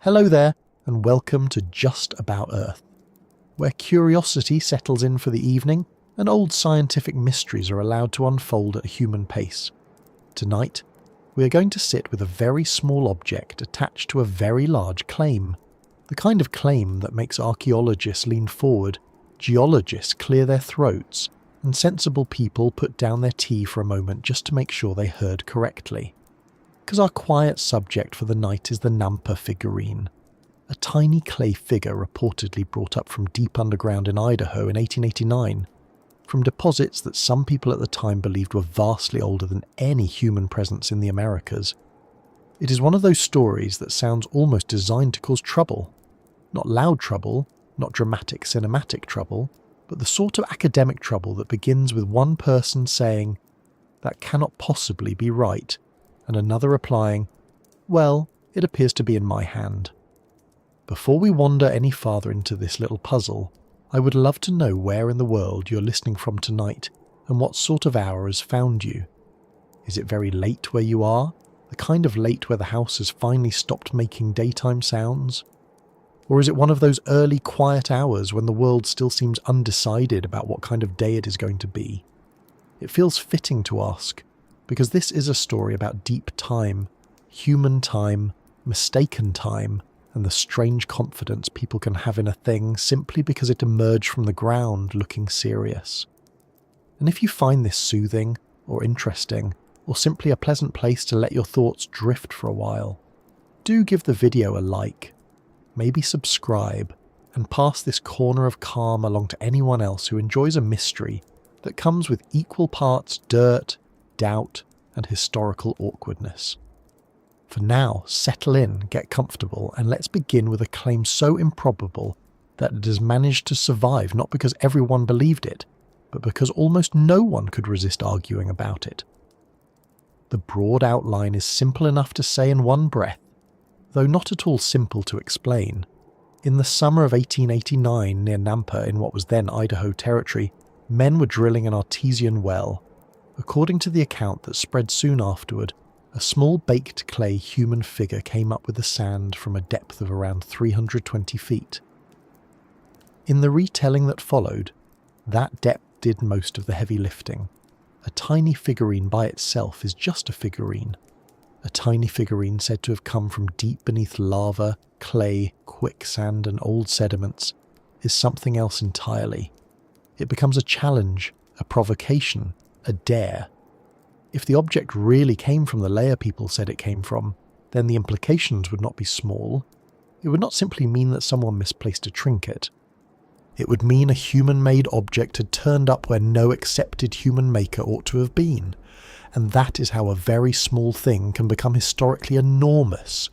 Hello there, and welcome to Just About Earth, where curiosity settles in for the evening and old scientific mysteries are allowed to unfold at a human pace. Tonight, we are going to sit with a very small object attached to a very large claim, the kind of claim that makes archaeologists lean forward, geologists clear their throats, and sensible people put down their tea for a moment just to make sure they heard correctly. Because our quiet subject for the night is the Nampa figurine, a tiny clay figure reportedly brought up from deep underground in Idaho in 1889, from deposits that some people at the time believed were vastly older than any human presence in the Americas. It is one of those stories that sounds almost designed to cause trouble. Not loud trouble, not dramatic cinematic trouble, but the sort of academic trouble that begins with one person saying, "That cannot possibly be right," and another replying, "Well, it appears to be in my hand." Before we wander any farther into this little puzzle, I would love to know where in the world you're listening from tonight and what sort of hour has found you. Is it very late where you are? The kind of late where the house has finally stopped making daytime sounds? Or is it one of those early quiet hours when the world still seems undecided about what kind of day it is going to be? It feels fitting to ask, because this is a story about deep time, human time, mistaken time, and the strange confidence people can have in a thing simply because it emerged from the ground looking serious. And if you find this soothing, or interesting, or simply a pleasant place to let your thoughts drift for a while, do give the video a like, maybe subscribe, and pass this corner of calm along to anyone else who enjoys a mystery that comes with equal parts dirt, doubt, and historical awkwardness. For now, settle in, get comfortable, and let's begin with a claim so improbable that it has managed to survive not because everyone believed it, but because almost no one could resist arguing about it. The broad outline is simple enough to say in one breath, though not at all simple to explain. In the summer of 1889 near Nampa in what was then Idaho territory, men were drilling an artesian well. According to the account that spread soon afterward, a small baked clay human figure came up with the sand from a depth of around 320 feet. In the retelling that followed, that depth did most of the heavy lifting. A tiny figurine by itself is just a figurine. A tiny figurine said to have come from deep beneath lava, clay, quicksand and old sediments is something else entirely. It becomes a challenge, a provocation, a dare. If the object really came from the layer people said it came from, then the implications would not be small. It would not simply mean that someone misplaced a trinket. It would mean a human-made object had turned up where no accepted human maker ought to have been. And that is how a very small thing can become historically enormous.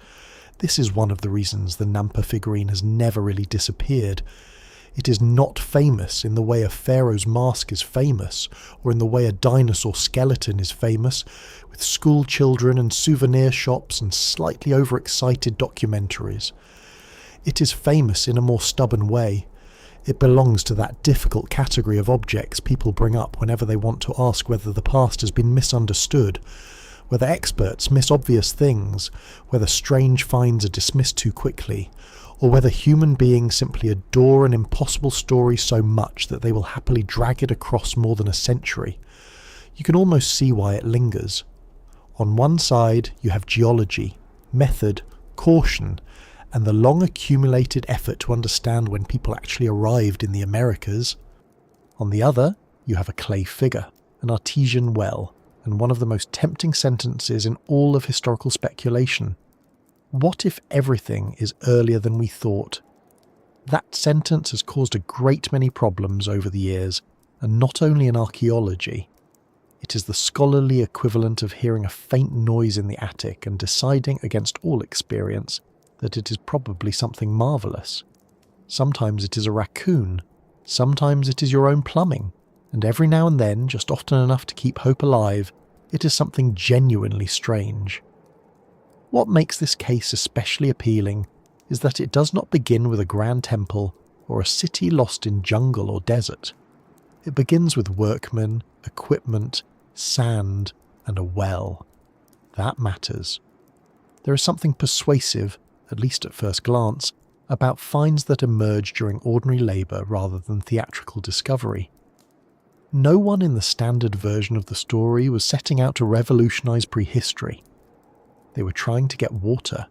This is one of the reasons the Nampa figurine has never really disappeared. It is not famous in the way a pharaoh's mask is famous, or in the way a dinosaur skeleton is famous, with school children and souvenir shops and slightly overexcited documentaries. It is famous in a more stubborn way. It belongs to that difficult category of objects people bring up whenever they want to ask whether the past has been misunderstood, whether experts miss obvious things, whether strange finds are dismissed too quickly, or whether human beings simply adore an impossible story so much that they will happily drag it across more than a century. You can almost see why it lingers. On one side, you have geology, method, caution, and the long accumulated effort to understand when people actually arrived in the Americas. On the other, you have a clay figure, an artesian well, and one of the most tempting sentences in all of historical speculation. What if everything is earlier than we thought? That sentence has caused a great many problems over the years, and not only in archaeology. It is the scholarly equivalent of hearing a faint noise in the attic and deciding against all experience that it is probably something marvellous. Sometimes it is a raccoon, sometimes it is your own plumbing, and every now and then, just often enough to keep hope alive, it is something genuinely strange. What makes this case especially appealing is that it does not begin with a grand temple or a city lost in jungle or desert. It begins with workmen, equipment, sand, and a well. That matters. There is something persuasive, at least at first glance, about finds that emerge during ordinary labour rather than theatrical discovery. No one in the standard version of the story was setting out to revolutionise prehistory. They were trying to get water.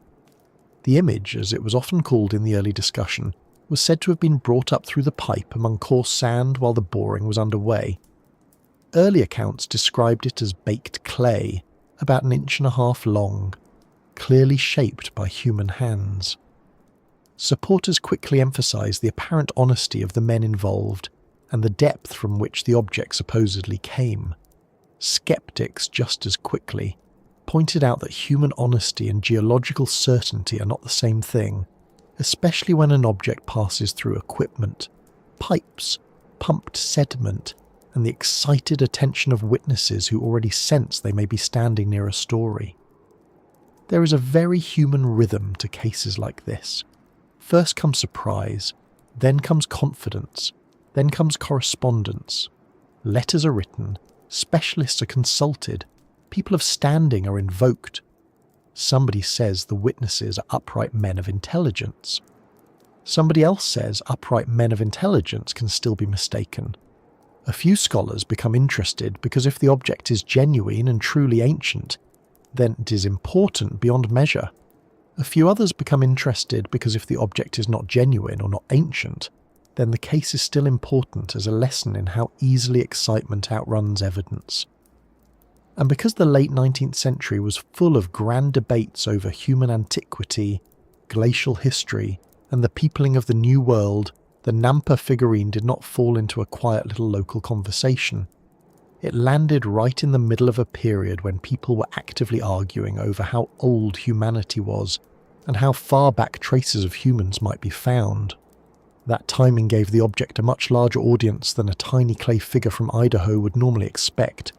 The image, as it was often called in the early discussion, was said to have been brought up through the pipe among coarse sand while the boring was underway. Early accounts described it as baked clay, about 1.5 inches long, clearly shaped by human hands. Supporters quickly emphasised the apparent honesty of the men involved and the depth from which the object supposedly came. Skeptics just as quickly pointed out that human honesty and geological certainty are not the same thing, especially when an object passes through equipment, pipes, pumped sediment, and the excited attention of witnesses who already sense they may be standing near a story. There is a very human rhythm to cases like this. First comes surprise, then comes confidence, then comes correspondence. Letters are written, specialists are consulted, people of standing are invoked. Somebody says the witnesses are upright men of intelligence. Somebody else says upright men of intelligence can still be mistaken. A few scholars become interested because if the object is genuine and truly ancient, then it is important beyond measure. A few others become interested because if the object is not genuine or not ancient, then the case is still important as a lesson in how easily excitement outruns evidence. And because the late 19th century was full of grand debates over human antiquity, glacial history, and the peopling of the New World, the Nampa figurine did not fall into a quiet little local conversation. It landed right in the middle of a period when people were actively arguing over how old humanity was and how far back traces of humans might be found. That timing gave the object a much larger audience than a tiny clay figure from Idaho would normally expect.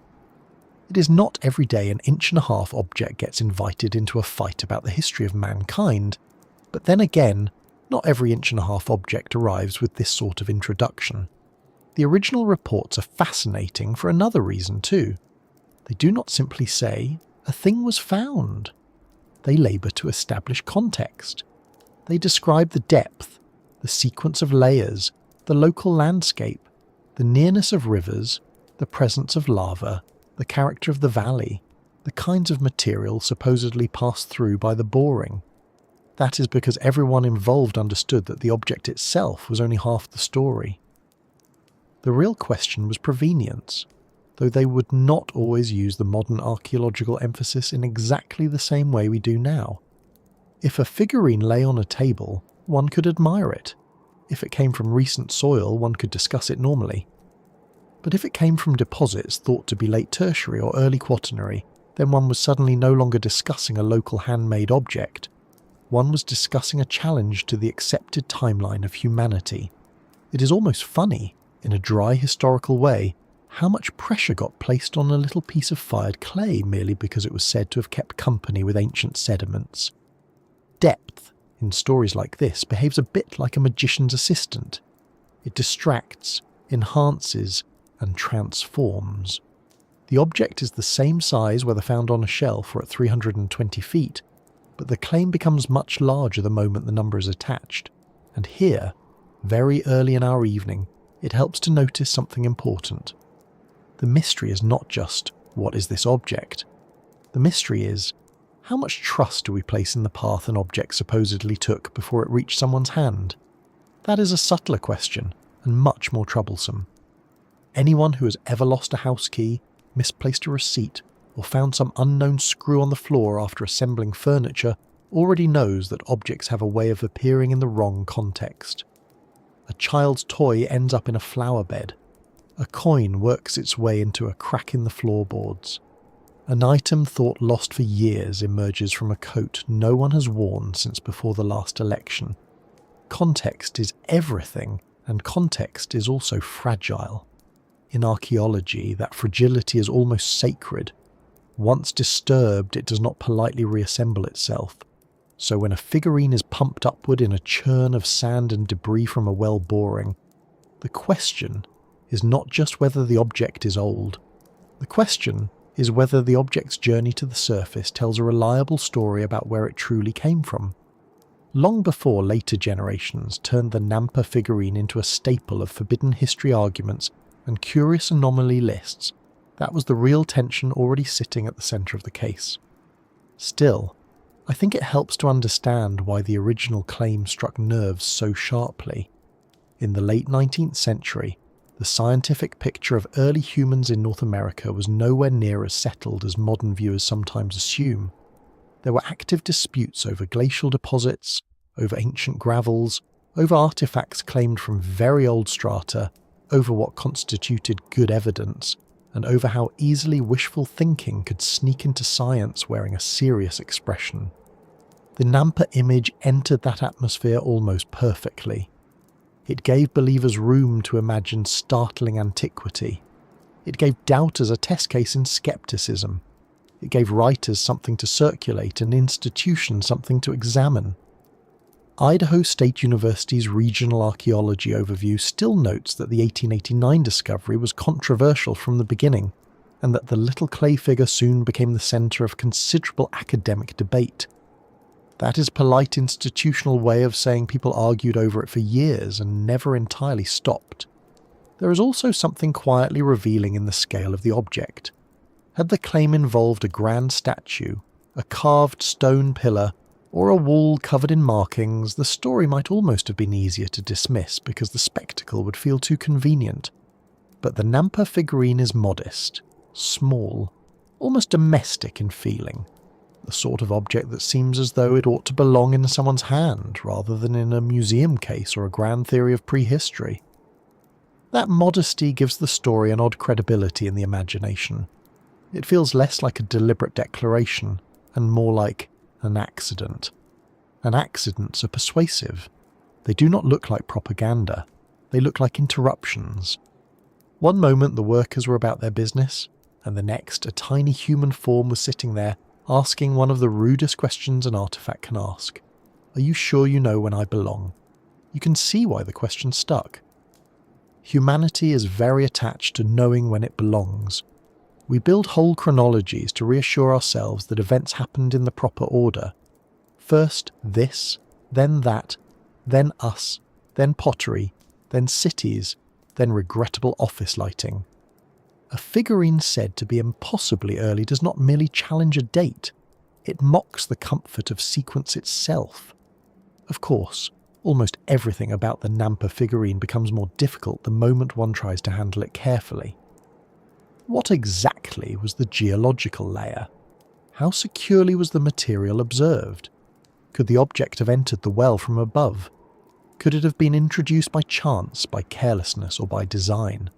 It is not every day an 1.5 inch object gets invited into a fight about the history of mankind, but then again, not every 1.5 inch object arrives with this sort of introduction. The original reports are fascinating for another reason too. They do not simply say, a thing was found. They labour to establish context. They describe the depth, the sequence of layers, the local landscape, the nearness of rivers, the presence of lava, the character of the valley, the kinds of material supposedly passed through by the boring. That is because everyone involved understood that the object itself was only half the story. The real question was provenience, though they would not always use the modern archaeological emphasis in exactly the same way we do now. If a figurine lay on a table, one could admire it. If it came from recent soil, one could discuss it normally. But if it came from deposits thought to be late tertiary or early quaternary, then one was suddenly no longer discussing a local handmade object. One was discussing a challenge to the accepted timeline of humanity. It is almost funny, in a dry historical way, how much pressure got placed on a little piece of fired clay merely because it was said to have kept company with ancient sediments. Depth, in stories like this, behaves a bit like a magician's assistant. It distracts, enhances, and transforms. The object is the same size whether found on a shelf or at 320 feet, but the claim becomes much larger the moment the number is attached. And here, very early in our evening, it helps to notice something important. The mystery is not just, what is this object? The mystery is, how much trust do we place in the path an object supposedly took before it reached someone's hand? That is a subtler question, and much more troublesome. Anyone who has ever lost a house key, misplaced a receipt, or found some unknown screw on the floor after assembling furniture already knows that objects have a way of appearing in the wrong context. A child's toy ends up in a flower bed. A coin works its way into a crack in the floorboards. An item thought lost for years emerges from a coat no one has worn since before the last election. Context is everything, and context is also fragile. In archaeology, that fragility is almost sacred. Once disturbed, it does not politely reassemble itself. So when a figurine is pumped upward in a churn of sand and debris from a well boring, the question is not just whether the object is old. The question is whether the object's journey to the surface tells a reliable story about where it truly came from. Long before later generations turned the Nampa figurine into a staple of forbidden history arguments and curious anomaly lists, that was the real tension already sitting at the centre of the case. Still, I think it helps to understand why the original claim struck nerves so sharply. In the late 19th century, the scientific picture of early humans in North America was nowhere near as settled as modern viewers sometimes assume. There were active disputes over glacial deposits, over ancient gravels, over artefacts claimed from very old strata, over what constituted good evidence, and over how easily wishful thinking could sneak into science wearing a serious expression. The Nampa image entered that atmosphere almost perfectly. It gave believers room to imagine startling antiquity. It gave doubters a test case in skepticism. It gave writers something to circulate and institutions something to examine. Idaho State University's Regional Archaeology Overview still notes that the 1889 discovery was controversial from the beginning, and that the little clay figure soon became the centre of considerable academic debate. That is a polite institutional way of saying people argued over it for years and never entirely stopped. There is also something quietly revealing in the scale of the object. Had the claim involved a grand statue, a carved stone pillar, or a wall covered in markings, the story might almost have been easier to dismiss because the spectacle would feel too convenient. But the Nampa figurine is modest, small, almost domestic in feeling. The sort of object that seems as though it ought to belong in someone's hand rather than in a museum case or a grand theory of prehistory. That modesty gives the story an odd credibility in the imagination. It feels less like a deliberate declaration and more like an accident. And accidents are persuasive. They do not look like propaganda. They look like interruptions. One moment the workers were about their business, and the next a tiny human form was sitting there asking one of the rudest questions an artifact can ask. Are you sure you know when I belong? You can see why the question stuck. Humanity is very attached to knowing when it belongs. We build whole chronologies to reassure ourselves that events happened in the proper order. First this, then that, then us, then pottery, then cities, then regrettable office lighting. A figurine said to be impossibly early does not merely challenge a date, it mocks the comfort of sequence itself. Of course, almost everything about the Nampa figurine becomes more difficult the moment one tries to handle it carefully. What exactly was the geological layer? How securely was the material observed? Could the object have entered the well from above? Could it have been introduced by chance, by carelessness, or by design?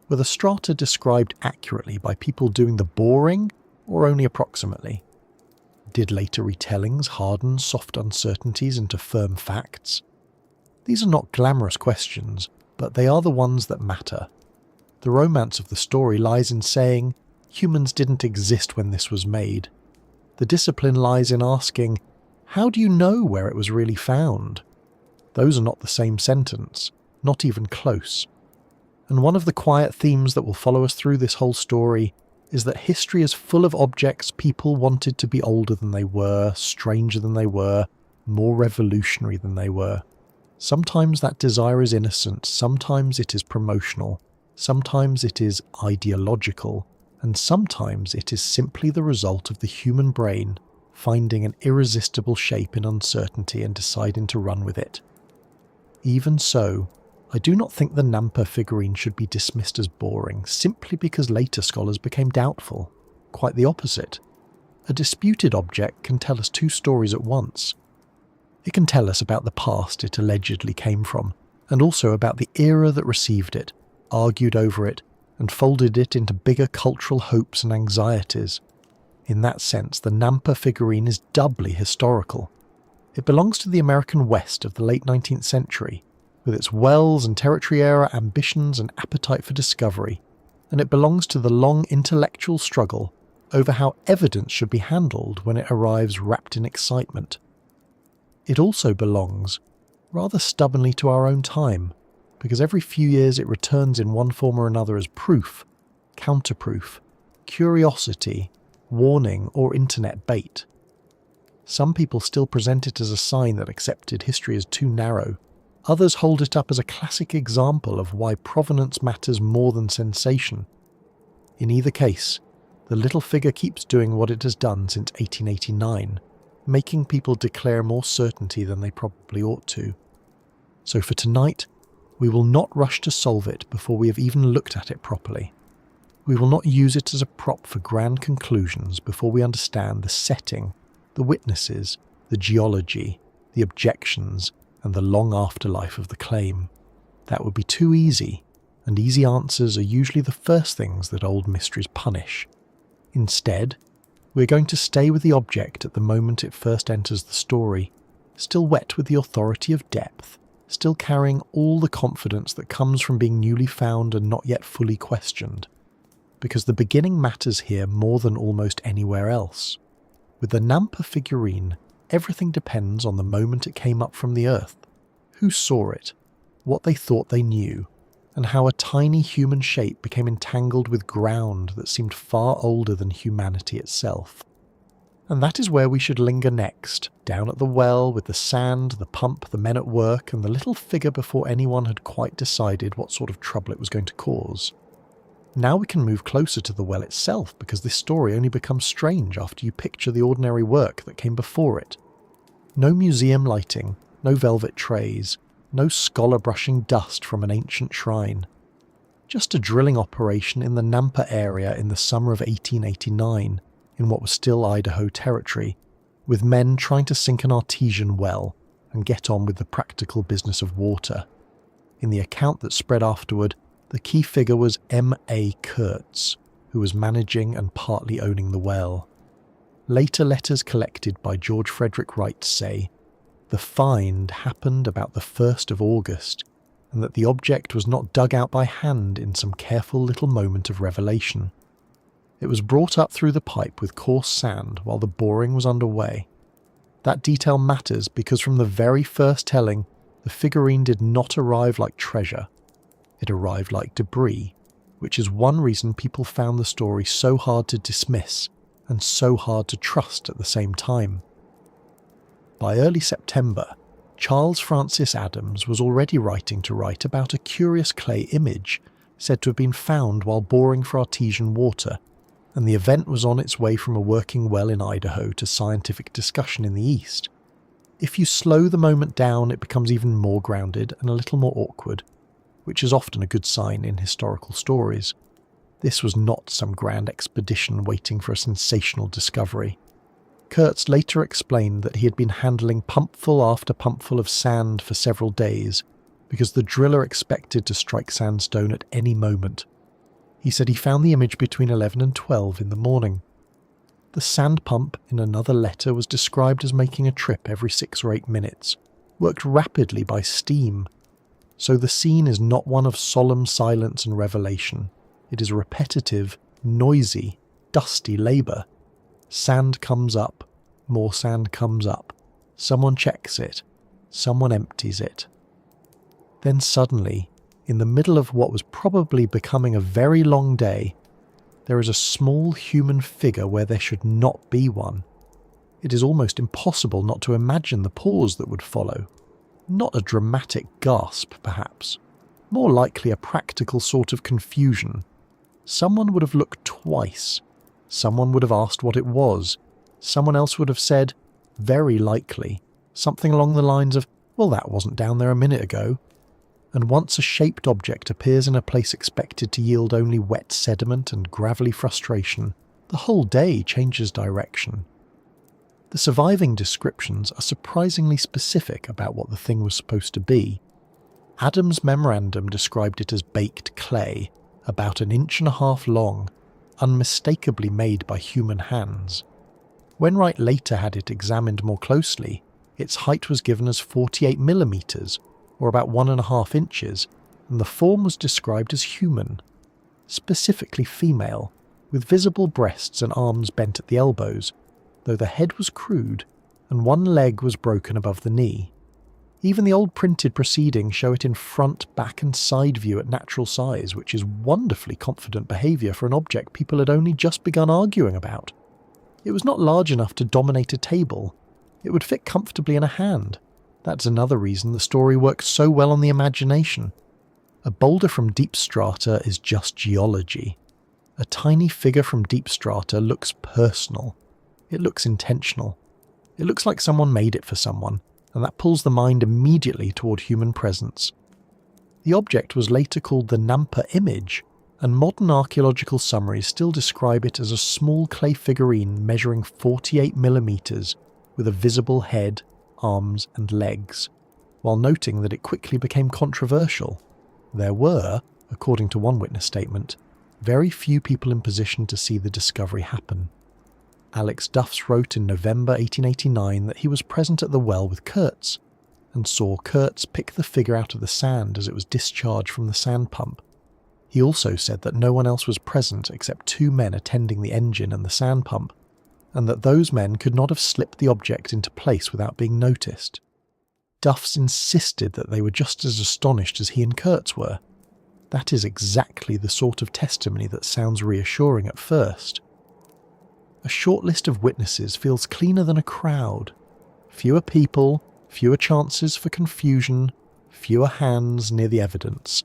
Were the strata described accurately by people doing the boring, or only approximately? Did later retellings harden soft uncertainties into firm facts? These are not glamorous questions, but they are the ones that matter. The romance of the story lies in saying, humans didn't exist when this was made. The discipline lies in asking, how do you know where it was really found? Those are not the same sentence, not even close. And one of the quiet themes that will follow us through this whole story is that history is full of objects people wanted to be older than they were, stranger than they were, more revolutionary than they were. Sometimes that desire is innocent, sometimes it is promotional, sometimes it is ideological, and sometimes it is simply the result of the human brain finding an irresistible shape in uncertainty and deciding to run with it. Even so, I do not think the Nampa figurine should be dismissed as boring simply because later scholars became doubtful. Quite the opposite. A disputed object can tell us two stories at once. It can tell us about the past it allegedly came from, and also about the era that received it, argued over it, and folded it into bigger cultural hopes and anxieties. In that sense, the Nampa figurine is doubly historical. It belongs to the American West of the late 19th century, with its wells and territory-era ambitions and appetite for discovery, and it belongs to the long intellectual struggle over how evidence should be handled when it arrives wrapped in excitement. It also belongs, rather stubbornly, to our own time, because every few years it returns in one form or another as proof, counterproof, curiosity, warning, or internet bait. Some people still present it as a sign that accepted history is too narrow. Others hold it up as a classic example of why provenance matters more than sensation. In either case, the little figure keeps doing what it has done since 1889, making people declare more certainty than they probably ought to. So for tonight, we will not rush to solve it before we have even looked at it properly. We will not use it as a prop for grand conclusions before we understand the setting, the witnesses, the geology, the objections, and the long afterlife of the claim. That would be too easy, and easy answers are usually the first things that old mysteries punish. Instead, we're going to stay with the object at the moment it first enters the story, still wet with the authority of depth, still carrying all the confidence that comes from being newly found and not yet fully questioned. Because the beginning matters here more than almost anywhere else. With the Nampa figurine, everything depends on the moment it came up from the earth, who saw it, what they thought they knew, and how a tiny human shape became entangled with ground that seemed far older than humanity itself. And that is where we should linger next, down at the well with the sand, the pump, the men at work, and the little figure before anyone had quite decided what sort of trouble it was going to cause. Now we can move closer to the well itself, because this story only becomes strange after you picture the ordinary work that came before it. No museum lighting, no velvet trays, no scholar brushing dust from an ancient shrine. Just a drilling operation in the Nampa area in the summer of 1889, in what was still Idaho territory, with men trying to sink an artesian well and get on with the practical business of water. In the account that spread afterward, the key figure was M.A. Kurtz, who was managing and partly owning the well. Later letters collected by George Frederick Wright say, the find happened about the 1st of August, and that the object was not dug out by hand in some careful little moment of revelation. It was brought up through the pipe with coarse sand while the boring was underway. That detail matters because from the very first telling, the figurine did not arrive like treasure. It arrived like debris, which is one reason people found the story so hard to dismiss and so hard to trust at the same time. By early September, Charles Francis Adams was already writing about a curious clay image said to have been found while boring for artesian water, and the event was on its way from a working well in Idaho to scientific discussion in the East. If you slow the moment down, it becomes even more grounded and a little more awkward, which is often a good sign in historical stories. This was not some grand expedition waiting for a sensational discovery. Kurtz later explained that he had been handling pumpful after pumpful of sand for several days, because the driller expected to strike sandstone at any moment. He said he found the image between 11 and 12 in the morning. The sand pump in another letter was described as making a trip every 6 or 8 minutes, worked rapidly by steam. So the scene is not one of solemn silence and revelation. It is repetitive, noisy, dusty labour. Sand comes up, more sand comes up. Someone checks it, someone empties it. Then suddenly, in the middle of what was probably becoming a very long day, there is a small human figure where there should not be one. It is almost impossible not to imagine the pause that would follow. Not a dramatic gasp, perhaps. More likely a practical sort of confusion. Someone would have looked twice. Someone would have asked what it was. Someone else would have said, very likely, something along the lines of, well, that wasn't down there a minute ago. And once a shaped object appears in a place expected to yield only wet sediment and gravelly frustration, the whole day changes direction. The surviving descriptions are surprisingly specific about what the thing was supposed to be. Adams' memorandum described it as baked clay, about 1.5 inches long, unmistakably made by human hands. When Wright later had it examined more closely, its height was given as 48 millimeters, or about 1.5 inches, and the form was described as human, specifically female, with visible breasts and arms bent at the elbows, though the head was crude, and one leg was broken above the knee. Even the old printed proceedings show it in front, back and side view at natural size, which is wonderfully confident behaviour for an object people had only just begun arguing about. It was not large enough to dominate a table, It would fit comfortably in a hand. That's another reason the story works so well on the imagination. A boulder from deep strata is just geology. A tiny figure from deep strata looks personal. It looks intentional. It looks like someone made it for someone, and that pulls the mind immediately toward human presence. The object was later called the Nampa image, and modern archaeological summaries still describe it as a small clay figurine measuring 48 millimeters with a visible head, arms and legs, while noting that it quickly became controversial. There were, according to one witness statement, very few people in position to see the discovery happen. Alex Duffs wrote in November 1889 that he was present at the well with Kurtz, and saw Kurtz pick the figure out of the sand as it was discharged from the sand pump. He also said that no one else was present except 2 men attending the engine and the sand pump, and that those men could not have slipped the object into place without being noticed. Duffs insisted that they were just as astonished as he and Kurtz were. That is exactly the sort of testimony that sounds reassuring at first. A short list of witnesses feels cleaner than a crowd. Fewer people, fewer chances for confusion, fewer hands near the evidence.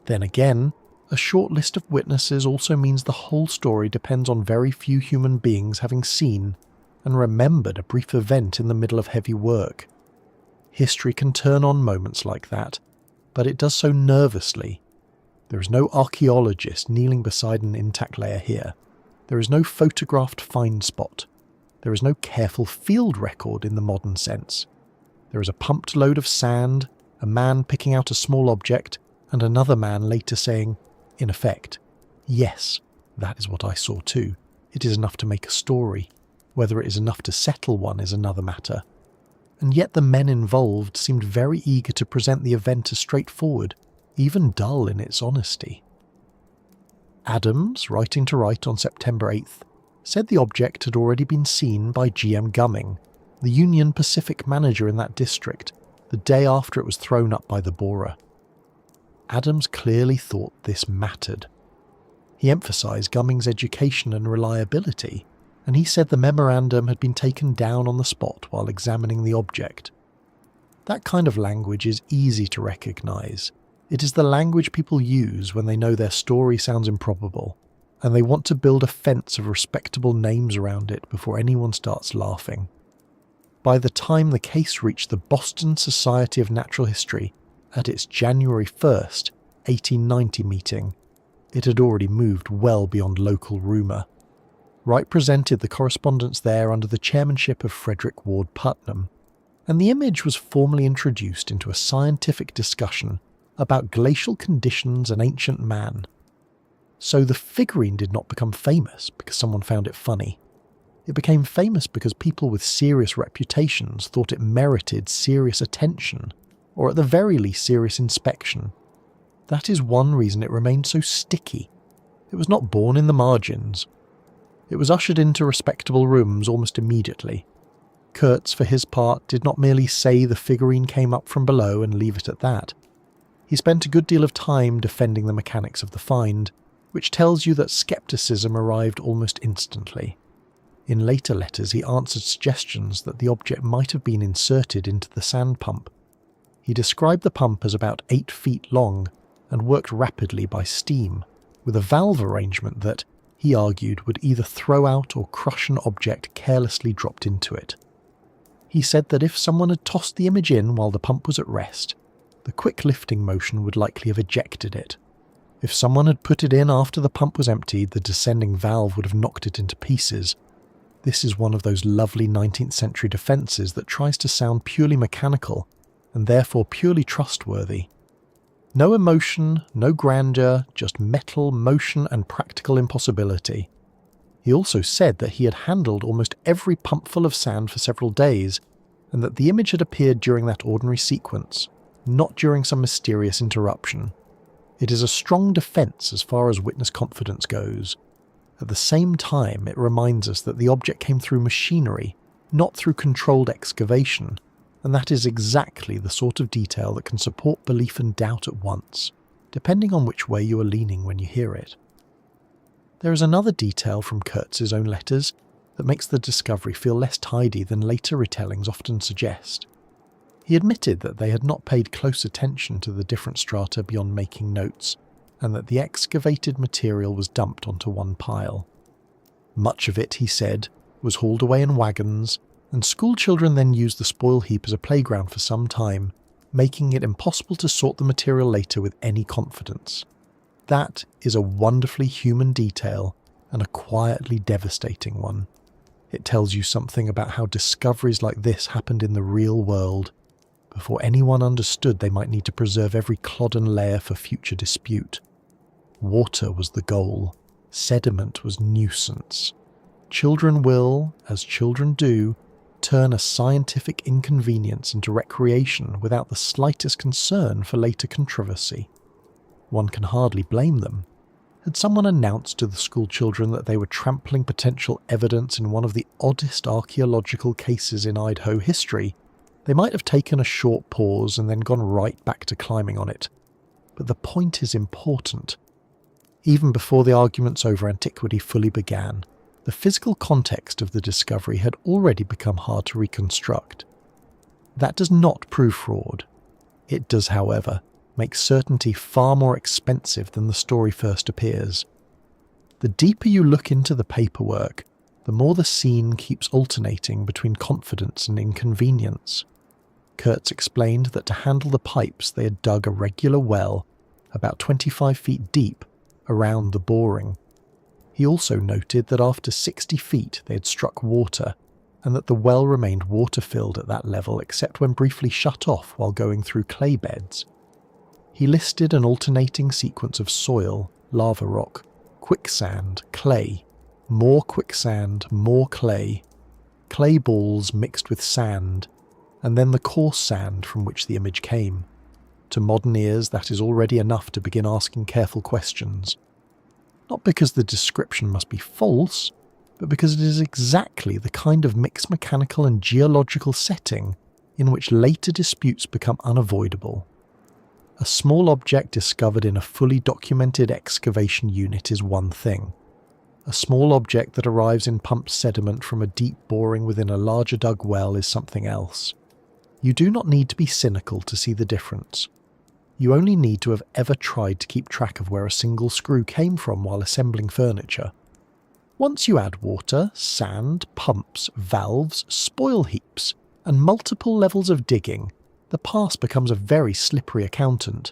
Then again, a short list of witnesses also means the whole story depends on very few human beings having seen and remembered a brief event in the middle of heavy work. History can turn on moments like that, but it does so nervously. There is no archaeologist kneeling beside an intact layer here. There is no photographed find spot. There is no careful field record in the modern sense. There is a pumped load of sand, a man picking out a small object, and another man later saying, in effect, "Yes, that is what I saw too. It is enough to make a story. Whether it is enough to settle one is another matter." And yet the men involved seemed very eager to present the event as straightforward, even dull in its honesty. Adams, writing to Wright on September 8th, said the object had already been seen by G.M. Gumming, the Union Pacific manager in that district, the day after it was thrown up by the borer. Adams clearly thought this mattered. He emphasised Gumming's education and reliability, and he said the memorandum had been taken down on the spot while examining the object. That kind of language is easy to recognise. It is the language people use when they know their story sounds improbable, and they want to build a fence of respectable names around it before anyone starts laughing. By the time the case reached the Boston Society of Natural History at its January 1st, 1890 meeting, it had already moved well beyond local rumour. Wright presented the correspondence there under the chairmanship of Frederick Ward Putnam, and the image was formally introduced into a scientific discussion about glacial conditions and ancient man. So the figurine did not become famous because someone found it funny. It became famous because people with serious reputations thought it merited serious attention, or at the very least serious inspection. That is one reason it remained so sticky. It was not born in the margins. It was ushered into respectable rooms almost immediately. Kurtz, for his part, did not merely say the figurine came up from below and leave it at that. He spent a good deal of time defending the mechanics of the find, which tells you that skepticism arrived almost instantly. In later letters he answered suggestions that the object might have been inserted into the sand pump. He described the pump as about 8 feet long and worked rapidly by steam, with a valve arrangement that, he argued, would either throw out or crush an object carelessly dropped into it. He said that if someone had tossed the image in while the pump was at rest, the quick lifting motion would likely have ejected it. If someone had put it in after the pump was emptied, the descending valve would have knocked it into pieces. This is one of those lovely 19th century defences that tries to sound purely mechanical, and therefore purely trustworthy. No emotion, no grandeur, just metal, motion and practical impossibility. He also said that he had handled almost every pumpful of sand for several days, and that the image had appeared during that ordinary sequence, not during some mysterious interruption. It is a strong defence as far as witness confidence goes. At the same time, it reminds us that the object came through machinery, not through controlled excavation, and that is exactly the sort of detail that can support belief and doubt at once, depending on which way you are leaning when you hear it. There is another detail from Kurtz's own letters that makes the discovery feel less tidy than later retellings often suggest. He admitted that they had not paid close attention to the different strata beyond making notes, and that the excavated material was dumped onto one pile. Much of it, he said, was hauled away in wagons, and schoolchildren then used the spoil heap as a playground for some time, making it impossible to sort the material later with any confidence. That is a wonderfully human detail, and a quietly devastating one. It tells you something about how discoveries like this happened in the real world, before anyone understood they might need to preserve every clod and layer for future dispute. Water was the goal. Sediment was nuisance. Children will, as children do, turn a scientific inconvenience into recreation without the slightest concern for later controversy. One can hardly blame them. Had someone announced to the school children that they were trampling potential evidence in one of the oddest archaeological cases in Idaho history, they might have taken a short pause and then gone right back to climbing on it. But the point is important. Even before the arguments over antiquity fully began, the physical context of the discovery had already become hard to reconstruct. That does not prove fraud. It does, however, make certainty far more expensive than the story first appears. The deeper you look into the paperwork, the more the scene keeps alternating between confidence and inconvenience. Kurtz explained that to handle the pipes they had dug a regular well, about 25 feet deep, around the boring. He also noted that after 60 feet they had struck water, and that the well remained water-filled at that level except when briefly shut off while going through clay beds. He listed an alternating sequence of soil, lava rock, quicksand, clay, more quicksand, more clay balls mixed with sand, and then the coarse sand from which the image came. To modern ears, that is already enough to begin asking careful questions. Not because the description must be false, but because it is exactly the kind of mixed mechanical and geological setting in which later disputes become unavoidable. A small object discovered in a fully documented excavation unit is one thing. A small object that arrives in pumped sediment from a deep boring within a larger dug well is something else. You do not need to be cynical to see the difference. You only need to have ever tried to keep track of where a single screw came from while assembling furniture. Once you add water, sand, pumps, valves, spoil heaps, and multiple levels of digging, the past becomes a very slippery accountant.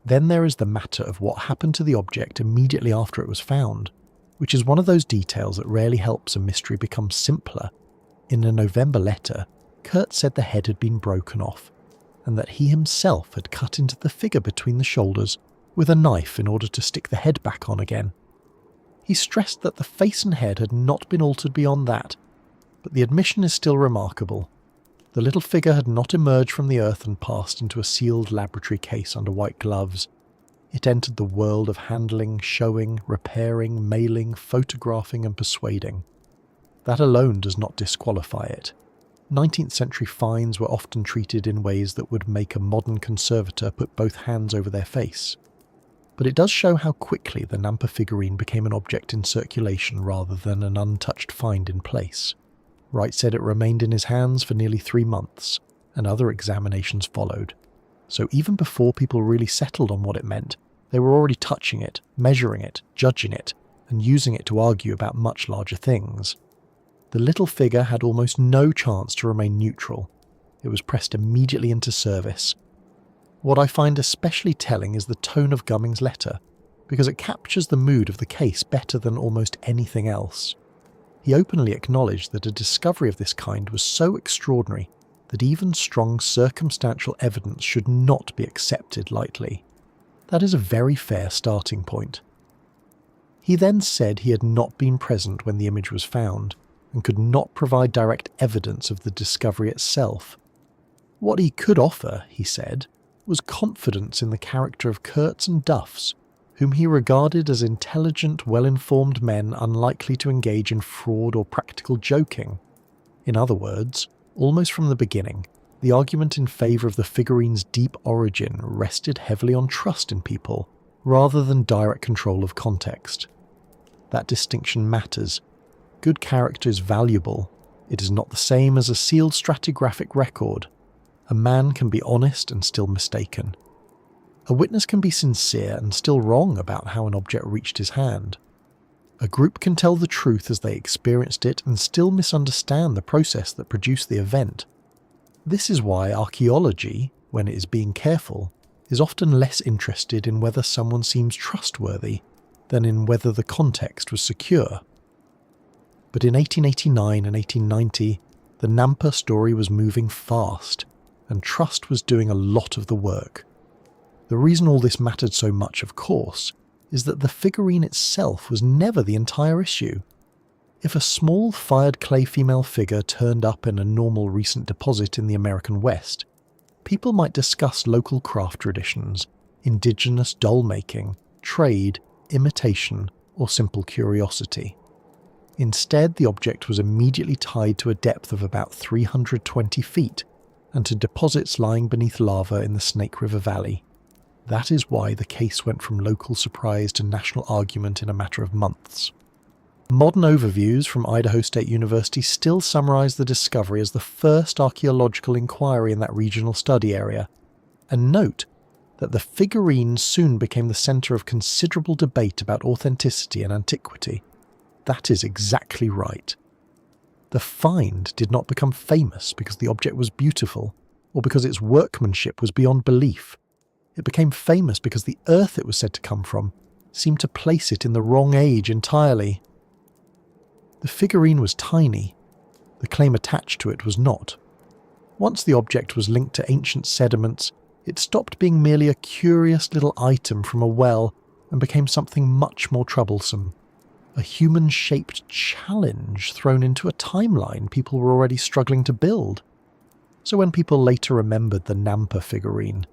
Then there is the matter of what happened to the object immediately after it was found, which is one of those details that rarely helps a mystery become simpler. In a November letter, Kurt said the head had been broken off, and that he himself had cut into the figure between the shoulders with a knife in order to stick the head back on again. He stressed that the face and head had not been altered beyond that, but the admission is still remarkable. The little figure had not emerged from the earth and passed into a sealed laboratory case under white gloves. It entered the world of handling, showing, repairing, mailing, photographing and persuading. That alone does not disqualify it. 19th century finds were often treated in ways that would make a modern conservator put both hands over their face. But it does show how quickly the Nampa figurine became an object in circulation rather than an untouched find in place. Wright said it remained in his hands for nearly 3 months, and other examinations followed. So even before people really settled on what it meant, they were already touching it, measuring it, judging it, and using it to argue about much larger things. The little figure had almost no chance to remain neutral. It was pressed immediately into service. What I find especially telling is the tone of Gumming's letter, because it captures the mood of the case better than almost anything else. He openly acknowledged that a discovery of this kind was so extraordinary that even strong circumstantial evidence should not be accepted lightly. That is a very fair starting point. He then said he had not been present when the image was found, and could not provide direct evidence of the discovery itself. What he could offer, he said, was confidence in the character of Kurtz and Duffs, whom he regarded as intelligent, well-informed men unlikely to engage in fraud or practical joking. In other words, almost from the beginning, the argument in favour of the figurine's deep origin rested heavily on trust in people, rather than direct control of context. That distinction matters. Good character is valuable. It is not the same as a sealed stratigraphic record. A man can be honest and still mistaken. A witness can be sincere and still wrong about how an object reached his hand. A group can tell the truth as they experienced it and still misunderstand the process that produced the event. This is why archaeology, when it is being careful, is often less interested in whether someone seems trustworthy than in whether the context was secure. But in 1889 and 1890, the Nampa story was moving fast, and trust was doing a lot of the work. The reason all this mattered so much, of course, is that the figurine itself was never the entire issue. If a small fired clay female figure turned up in a normal recent deposit in the American West, people might discuss local craft traditions, indigenous doll making, trade, imitation, or simple curiosity. Instead, the object was immediately tied to a depth of about 320 feet and to deposits lying beneath lava in the Snake River Valley. That is why the case went from local surprise to national argument in a matter of months. Modern overviews from Idaho State University still summarize the discovery as the first archaeological inquiry in that regional study area, and note that the figurine soon became the center of considerable debate about authenticity and antiquity. That is exactly right. The find did not become famous because the object was beautiful, or because its workmanship was beyond belief. It became famous because the earth it was said to come from seemed to place it in the wrong age entirely. The figurine was tiny. The claim attached to it was not. Once the object was linked to ancient sediments, it stopped being merely a curious little item from a well and became something much more troublesome. A human-shaped challenge thrown into a timeline people were already struggling to build. So when people later remembered the Nampa figurine,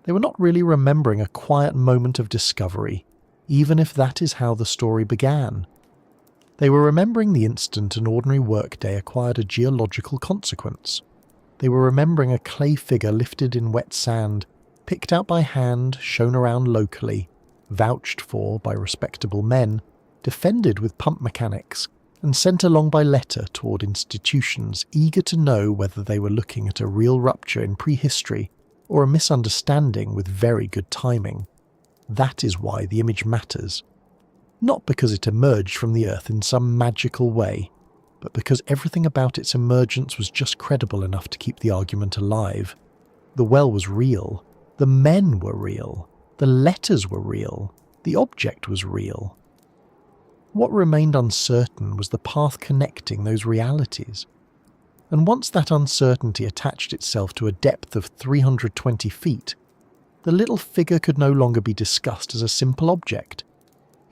they were not really remembering a quiet moment of discovery, even if that is how the story began. They were remembering the instant an ordinary workday acquired a geological consequence. They were remembering a clay figure lifted in wet sand, picked out by hand, shown around locally, vouched for by respectable men, defended with pump mechanics, and sent along by letter toward institutions eager to know whether they were looking at a real rupture in prehistory or a misunderstanding with very good timing. That is why the image matters. Not because it emerged from the earth in some magical way, but because everything about its emergence was just credible enough to keep the argument alive. The well was real. The men were real. The letters were real. The object was real. What remained uncertain was the path connecting those realities. And once that uncertainty attached itself to a depth of 320 feet, the little figure could no longer be discussed as a simple object.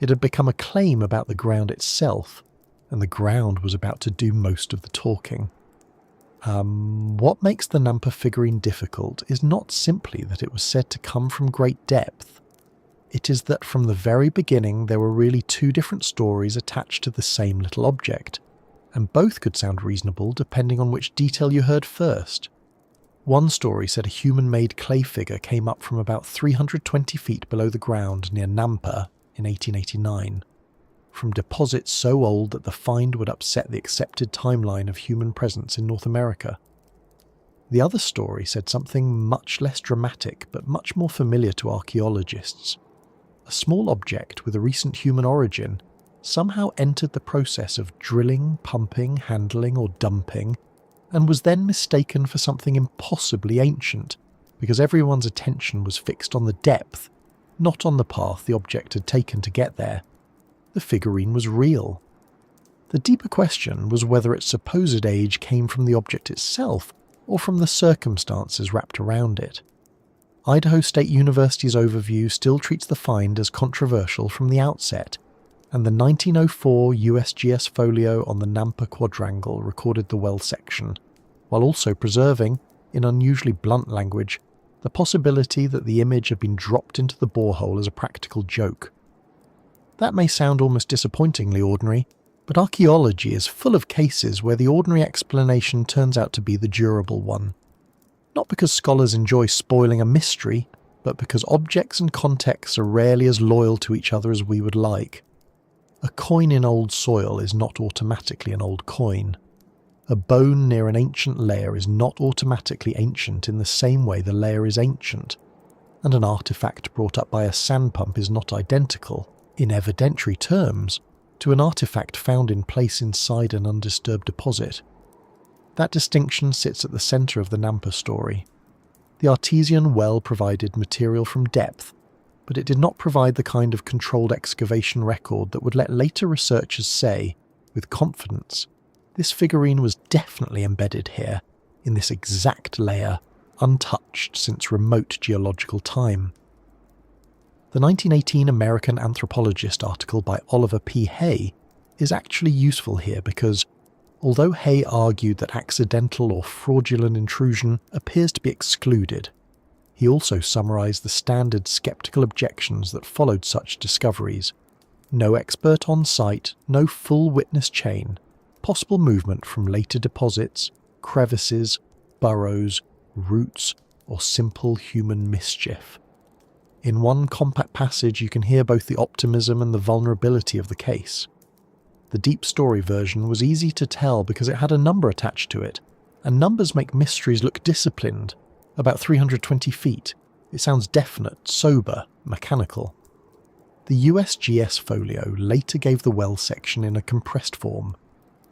It had become a claim about the ground itself, and the ground was about to do most of the talking. What makes the Nampa figurine difficult is not simply that it was said to come from great depth. It is that from the very beginning there were really two different stories attached to the same little object, and both could sound reasonable depending on which detail you heard first. One story said a human-made clay figure came up from about 320 feet below the ground near Nampa in 1889, from deposits so old that the find would upset the accepted timeline of human presence in North America. The other story said something much less dramatic but much more familiar to archaeologists. A small object with a recent human origin somehow entered the process of drilling, pumping, handling, or dumping, and was then mistaken for something impossibly ancient, because everyone's attention was fixed on the depth, not on the path the object had taken to get there. The figurine was real. The deeper question was whether its supposed age came from the object itself, or from the circumstances wrapped around it. Idaho State University's overview still treats the find as controversial from the outset, and the 1904 USGS folio on the Nampa quadrangle recorded the well section, while also preserving, in unusually blunt language, the possibility that the image had been dropped into the borehole as a practical joke. That may sound almost disappointingly ordinary, but archaeology is full of cases where the ordinary explanation turns out to be the durable one. Not because scholars enjoy spoiling a mystery, but because objects and contexts are rarely as loyal to each other as we would like. A coin in old soil is not automatically an old coin. A bone near an ancient layer is not automatically ancient in the same way the layer is ancient, and an artifact brought up by a sand pump is not identical, in evidentiary terms, to an artifact found in place inside an undisturbed deposit. That distinction sits at the centre of the Nampa story. The artesian well provided material from depth, but it did not provide the kind of controlled excavation record that would let later researchers say, with confidence, this figurine was definitely embedded here, in this exact layer, untouched since remote geological time. The 1918 American anthropologist article by Oliver P. Hay is actually useful here because, although Hay argued that accidental or fraudulent intrusion appears to be excluded, he also summarised the standard skeptical objections that followed such discoveries. No expert on site, no full witness chain, possible movement from later deposits, crevices, burrows, roots, or simple human mischief. In one compact passage you can hear both the optimism and the vulnerability of the case. The deep story version was easy to tell because it had a number attached to it, and numbers make mysteries look disciplined. About 320 feet. It sounds definite, sober, mechanical. The USGS folio later gave the well section in a compressed form.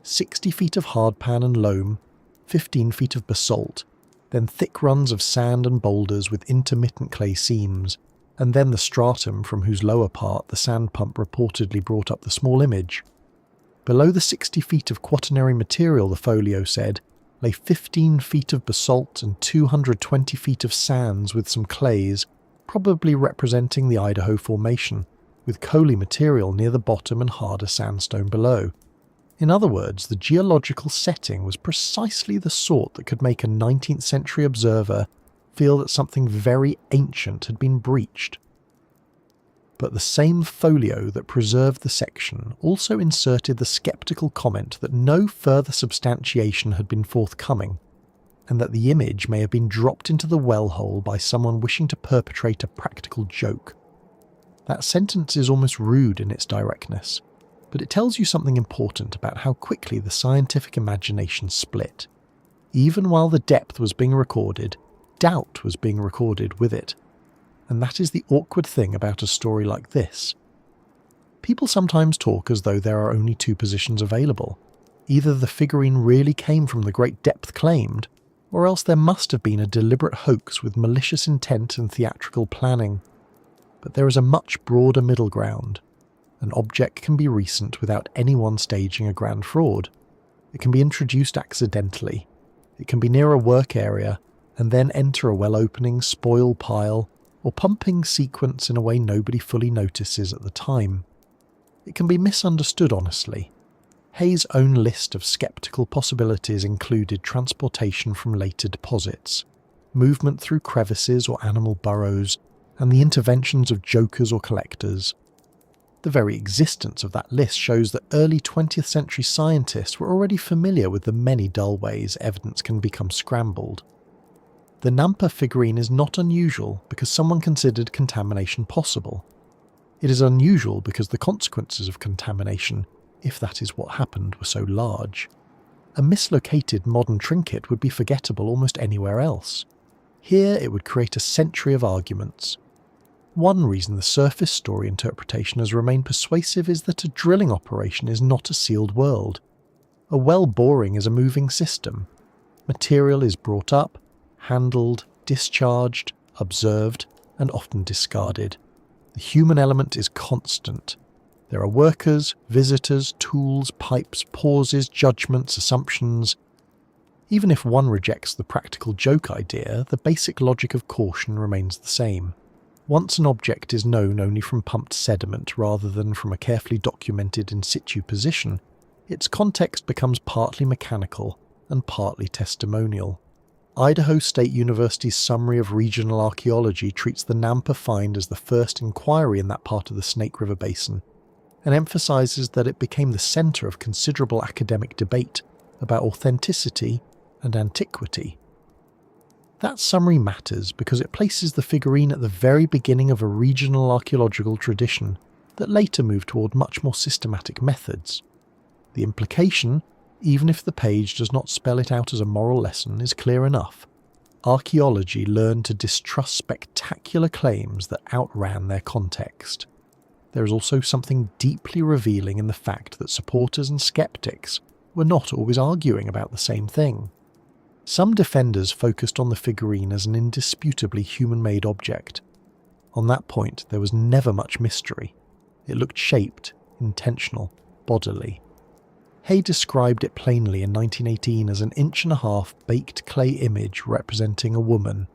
60 feet of hardpan and loam, 15 feet of basalt, then thick runs of sand and boulders with intermittent clay seams, and then the stratum from whose lower part the sand pump reportedly brought up the small image. Below the 60 feet of quaternary material, the folio said, lay 15 feet of basalt and 220 feet of sands with some clays, probably representing the Idaho Formation, with coaly material near the bottom and harder sandstone below. In other words, the geological setting was precisely the sort that could make a 19th century observer feel that something very ancient had been breached. But the same folio that preserved the section also inserted the skeptical comment that no further substantiation had been forthcoming, and that the image may have been dropped into the well hole by someone wishing to perpetrate a practical joke. That sentence is almost rude in its directness, but it tells you something important about how quickly the scientific imagination split. Even while the depth was being recorded, doubt was being recorded with it. And that is the awkward thing about a story like this. People sometimes talk as though there are only two positions available. Either the figurine really came from the great depth claimed, or else there must have been a deliberate hoax with malicious intent and theatrical planning. But there is a much broader middle ground. An object can be recent without anyone staging a grand fraud. It can be introduced accidentally. It can be near a work area, and then enter a well-opening spoil pile, or pumping sequence in a way nobody fully notices at the time. It can be misunderstood honestly. Hay's own list of skeptical possibilities included transportation from later deposits, movement through crevices or animal burrows, and the interventions of jokers or collectors. The very existence of that list shows that early 20th century scientists were already familiar with the many dull ways evidence can become scrambled. The Nampa figurine is not unusual because someone considered contamination possible. It is unusual because the consequences of contamination, if that is what happened, were so large. A mislocated modern trinket would be forgettable almost anywhere else. Here it would create a century of arguments. One reason the surface story interpretation has remained persuasive is that a drilling operation is not a sealed world. A well boring is a moving system. Material is brought up, handled, discharged, observed, and often discarded. The human element is constant. There are workers, visitors, tools, pipes, pauses, judgments, assumptions. Even if one rejects the practical joke idea, the basic logic of caution remains the same. Once an object is known only from pumped sediment rather than from a carefully documented in situ position, its context becomes partly mechanical and partly testimonial. Idaho State University's Summary of Regional Archaeology treats the Nampa find as the first inquiry in that part of the Snake River Basin, and emphasises that it became the centre of considerable academic debate about authenticity and antiquity. That summary matters because it places the figurine at the very beginning of a regional archaeological tradition that later moved toward much more systematic methods. The implication, even if the page does not spell it out as a moral lesson, is clear enough. Archaeology learned to distrust spectacular claims that outran their context. There is also something deeply revealing in the fact that supporters and skeptics were not always arguing about the same thing. Some defenders focused on the figurine as an indisputably human-made object. On that point, there was never much mystery. It looked shaped, intentional, bodily. Hay described it plainly in 1918 as an 1.5-inch baked clay image representing a woman.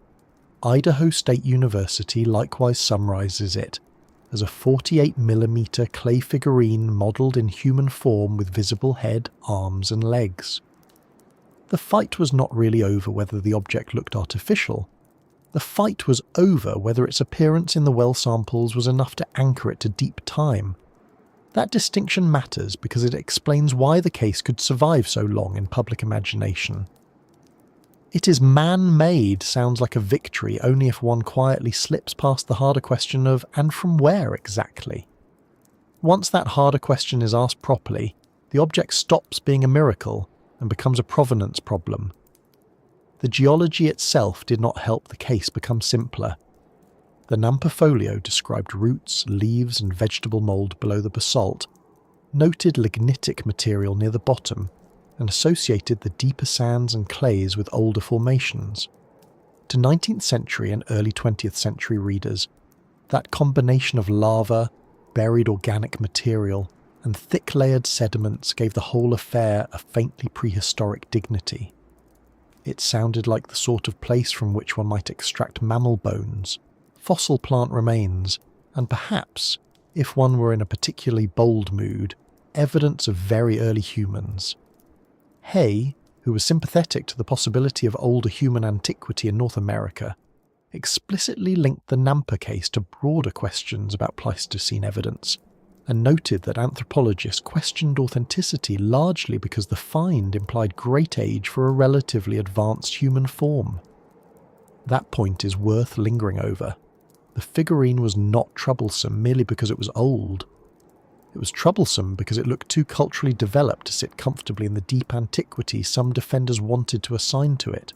Idaho State University likewise summarizes it as a 48mm clay figurine modelled in human form with visible head, arms and legs. The fight was not really over whether the object looked artificial. The fight was over whether its appearance in the well samples was enough to anchor it to deep time. That distinction matters because it explains why the case could survive so long in public imagination. It is man-made sounds like a victory only if one quietly slips past the harder question of, and from where exactly? Once that harder question is asked properly, the object stops being a miracle and becomes a provenance problem. The geology itself did not help the case become simpler. The Nampa folio described roots, leaves and vegetable mould below the basalt, noted lignitic material near the bottom, and associated the deeper sands and clays with older formations. To 19th century and early 20th century readers, that combination of lava, buried organic material, and thick-layered sediments gave the whole affair a faintly prehistoric dignity. It sounded like the sort of place from which one might extract mammal bones, fossil plant remains, and perhaps, if one were in a particularly bold mood, evidence of very early humans. Hay, who was sympathetic to the possibility of older human antiquity in North America, explicitly linked the Nampa case to broader questions about Pleistocene evidence, and noted that anthropologists questioned authenticity largely because the find implied great age for a relatively advanced human form. That point is worth lingering over. The figurine was not troublesome merely because it was old. It was troublesome because it looked too culturally developed to sit comfortably in the deep antiquity some defenders wanted to assign to it.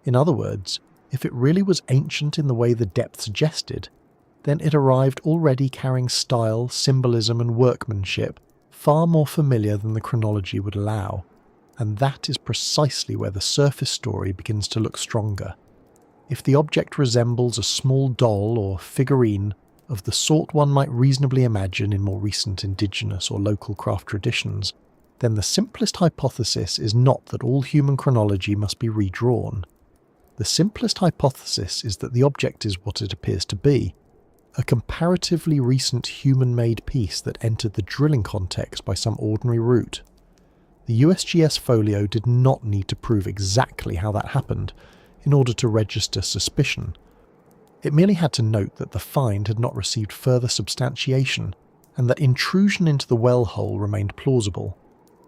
In other words, if it really was ancient in the way the depth suggested, then it arrived already carrying style, symbolism and workmanship far more familiar than the chronology would allow, and that is precisely where the surface story begins to look stronger. If the object resembles a small doll or figurine of the sort one might reasonably imagine in more recent indigenous or local craft traditions, then the simplest hypothesis is not that all human chronology must be redrawn. The simplest hypothesis is that the object is what it appears to be, a comparatively recent human-made piece that entered the drilling context by some ordinary route. The USGS folio did not need to prove exactly how that happened in order to register suspicion. It merely had to note that the find had not received further substantiation and that intrusion into the well hole remained plausible.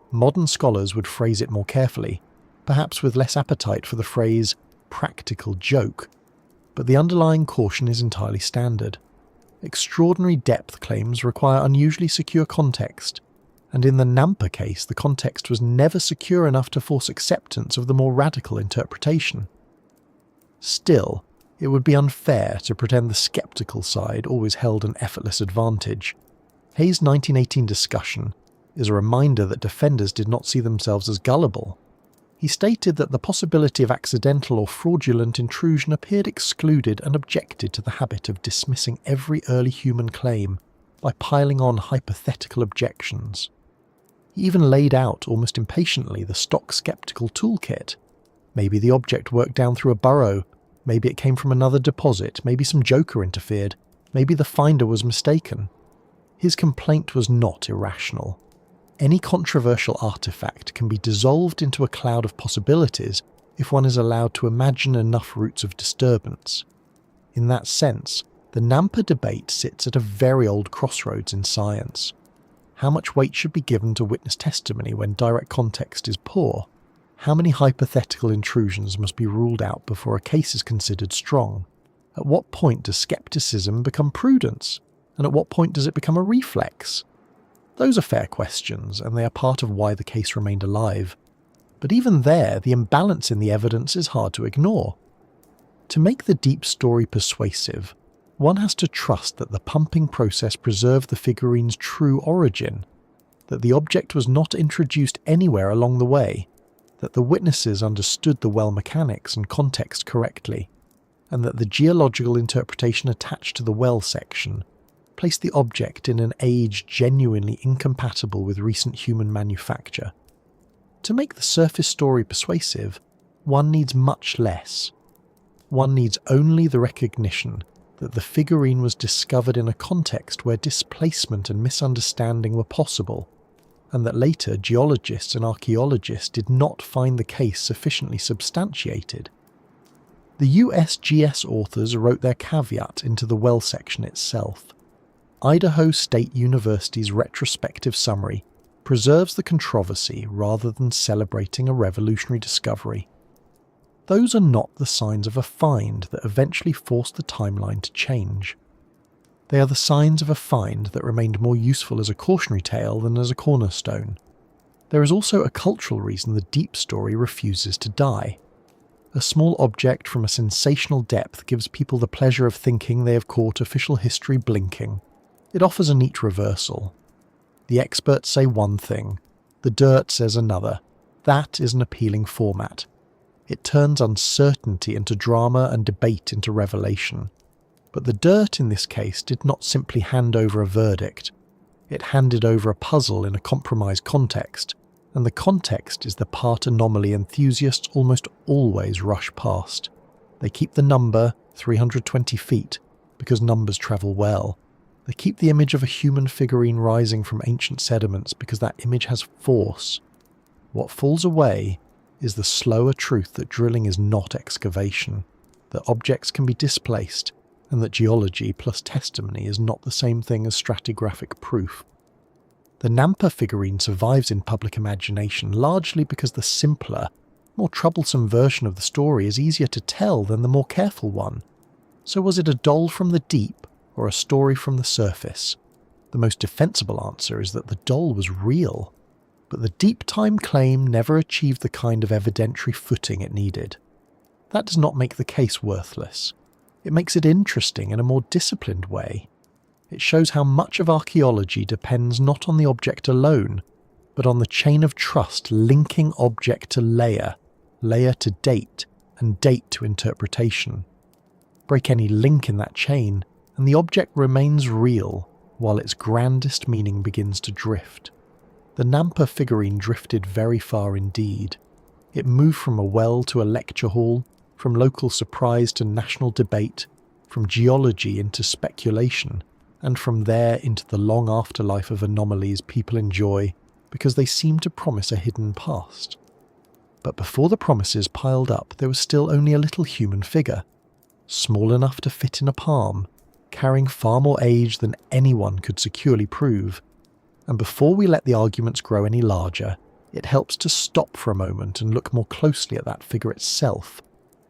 Modern scholars would phrase it more carefully, perhaps with less appetite for the phrase practical joke, but the underlying caution is entirely standard. Extraordinary depth claims require unusually secure context, and in the Nampa case the context was never secure enough to force acceptance of the more radical interpretation. Still, it would be unfair to pretend the skeptical side always held an effortless advantage. Hay's 1918 discussion is a reminder that defenders did not see themselves as gullible. He stated that the possibility of accidental or fraudulent intrusion appeared excluded and objected to the habit of dismissing every early human claim by piling on hypothetical objections. He even laid out, almost impatiently, the stock skeptical toolkit. Maybe the object worked down through a burrow, maybe it came from another deposit, maybe some joker interfered, maybe the finder was mistaken. His complaint was not irrational. Any controversial artifact can be dissolved into a cloud of possibilities if one is allowed to imagine enough routes of disturbance. In that sense, the Nampa debate sits at a very old crossroads in science. How much weight should be given to witness testimony when direct context is poor? How many hypothetical intrusions must be ruled out before a case is considered strong? At what point does skepticism become prudence? And at what point does it become a reflex? Those are fair questions, and they are part of why the case remained alive. But even there, the imbalance in the evidence is hard to ignore. To make the deep story persuasive, one has to trust that the pumping process preserved the figurine's true origin, that the object was not introduced anywhere along the way, that the witnesses understood the well mechanics and context correctly, and that the geological interpretation attached to the well section placed the object in an age genuinely incompatible with recent human manufacture. To make the surface story persuasive, one needs much less. One needs only the recognition that the figurine was discovered in a context where displacement and misunderstanding were possible, and that later geologists and archaeologists did not find the case sufficiently substantiated. The USGS authors wrote their caveat into the well section itself. Idaho State University's retrospective summary preserves the controversy rather than celebrating a revolutionary discovery. Those are not the signs of a find that eventually forced the timeline to change. They are the signs of a find that remained more useful as a cautionary tale than as a cornerstone. There is also a cultural reason the deep story refuses to die. A small object from a sensational depth gives people the pleasure of thinking they have caught official history blinking. It offers a neat reversal. The experts say one thing, the dirt says another. That is an appealing format. It turns uncertainty into drama and debate into revelation. But the dirt in this case did not simply hand over a verdict. It handed over a puzzle in a compromised context, and the context is the part anomaly enthusiasts almost always rush past. They keep the number 320 feet because numbers travel well. They keep the image of a human figurine rising from ancient sediments because that image has force. What falls away is the slower truth that drilling is not excavation, that objects can be displaced, and that geology plus testimony is not the same thing as stratigraphic proof. The Nampa figurine survives in public imagination largely because the simpler, more troublesome version of the story is easier to tell than the more careful one. So was it a doll from the deep or a story from the surface? The most defensible answer is that the doll was real, but the deep time claim never achieved the kind of evidentiary footing it needed. That does not make the case worthless. It makes it interesting in a more disciplined way. It shows how much of archaeology depends not on the object alone, but on the chain of trust linking object to layer, layer to date, and date to interpretation. Break any link in that chain, and the object remains real, while its grandest meaning begins to drift. The Nampa figurine drifted very far indeed. It moved from a well to a lecture hall, from local surprise to national debate, from geology into speculation, and from there into the long afterlife of anomalies people enjoy because they seem to promise a hidden past. But before the promises piled up, there was still only a little human figure, small enough to fit in a palm, carrying far more age than anyone could securely prove. And before we let the arguments grow any larger, it helps to stop for a moment and look more closely at that figure itself,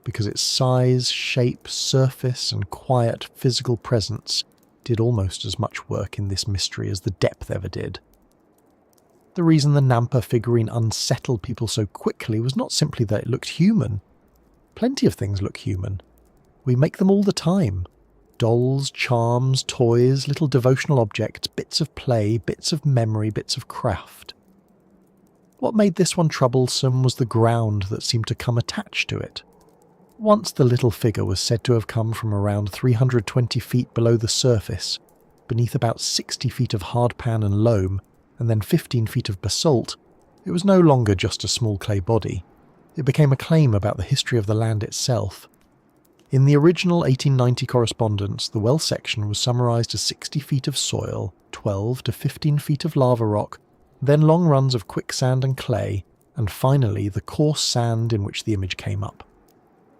because its size, shape, surface, and quiet physical presence did almost as much work in this mystery as the depth ever did. The reason the Nampa figurine unsettled people so quickly was not simply that it looked human. Plenty of things look human. We make them all the time. Dolls, charms, toys, little devotional objects, bits of play, bits of memory, bits of craft. What made this one troublesome was the ground that seemed to come attached to it. Once the little figure was said to have come from around 320 feet below the surface, beneath about 60 feet of hardpan and loam, and then 15 feet of basalt, it was no longer just a small clay body. It became a claim about the history of the land itself. In the original 1890 correspondence, the well section was summarised as 60 feet of soil, 12 to 15 feet of lava rock, then long runs of quicksand and clay, and finally the coarse sand in which the image came up.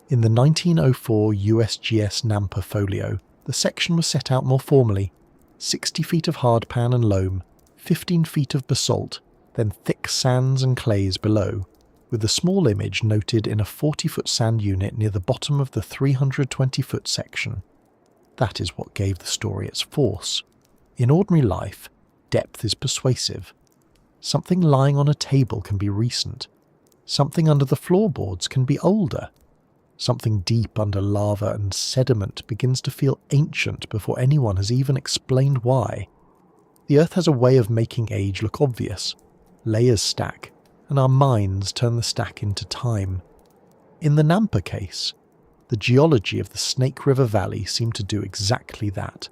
In the 1904 USGS Nampa folio, the section was set out more formally: 60 feet of hardpan and loam, 15 feet of basalt, then thick sands and clays below, with the small image noted in a 40-foot sand unit near the bottom of the 320-foot section. That is what gave the story its force. In ordinary life, depth is persuasive. Something lying on a table can be recent. Something under the floorboards can be older. Something deep under lava and sediment begins to feel ancient before anyone has even explained why. The Earth has a way of making age look obvious. Layers stack, and our minds turn the stack into time. In the Nampa case, the geology of the Snake River Valley seemed to do exactly that.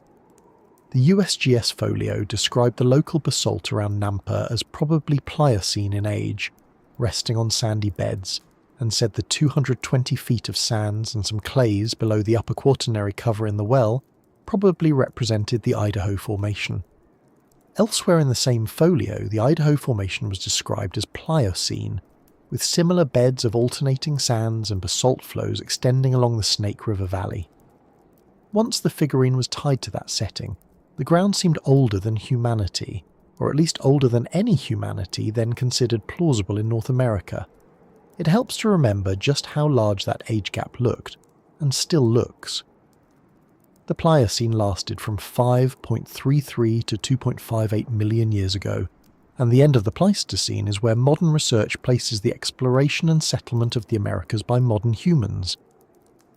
The USGS folio described the local basalt around Nampa as probably Pliocene in age, resting on sandy beds, and said the 220 feet of sands and some clays below the upper quaternary cover in the well probably represented the Idaho Formation. Elsewhere in the same folio, the Idaho Formation was described as Pliocene, with similar beds of alternating sands and basalt flows extending along the Snake River Valley. Once the figurine was tied to that setting, the ground seemed older than humanity, or at least older than any humanity then considered plausible in North America. It helps to remember just how large that age gap looked, and still looks. The Pliocene lasted from 5.33 to 2.58 million years ago, and the end of the Pleistocene is where modern research places the exploration and settlement of the Americas by modern humans.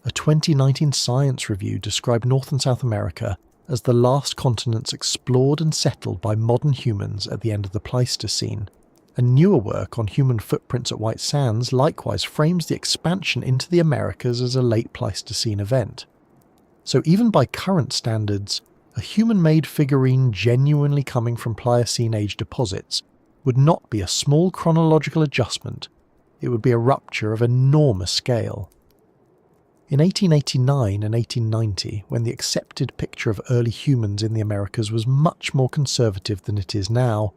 A 2019 Science review described North and South America as the last continents explored and settled by modern humans at the end of the Pleistocene, and newer work on human footprints at White Sands likewise frames the expansion into the Americas as a late Pleistocene event. So even by current standards, a human-made figurine genuinely coming from Pliocene-age deposits would not be a small chronological adjustment, it would be a rupture of enormous scale. In 1889 and 1890, when the accepted picture of early humans in the Americas was much more conservative than it is now,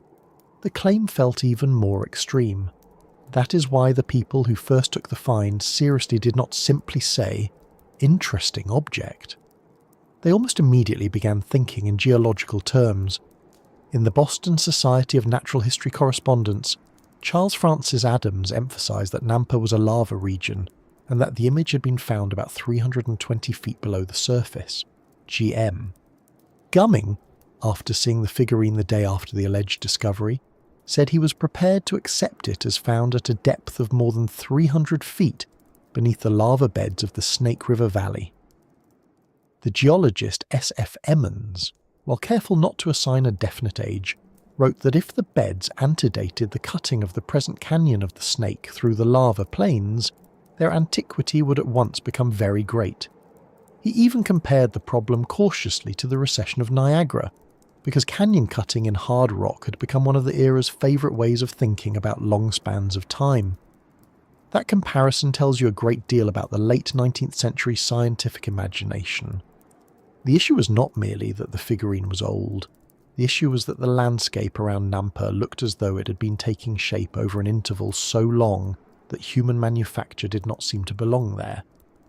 the claim felt even more extreme. That is why the people who first took the find seriously did not simply say, "interesting object." They almost immediately began thinking in geological terms. In the Boston Society of Natural History Correspondence, Charles Francis Adams emphasized that Nampa was a lava region, and that the image had been found about 320 feet below the surface, GM. Gumming, after seeing the figurine the day after the alleged discovery, said he was prepared to accept it as found at a depth of more than 300 feet beneath the lava beds of the Snake River Valley. The geologist S.F. Emmons, while careful not to assign a definite age, wrote that if the beds antedated the cutting of the present canyon of the Snake through the lava plains, their antiquity would at once become very great. He even compared the problem cautiously to the recession of Niagara, because canyon cutting in hard rock had become one of the era's favourite ways of thinking about long spans of time. That comparison tells you a great deal about the late 19th century scientific imagination. The issue was not merely that the figurine was old. The issue was that the landscape around Nampa looked as though it had been taking shape over an interval so long that human manufacture did not seem to belong there.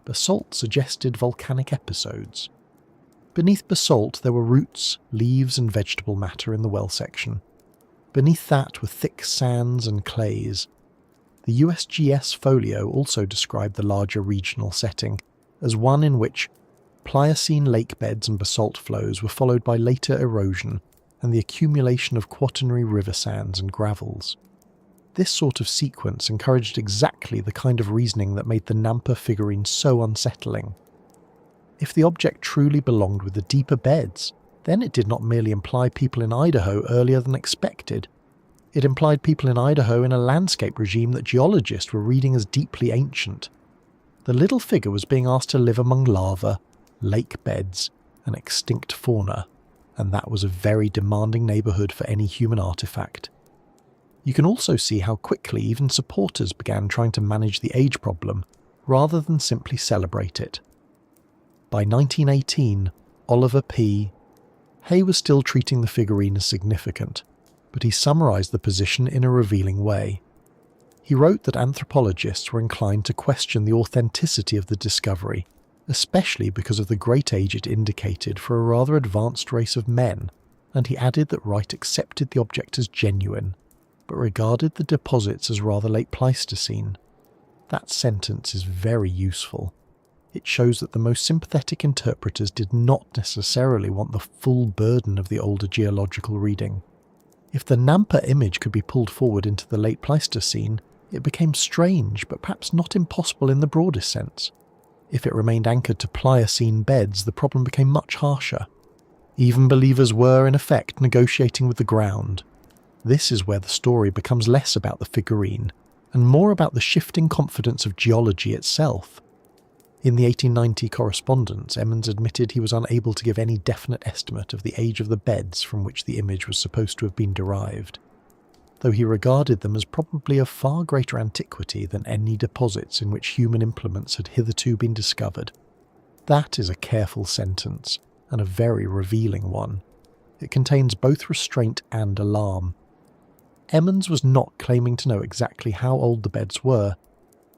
Basalt suggested volcanic episodes. Beneath basalt there were roots, leaves and vegetable matter in the well section. Beneath that were thick sands and clays. The USGS folio also described the larger regional setting as one in which Pliocene lake beds and basalt flows were followed by later erosion and the accumulation of quaternary river sands and gravels. This sort of sequence encouraged exactly the kind of reasoning that made the Nampa figurine so unsettling. If the object truly belonged with the deeper beds, then it did not merely imply people in Idaho earlier than expected. It implied people in Idaho in a landscape regime that geologists were reading as deeply ancient. The little figure was being asked to live among lava, lake beds, and extinct fauna, and that was a very demanding neighbourhood for any human artefact. You can also see how quickly even supporters began trying to manage the age problem, rather than simply celebrate it. By 1918, Oliver P. Hay was still treating the figurine as significant, but he summarised the position in a revealing way. He wrote that anthropologists were inclined to question the authenticity of the discovery, especially because of the great age it indicated for a rather advanced race of men, and he added that Wright accepted the object as genuine, but regarded the deposits as rather late Pleistocene. That sentence is very useful. It shows that the most sympathetic interpreters did not necessarily want the full burden of the older geological reading. If the Nampa image could be pulled forward into the late Pleistocene, it became strange, but perhaps not impossible in the broadest sense. If it remained anchored to Pliocene beds, the problem became much harsher. Even believers were, in effect, negotiating with the ground. This is where the story becomes less about the figurine, and more about the shifting confidence of geology itself. In the 1890 correspondence, Emmons admitted he was unable to give any definite estimate of the age of the beds from which the image was supposed to have been derived, though he regarded them as probably of far greater antiquity than any deposits in which human implements had hitherto been discovered. That is a careful sentence, and a very revealing one. It contains both restraint and alarm. Emmons was not claiming to know exactly how old the beds were.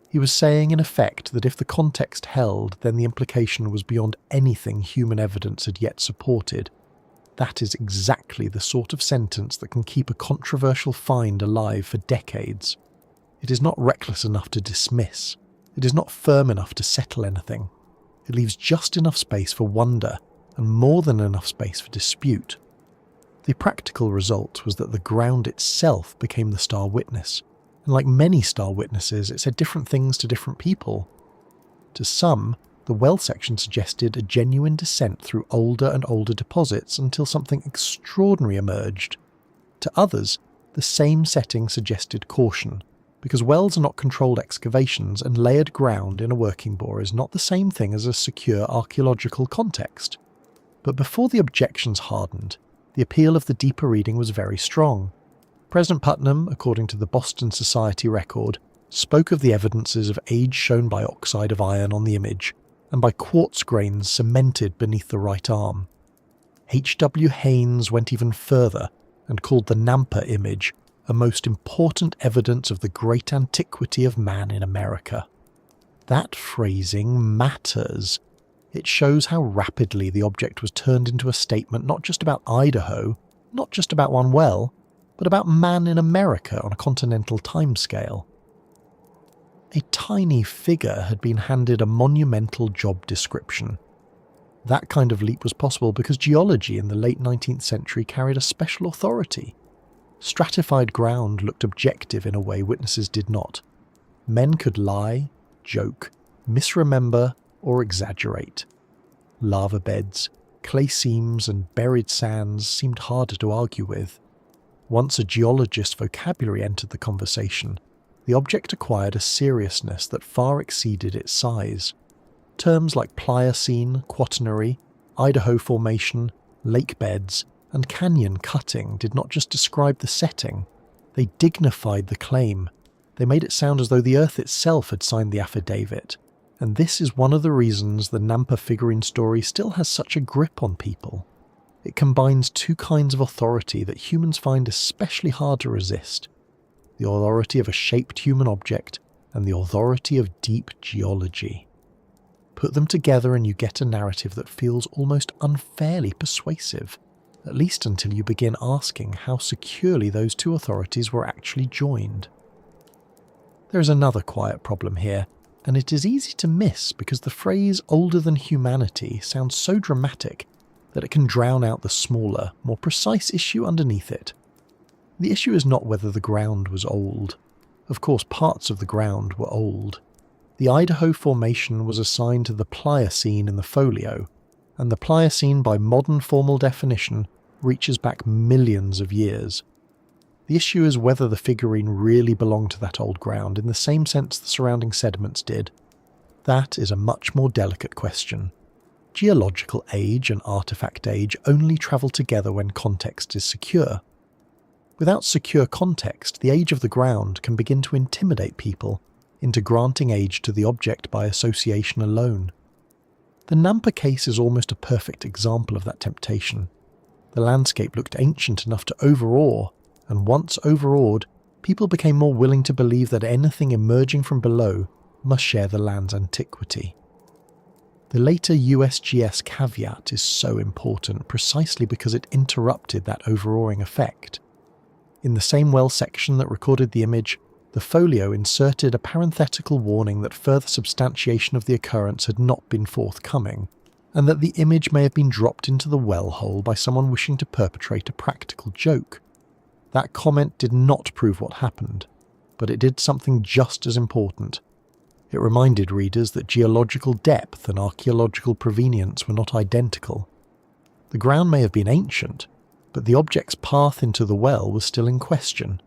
He was saying, in effect, that if the context held, then the implication was beyond anything human evidence had yet supported. That is exactly the sort of sentence that can keep a controversial find alive for decades. It is not reckless enough to dismiss. It is not firm enough to settle anything. It leaves just enough space for wonder, and more than enough space for dispute. The practical result was that the ground itself became the star witness, and like many star witnesses, it said different things to different people. To some, the well section suggested a genuine descent through older and older deposits until something extraordinary emerged. To others, the same setting suggested caution, because wells are not controlled excavations and layered ground in a working bore is not the same thing as a secure archaeological context. But before the objections hardened, the appeal of the deeper reading was very strong. President Putnam, according to the Boston Society record, spoke of the evidences of age shown by oxide of iron on the image, and by quartz grains cemented beneath the right arm. H. W. Haynes went even further and called the Nampa image a most important evidence of the great antiquity of man in America. That phrasing matters. It shows how rapidly the object was turned into a statement not just about Idaho, not just about one well, but about man in America on a continental timescale. A tiny figure had been handed a monumental job description. That kind of leap was possible because geology in the late 19th century carried a special authority. Stratified ground looked objective in a way witnesses did not. Men could lie, joke, misremember, or exaggerate. Lava beds, clay seams, and buried sands seemed harder to argue with. Once a geologist's vocabulary entered the conversation, the object acquired a seriousness that far exceeded its size. Terms like Pliocene, Quaternary, Idaho Formation, lake beds, and canyon cutting did not just describe the setting, they dignified the claim. They made it sound as though the Earth itself had signed the affidavit. And this is one of the reasons the Nampa figurine story still has such a grip on people. It combines two kinds of authority that humans find especially hard to resist: the authority of a shaped human object and the authority of deep geology. Put them together and you get a narrative that feels almost unfairly persuasive, at least until you begin asking how securely those two authorities were actually joined. There is another quiet problem here, and it is easy to miss because the phrase older than humanity sounds so dramatic that it can drown out the smaller, more precise issue underneath it. The issue is not whether the ground was old. Of course, parts of the ground were old. The Idaho Formation was assigned to the Pliocene in the folio, and the Pliocene by modern formal definition reaches back millions of years. The issue is whether the figurine really belonged to that old ground in the same sense the surrounding sediments did. That is a much more delicate question. Geological age and artifact age only travel together when context is secure. Without secure context, the age of the ground can begin to intimidate people into granting age to the object by association alone. The Nampa case is almost a perfect example of that temptation. The landscape looked ancient enough to overawe, and once overawed, people became more willing to believe that anything emerging from below must share the land's antiquity. The later USGS caveat is so important precisely because it interrupted that overawing effect. In the same well section that recorded the image, The folio inserted a parenthetical warning that further substantiation of the occurrence had not been forthcoming, and that the image may have been dropped into the well hole by someone wishing to perpetrate a practical joke. That comment did not prove what happened, but it did something just as important. It reminded readers that geological depth and archaeological provenience were not identical. The ground may have been ancient, but the object's path into the well was still in question.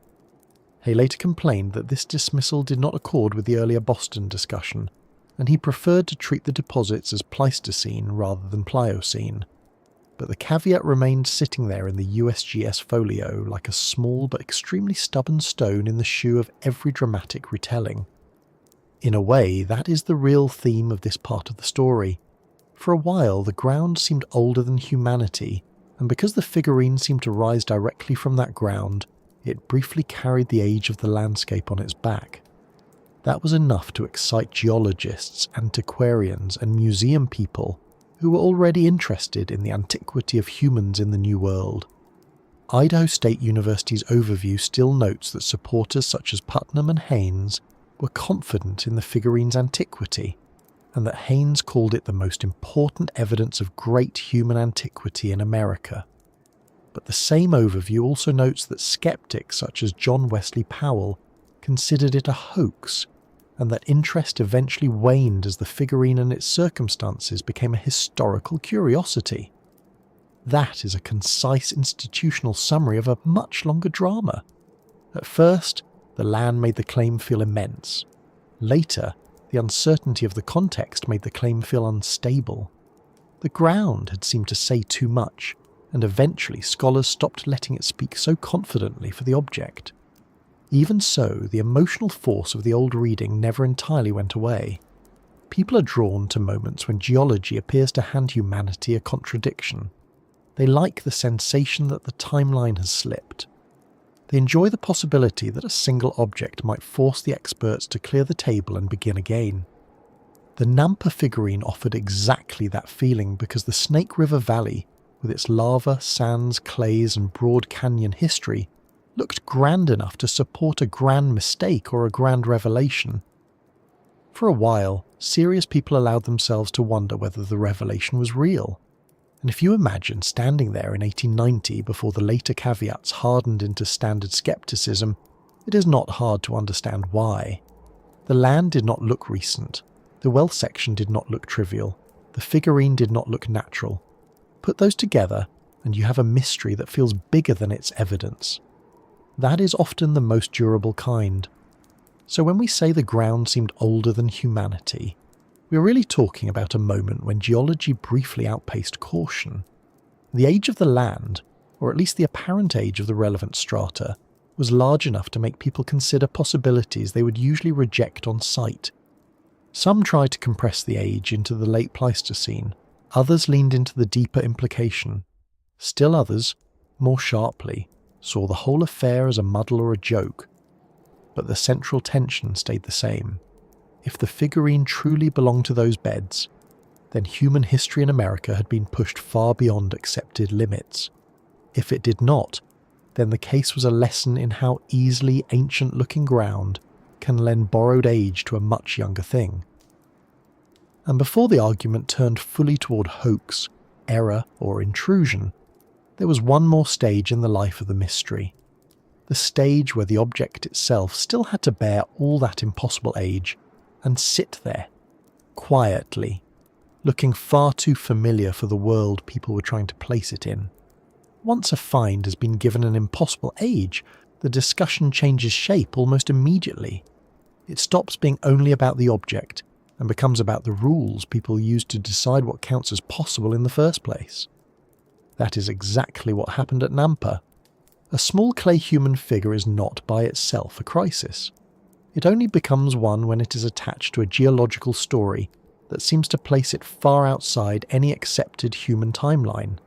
Hay later complained that this dismissal did not accord with the earlier Boston discussion, and he preferred to treat the deposits as Pleistocene rather than Pliocene. But the caveat remained sitting there in the USGS folio like a small but extremely stubborn stone in the shoe of every dramatic retelling. In a way, that is the real theme of this part of the story. For a while, the ground seemed older than humanity, and because the figurine seemed to rise directly from that ground, it briefly carried the age of the landscape on its back. That was enough to excite geologists, antiquarians, and museum people who were already interested in the antiquity of humans in the New World. Idaho State University's overview still notes that supporters such as Putnam and Haynes were confident in the figurine's antiquity, and that Haynes called it the most important evidence of great human antiquity in America. But the same overview also notes that skeptics such as John Wesley Powell considered it a hoax, and that interest eventually waned as the figurine and its circumstances became a historical curiosity. That is a concise institutional summary of a much longer drama. At first, the land made the claim feel immense. Later, the uncertainty of the context made the claim feel unstable. The ground had seemed to say too much, and eventually scholars stopped letting it speak so confidently for the object. Even so, the emotional force of the old reading never entirely went away. People are drawn to moments when geology appears to hand humanity a contradiction. They like the sensation that the timeline has slipped. They enjoy the possibility that a single object might force the experts to clear the table and begin again. The Nampa figurine offered exactly that feeling because the Snake River Valley, with its lava, sands, clays and broad canyon history, looked grand enough to support a grand mistake or a grand revelation. For a while, serious people allowed themselves to wonder whether the revelation was real. And if you imagine standing there in 1890 before the later caveats hardened into standard skepticism, it is not hard to understand why. The land did not look recent, the well section did not look trivial, the figurine did not look natural. Put those together, and you have a mystery that feels bigger than its evidence. That is often the most durable kind. So when we say the ground seemed older than humanity, we're really talking about a moment when geology briefly outpaced caution. The age of the land, or at least the apparent age of the relevant strata, was large enough to make people consider possibilities they would usually reject on sight. Some tried to compress the age into the late Pleistocene, others leaned into the deeper implication. Still others, more sharply, saw the whole affair as a muddle or a joke. But the central tension stayed the same. If the figurine truly belonged to those beds, then human history in America had been pushed far beyond accepted limits. If it did not, then the case was a lesson in how easily ancient-looking ground can lend borrowed age to a much younger thing. And before the argument turned fully toward hoax, error, or intrusion, there was one more stage in the life of the mystery. The stage where the object itself still had to bear all that impossible age and sit there, quietly, looking far too familiar for the world people were trying to place it in. Once a find has been given an impossible age, the discussion changes shape almost immediately. It stops being only about the object and becomes about the rules people use to decide what counts as possible in the first place. That is exactly what happened at Nampa. A small clay human figure is not by itself a crisis. It only becomes one when it is attached to a geological story that seems to place it far outside any accepted human timeline.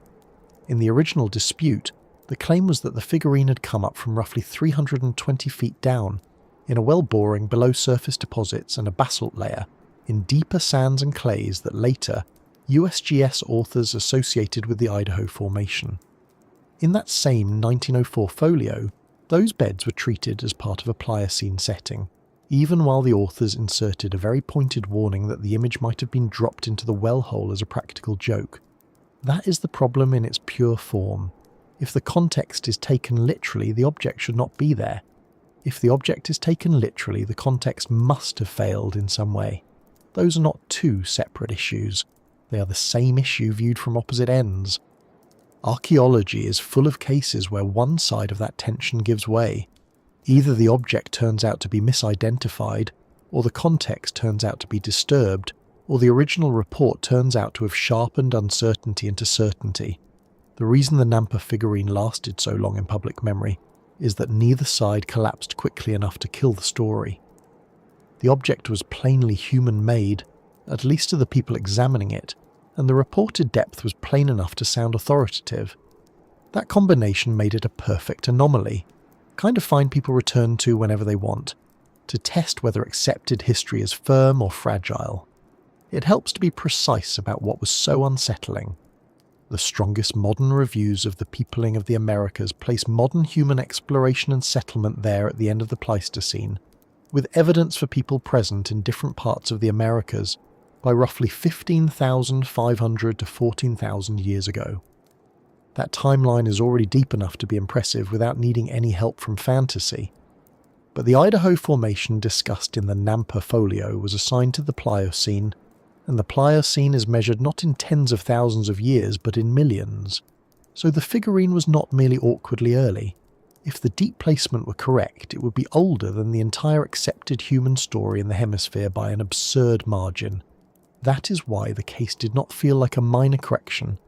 In the original dispute, the claim was that the figurine had come up from roughly 320 feet down, in a well boring below surface deposits and a basalt layer, in deeper sands and clays that later USGS authors associated with the Idaho Formation. In that same 1904 folio, Those beds were treated as part of a Pliocene setting, even while the authors inserted a very pointed warning that the image might have been dropped into the well hole as a practical joke. That is the problem in its pure form. If the context is taken literally, the object should not be there. If the object is taken literally, the context must have failed in some way. Those are not two separate issues. They are the same issue viewed from opposite ends. Archaeology is full of cases where one side of that tension gives way. Either the object turns out to be misidentified, or the context turns out to be disturbed, or the original report turns out to have sharpened uncertainty into certainty. The reason the Nampa figurine lasted so long in public memory is that neither side collapsed quickly enough to kill the story. The object was plainly human-made, at least to the people examining it, and the reported depth was plain enough to sound authoritative. That combination made it a perfect anomaly, kind of find people return to whenever they want, to test whether accepted history is firm or fragile. It helps to be precise about what was so unsettling. The strongest modern reviews of the peopling of the Americas place modern human exploration and settlement there at the end of the Pleistocene, with evidence for people present in different parts of the Americas by roughly 15,500 to 14,000 years ago. That timeline is already deep enough to be impressive without needing any help from fantasy. But the Idaho formation discussed in the Nampa folio was assigned to the Pliocene, and the Pliocene is measured not in tens of thousands of years but in millions. So the figurine was not merely awkwardly early. If the deep placement were correct, it would be older than the entire accepted human story in the hemisphere by an absurd margin. That is why the case did not feel like a minor correction.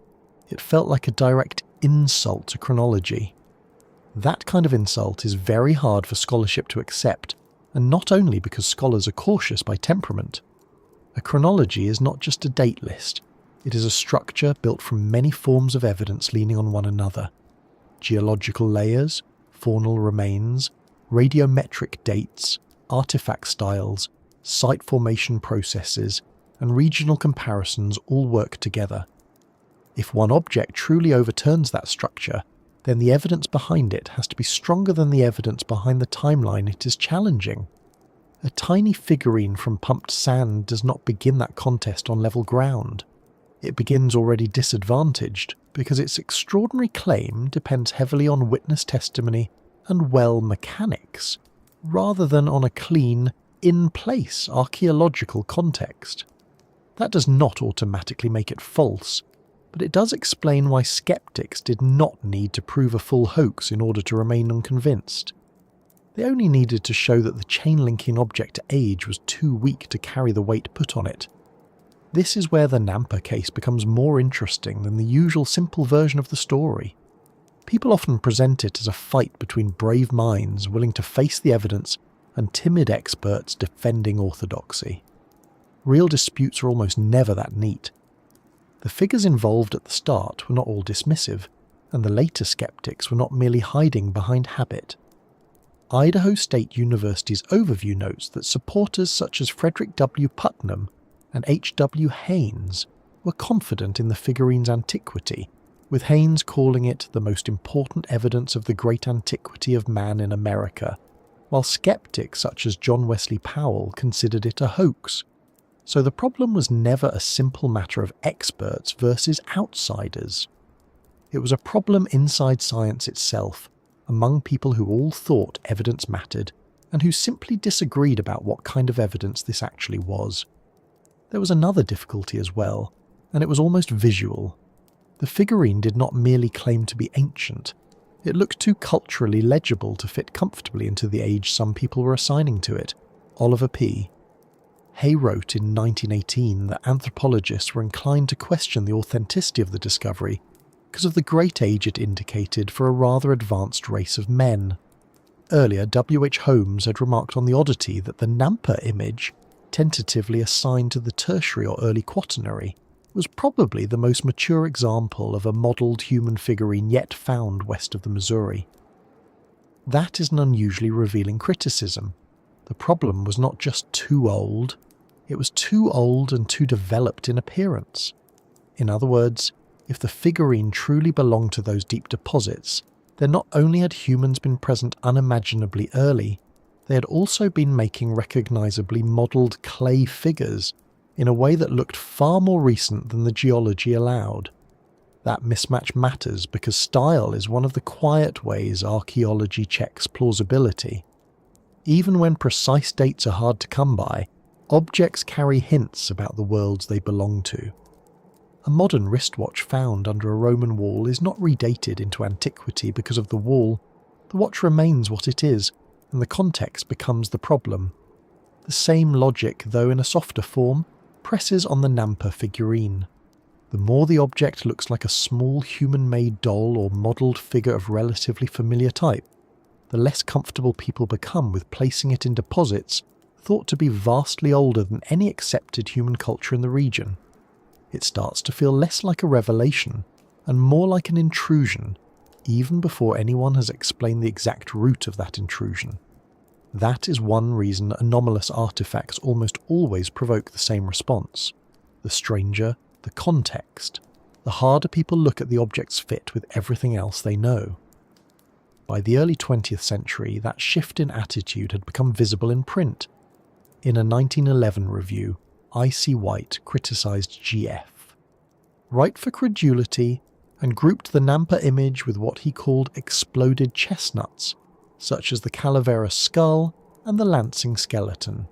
It felt like a direct insult to chronology. That kind of insult is very hard for scholarship to accept, and not only because scholars are cautious by temperament. A chronology is not just a date list. It is a structure built from many forms of evidence leaning on one another. Geological layers, faunal remains, radiometric dates, artifact styles, site formation processes, and regional comparisons all work together. If one object truly overturns that structure, then the evidence behind it has to be stronger than the evidence behind the timeline it is challenging. A tiny figurine from pumped sand does not begin that contest on level ground. It begins already disadvantaged because its extraordinary claim depends heavily on witness testimony and well mechanics, rather than on a clean, in-place archaeological context. That does not automatically make it false, but it does explain why skeptics did not need to prove a full hoax in order to remain unconvinced. They only needed to show that the chain-linking object to age was too weak to carry the weight put on it. This is where the Nampa case becomes more interesting than the usual simple version of the story. People often present it as a fight between brave minds willing to face the evidence and timid experts defending orthodoxy. Real disputes are almost never that neat. The figures involved at the start were not all dismissive, and the later skeptics were not merely hiding behind habit. Idaho State University's overview notes that supporters such as Frederick W. Putnam and H. W. Haynes were confident in the figurine's antiquity, with Haynes calling it the most important evidence of the great antiquity of man in America, while skeptics such as John Wesley Powell considered it a hoax. So the problem was never a simple matter of experts versus outsiders. It was a problem inside science itself, among people who all thought evidence mattered and who simply disagreed about what kind of evidence this actually was. There was another difficulty as well, and it was almost visual. The figurine did not merely claim to be ancient. It looked too culturally legible to fit comfortably into the age some people were assigning to it. Oliver P. Hay wrote in 1918 that anthropologists were inclined to question the authenticity of the discovery because of the great age it indicated for a rather advanced race of men. Earlier, W. H. Holmes had remarked on the oddity that the Nampa image, tentatively assigned to the tertiary or early quaternary, was probably the most mature example of a modelled human figurine yet found west of the Missouri. That is an unusually revealing criticism. The problem was not just too old, it was too old and too developed in appearance. In other words, if the figurine truly belonged to those deep deposits, then not only had humans been present unimaginably early, they had also been making recognisably modelled clay figures in a way that looked far more recent than the geology allowed. That mismatch matters because style is one of the quiet ways archaeology checks plausibility. Even when precise dates are hard to come by, objects carry hints about the worlds they belong to. A modern wristwatch found under a Roman wall is not redated into antiquity because of the wall. The watch remains what it is, and the context becomes the problem. The same logic, though in a softer form, presses on the Nampa figurine. The more the object looks like a small human-made doll or modelled figure of relatively familiar type, the less comfortable people become with placing it in deposits thought to be vastly older than any accepted human culture in the region. It starts to feel less like a revelation and more like an intrusion, even before anyone has explained the exact root of that intrusion. That is one reason anomalous artifacts almost always provoke the same response. The stranger, the context, the harder people look at the object's fit with everything else they know. By the early 20th century, that shift in attitude had become visible in print. In a 1911 review, I.C. White criticised GF. Right for credulity, and grouped the Nampa image with what he called exploded chestnuts, such as the Calavera skull and the Lansing skeleton.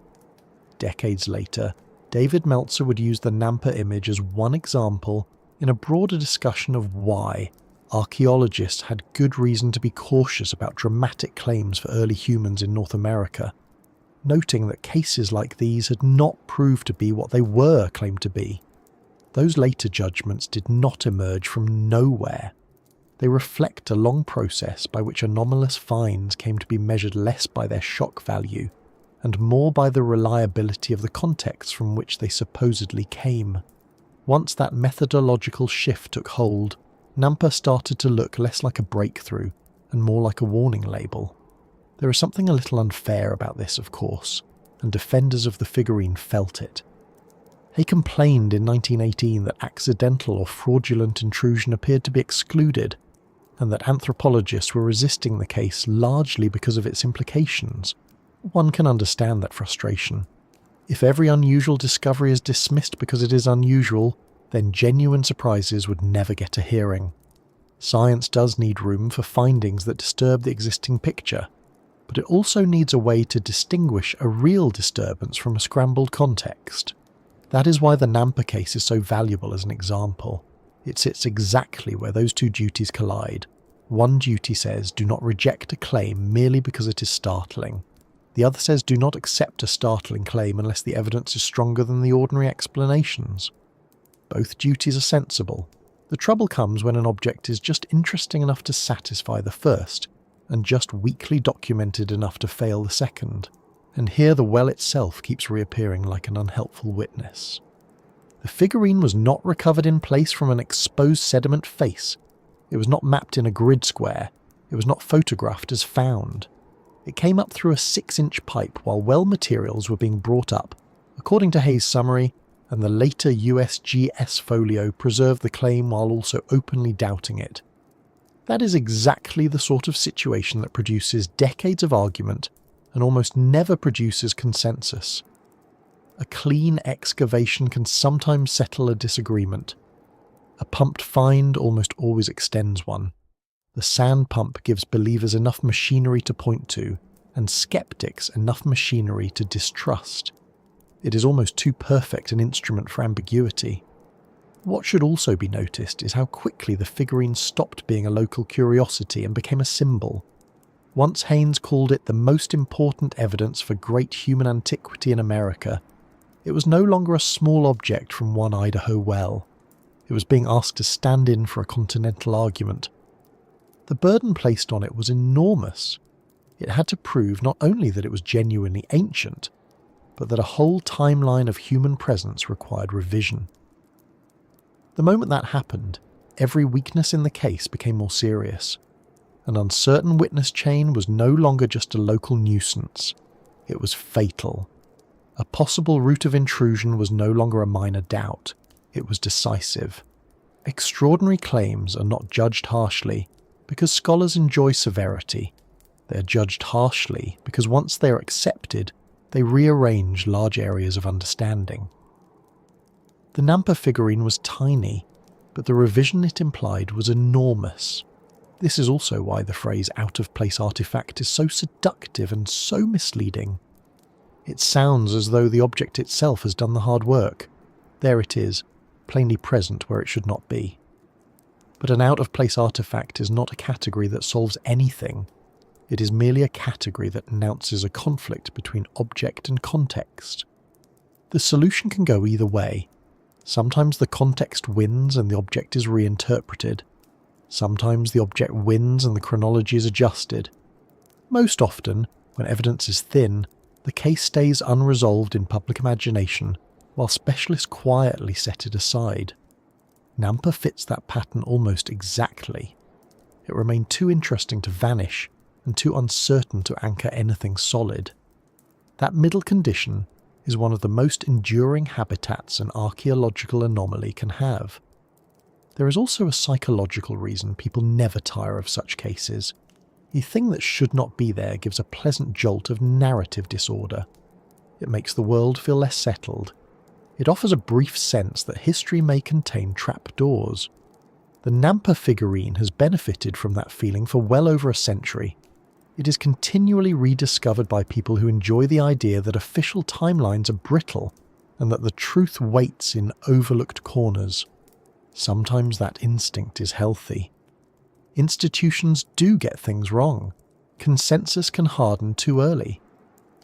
Decades later, David Meltzer would use the Nampa image as one example in a broader discussion of why archaeologists had good reason to be cautious about dramatic claims for early humans in North America, noting that cases like these had not proved to be what they were claimed to be. Those later judgments did not emerge from nowhere. They reflect a long process by which anomalous finds came to be measured less by their shock value and more by the reliability of the context from which they supposedly came. Once that methodological shift took hold, Nampa started to look less like a breakthrough and more like a warning label. There is something a little unfair about this, of course, and defenders of the figurine felt it. They complained in 1918 that accidental or fraudulent intrusion appeared to be excluded, and that anthropologists were resisting the case largely because of its implications. One can understand that frustration. If every unusual discovery is dismissed because it is unusual, then genuine surprises would never get a hearing. Science does need room for findings that disturb the existing picture, but it also needs a way to distinguish a real disturbance from a scrambled context. That is why the Nampa case is so valuable as an example. It sits exactly where those two duties collide. One duty says do not reject a claim merely because it is startling. The other says do not accept a startling claim unless the evidence is stronger than the ordinary explanations. Both duties are sensible. The trouble comes when an object is just interesting enough to satisfy the first, and just weakly documented enough to fail the second. And here the well itself keeps reappearing like an unhelpful witness. The figurine was not recovered in place from an exposed sediment face. It was not mapped in a grid square. It was not photographed as found. It came up through a 6-inch pipe while well materials were being brought up. According to Hayes' summary, and the later USGS folio preserved the claim while also openly doubting it. That is exactly the sort of situation that produces decades of argument and almost never produces consensus. A clean excavation can sometimes settle a disagreement. A pumped find almost always extends one. The sand pump gives believers enough machinery to point to, and skeptics enough machinery to distrust. It is almost too perfect an instrument for ambiguity. What should also be noticed is how quickly the figurine stopped being a local curiosity and became a symbol. Once Haynes called it the most important evidence for great human antiquity in America, it was no longer a small object from one Idaho well. It was being asked to stand in for a continental argument. The burden placed on it was enormous. It had to prove not only that it was genuinely ancient, but that a whole timeline of human presence required revision. The moment that happened, every weakness in the case became more serious. An uncertain witness chain was no longer just a local nuisance. It was fatal. A possible route of intrusion was no longer a minor doubt. It was decisive. Extraordinary claims are not judged harshly because scholars enjoy severity. They are judged harshly because once they are accepted, they rearrange large areas of understanding. The Nampa figurine was tiny, but the revision it implied was enormous. This is also why the phrase out-of-place artifact is so seductive and so misleading. It sounds as though the object itself has done the hard work. There it is, plainly present where it should not be. But an out-of-place artifact is not a category that solves anything. It is merely a category that announces a conflict between object and context. The solution can go either way. Sometimes the context wins and the object is reinterpreted. Sometimes the object wins and the chronology is adjusted. Most often, when evidence is thin, the case stays unresolved in public imagination, while specialists quietly set it aside. Nampa fits that pattern almost exactly. It remained too interesting to vanish, and too uncertain to anchor anything solid. That middle condition is one of the most enduring habitats an archaeological anomaly can have. There is also a psychological reason people never tire of such cases. The thing that should not be there gives a pleasant jolt of narrative disorder. It makes the world feel less settled. It offers a brief sense that history may contain trapdoors. The Nampa figurine has benefited from that feeling for well over a century. It is continually rediscovered by people who enjoy the idea that official timelines are brittle and that the truth waits in overlooked corners. Sometimes that instinct is healthy. Institutions do get things wrong. Consensus can harden too early.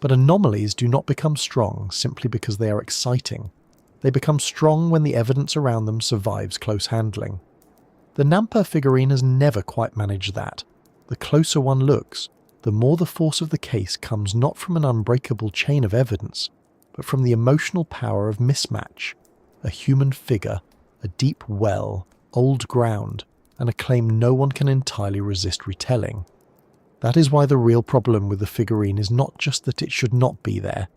But anomalies do not become strong simply because they are exciting. They become strong when the evidence around them survives close handling. The Nampa figurine has never quite managed that. The closer one looks, the more the force of the case comes not from an unbreakable chain of evidence, but from the emotional power of mismatch, a human figure, a deep well, old ground, and a claim no one can entirely resist retelling. That is why the real problem with the figurine is not just that it should not be there.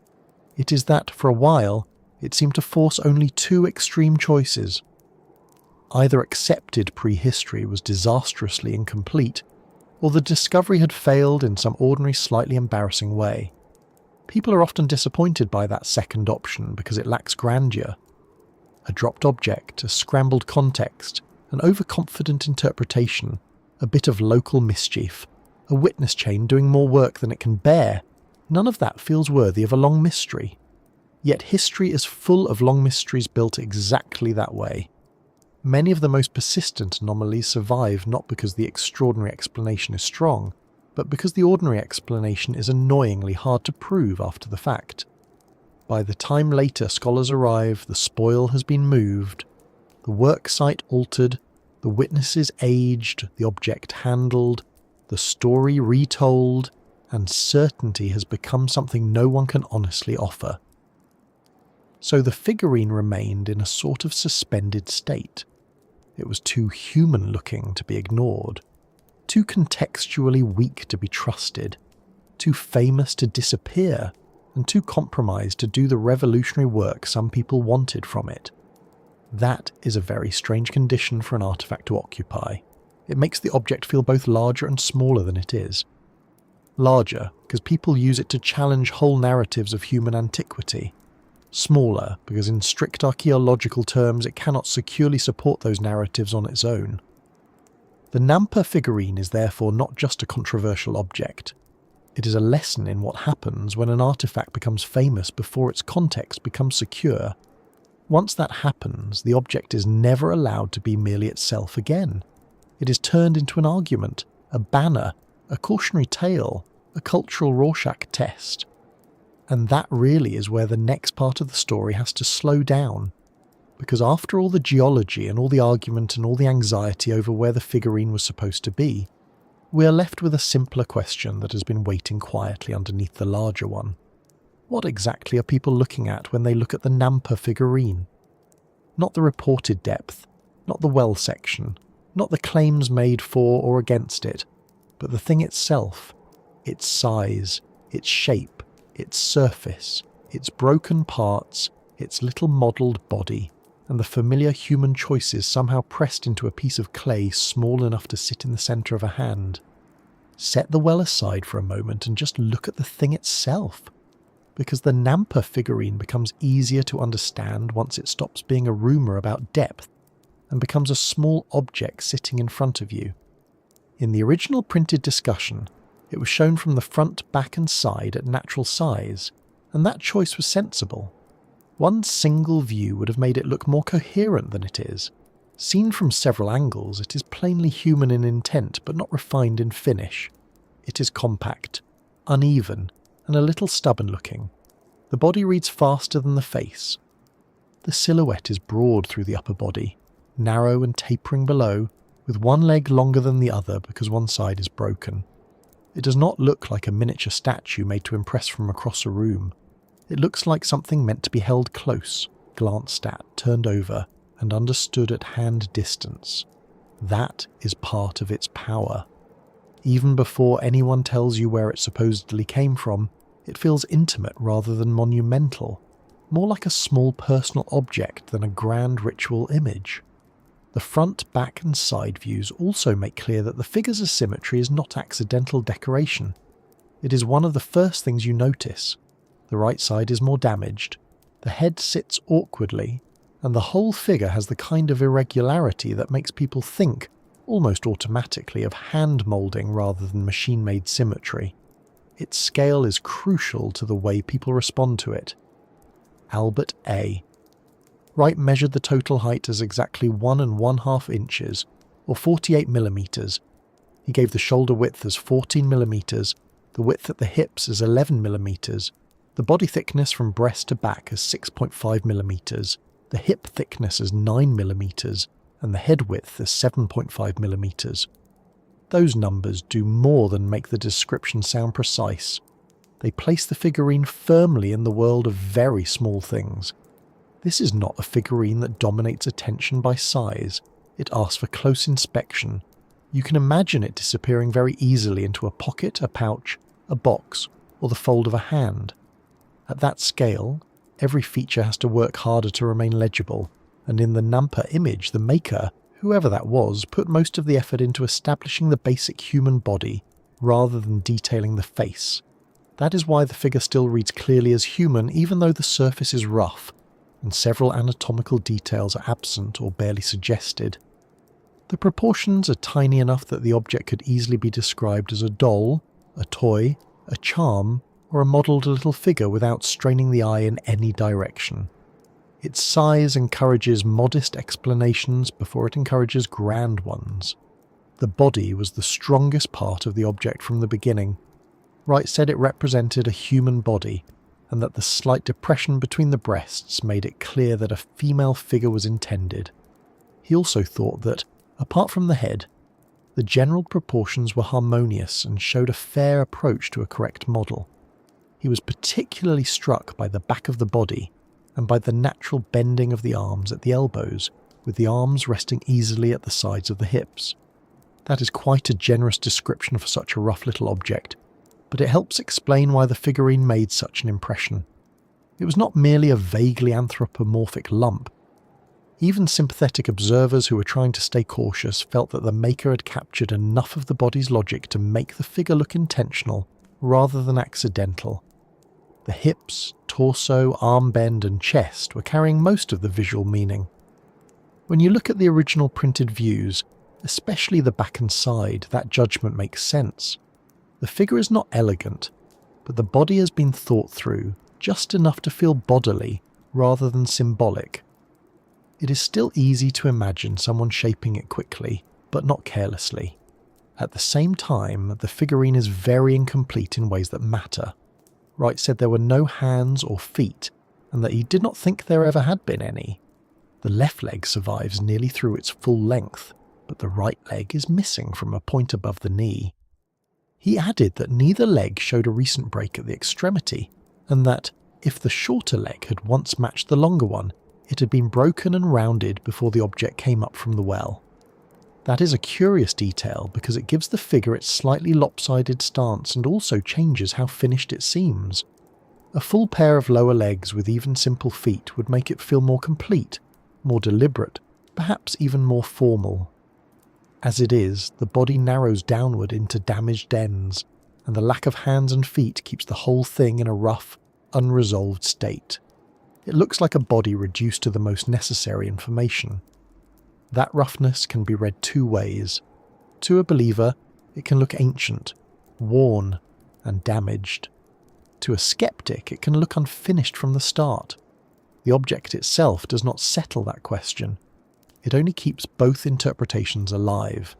It is that, for a while, it seemed to force only two extreme choices. Either accepted prehistory was disastrously incomplete, or the discovery had failed in some ordinary, slightly embarrassing way. People are often disappointed by that second option because it lacks grandeur. A dropped object, a scrambled context, an overconfident interpretation, a bit of local mischief, a witness chain doing more work than it can bear, none of that feels worthy of a long mystery. Yet history is full of long mysteries built exactly that way. Many of the most persistent anomalies survive not because the extraordinary explanation is strong, but because the ordinary explanation is annoyingly hard to prove after the fact. By the time later scholars arrive, the spoil has been moved, the work site altered, the witnesses aged, the object handled, the story retold, and certainty has become something no one can honestly offer. So the figurine remained in a sort of suspended state. It was too human-looking to be ignored, too contextually weak to be trusted, too famous to disappear, and too compromised to do the revolutionary work some people wanted from it. That is a very strange condition for an artifact to occupy. It makes the object feel both larger and smaller than it is. Larger, because people use it to challenge whole narratives of human antiquity. Smaller, because in strict archaeological terms it cannot securely support those narratives on its own. The Nampa figurine is therefore not just a controversial object. It is a lesson in what happens when an artifact becomes famous before its context becomes secure. Once that happens, the object is never allowed to be merely itself again. It is turned into an argument, a banner, a cautionary tale, a cultural Rorschach test. And that really is where the next part of the story has to slow down. Because after all the geology and all the argument and all the anxiety over where the figurine was supposed to be, we are left with a simpler question that has been waiting quietly underneath the larger one. What exactly are people looking at when they look at the Nampa figurine? Not the reported depth, not the well section, not the claims made for or against it, but the thing itself, its size, its shape, its surface, its broken parts, its little modelled body, and the familiar human choices somehow pressed into a piece of clay small enough to sit in the centre of a hand. Set the well aside for a moment and just look at the thing itself, because the Nampa figurine becomes easier to understand once it stops being a rumour about depth and becomes a small object sitting in front of you. In the original printed discussion, it was shown from the front, back and side at natural size, and that choice was sensible. One single view would have made it look more coherent than it is. Seen from several angles, it is plainly human in intent but not refined in finish. It is compact, uneven, and a little stubborn looking. The body reads faster than the face. The silhouette is broad through the upper body, narrow and tapering below, with one leg longer than the other because one side is broken. It does not look like a miniature statue made to impress from across a room. It looks like something meant to be held close, glanced at, turned over, and understood at hand distance. That is part of its power. Even before anyone tells you where it supposedly came from, it feels intimate rather than monumental, more like a small personal object than a grand ritual image. The front, back and side views also make clear that the figure's asymmetry is not accidental decoration. It is one of the first things you notice. The right side is more damaged, the head sits awkwardly, and the whole figure has the kind of irregularity that makes people think, almost automatically, of hand moulding rather than machine-made symmetry. Its scale is crucial to the way people respond to it. Albert A. Wright measured the total height as exactly 1½ inches, or 48 millimeters. He gave the shoulder width as 14 millimeters, the width at the hips as 11 millimeters, the body thickness from breast to back as 6.5 millimeters, the hip thickness as 9 millimeters, and the head width as 7.5 millimeters. Those numbers do more than make the description sound precise. They place the figurine firmly in the world of very small things. This is not a figurine that dominates attention by size. It asks for close inspection. You can imagine it disappearing very easily into a pocket, a pouch, a box, or the fold of a hand. At that scale, every feature has to work harder to remain legible, and in the Nampa image, the maker, whoever that was, put most of the effort into establishing the basic human body, rather than detailing the face. That is why the figure still reads clearly as human even though the surface is rough, and several anatomical details are absent or barely suggested. The proportions are tiny enough that the object could easily be described as a doll, a toy, a charm, or a modelled little figure without straining the eye in any direction. Its size encourages modest explanations before it encourages grand ones. The body was the strongest part of the object from the beginning. Wright said it represented a human body, and that the slight depression between the breasts made it clear that a female figure was intended. He also thought that, apart from the head, the general proportions were harmonious and showed a fair approach to a correct model. He was particularly struck by the back of the body and by the natural bending of the arms at the elbows, with the arms resting easily at the sides of the hips. That is quite a generous description for such a rough little object, but it helps explain why the figurine made such an impression. It was not merely a vaguely anthropomorphic lump. Even sympathetic observers who were trying to stay cautious felt that the maker had captured enough of the body's logic to make the figure look intentional rather than accidental. The hips, torso, arm bend and chest were carrying most of the visual meaning. When you look at the original printed views, especially the back and side, that judgment makes sense. The figure is not elegant, but the body has been thought through, just enough to feel bodily rather than symbolic. It is still easy to imagine someone shaping it quickly, but not carelessly. At the same time, the figurine is very incomplete in ways that matter. Wright said there were no hands or feet, and that he did not think there ever had been any. The left leg survives nearly through its full length, but the right leg is missing from a point above the knee. He added that neither leg showed a recent break at the extremity, and that, if the shorter leg had once matched the longer one, it had been broken and rounded before the object came up from the well. That is a curious detail because it gives the figure its slightly lopsided stance and also changes how finished it seems. A full pair of lower legs with even simple feet would make it feel more complete, more deliberate, perhaps even more formal. As it is, the body narrows downward into damaged ends, and the lack of hands and feet keeps the whole thing in a rough, unresolved state. It looks like a body reduced to the most necessary information. That roughness can be read two ways. To a believer, it can look ancient, worn, and damaged. To a skeptic, it can look unfinished from the start. The object itself does not settle that question. It only keeps both interpretations alive.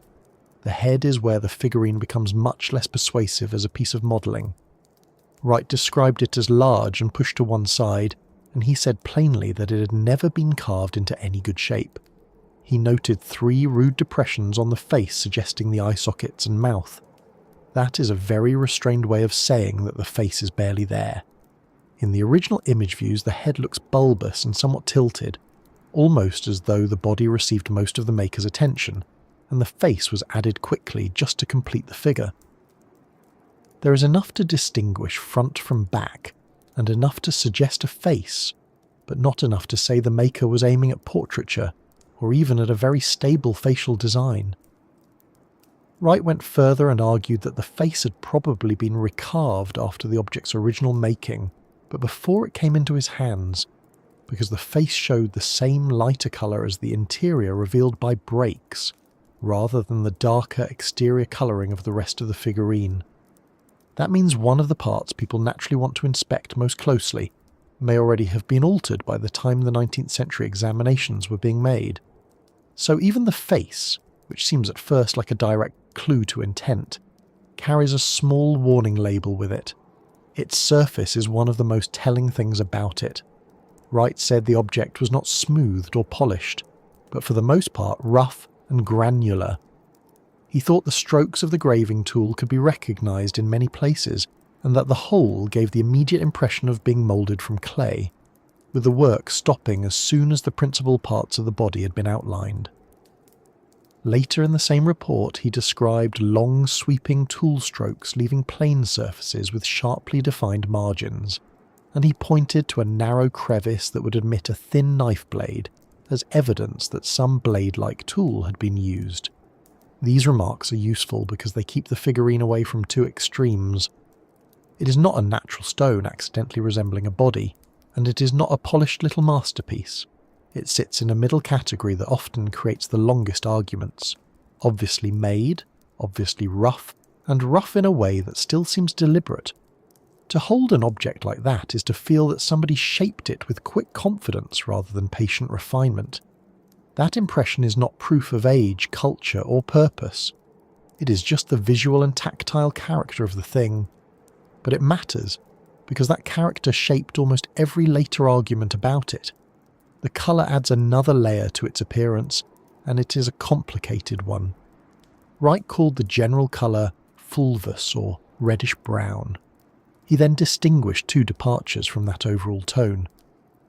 The head is where the figurine becomes much less persuasive as a piece of modelling. Wright described it as large and pushed to one side, and he said plainly that it had never been carved into any good shape. He noted 3 rude depressions on the face suggesting the eye sockets and mouth. That is a very restrained way of saying that the face is barely there. In the original image views, the head looks bulbous and somewhat tilted, almost as though the body received most of the maker's attention, and the face was added quickly just to complete the figure. There is enough to distinguish front from back, and enough to suggest a face, but not enough to say the maker was aiming at portraiture, or even at a very stable facial design. Wright went further and argued that the face had probably been recarved after the object's original making, but before it came into his hands, because the face showed the same lighter colour as the interior revealed by breaks, rather than the darker exterior colouring of the rest of the figurine. That means one of the parts people naturally want to inspect most closely may already have been altered by the time the 19th century examinations were being made. So even the face, which seems at first like a direct clue to intent, carries a small warning label with it. Its surface is one of the most telling things about it. Wright said the object was not smoothed or polished, but for the most part rough and granular. He thought the strokes of the graving tool could be recognised in many places, and that the whole gave the immediate impression of being moulded from clay, with the work stopping as soon as the principal parts of the body had been outlined. Later in the same report, he described long sweeping tool strokes leaving plane surfaces with sharply defined margins, and he pointed to a narrow crevice that would admit a thin knife blade as evidence that some blade-like tool had been used. These remarks are useful because they keep the figurine away from two extremes. It is not a natural stone accidentally resembling a body, and it is not a polished little masterpiece. It sits in a middle category that often creates the longest arguments. Obviously made, obviously rough, and rough in a way that still seems deliberate. To hold an object like that is to feel that somebody shaped it with quick confidence rather than patient refinement. That impression is not proof of age, culture, or purpose. It is just the visual and tactile character of the thing. But it matters, because that character shaped almost every later argument about it. The colour adds another layer to its appearance, and it is a complicated one. Wright called the general colour fulvous or reddish-brown. He then distinguished 2 departures from that overall tone.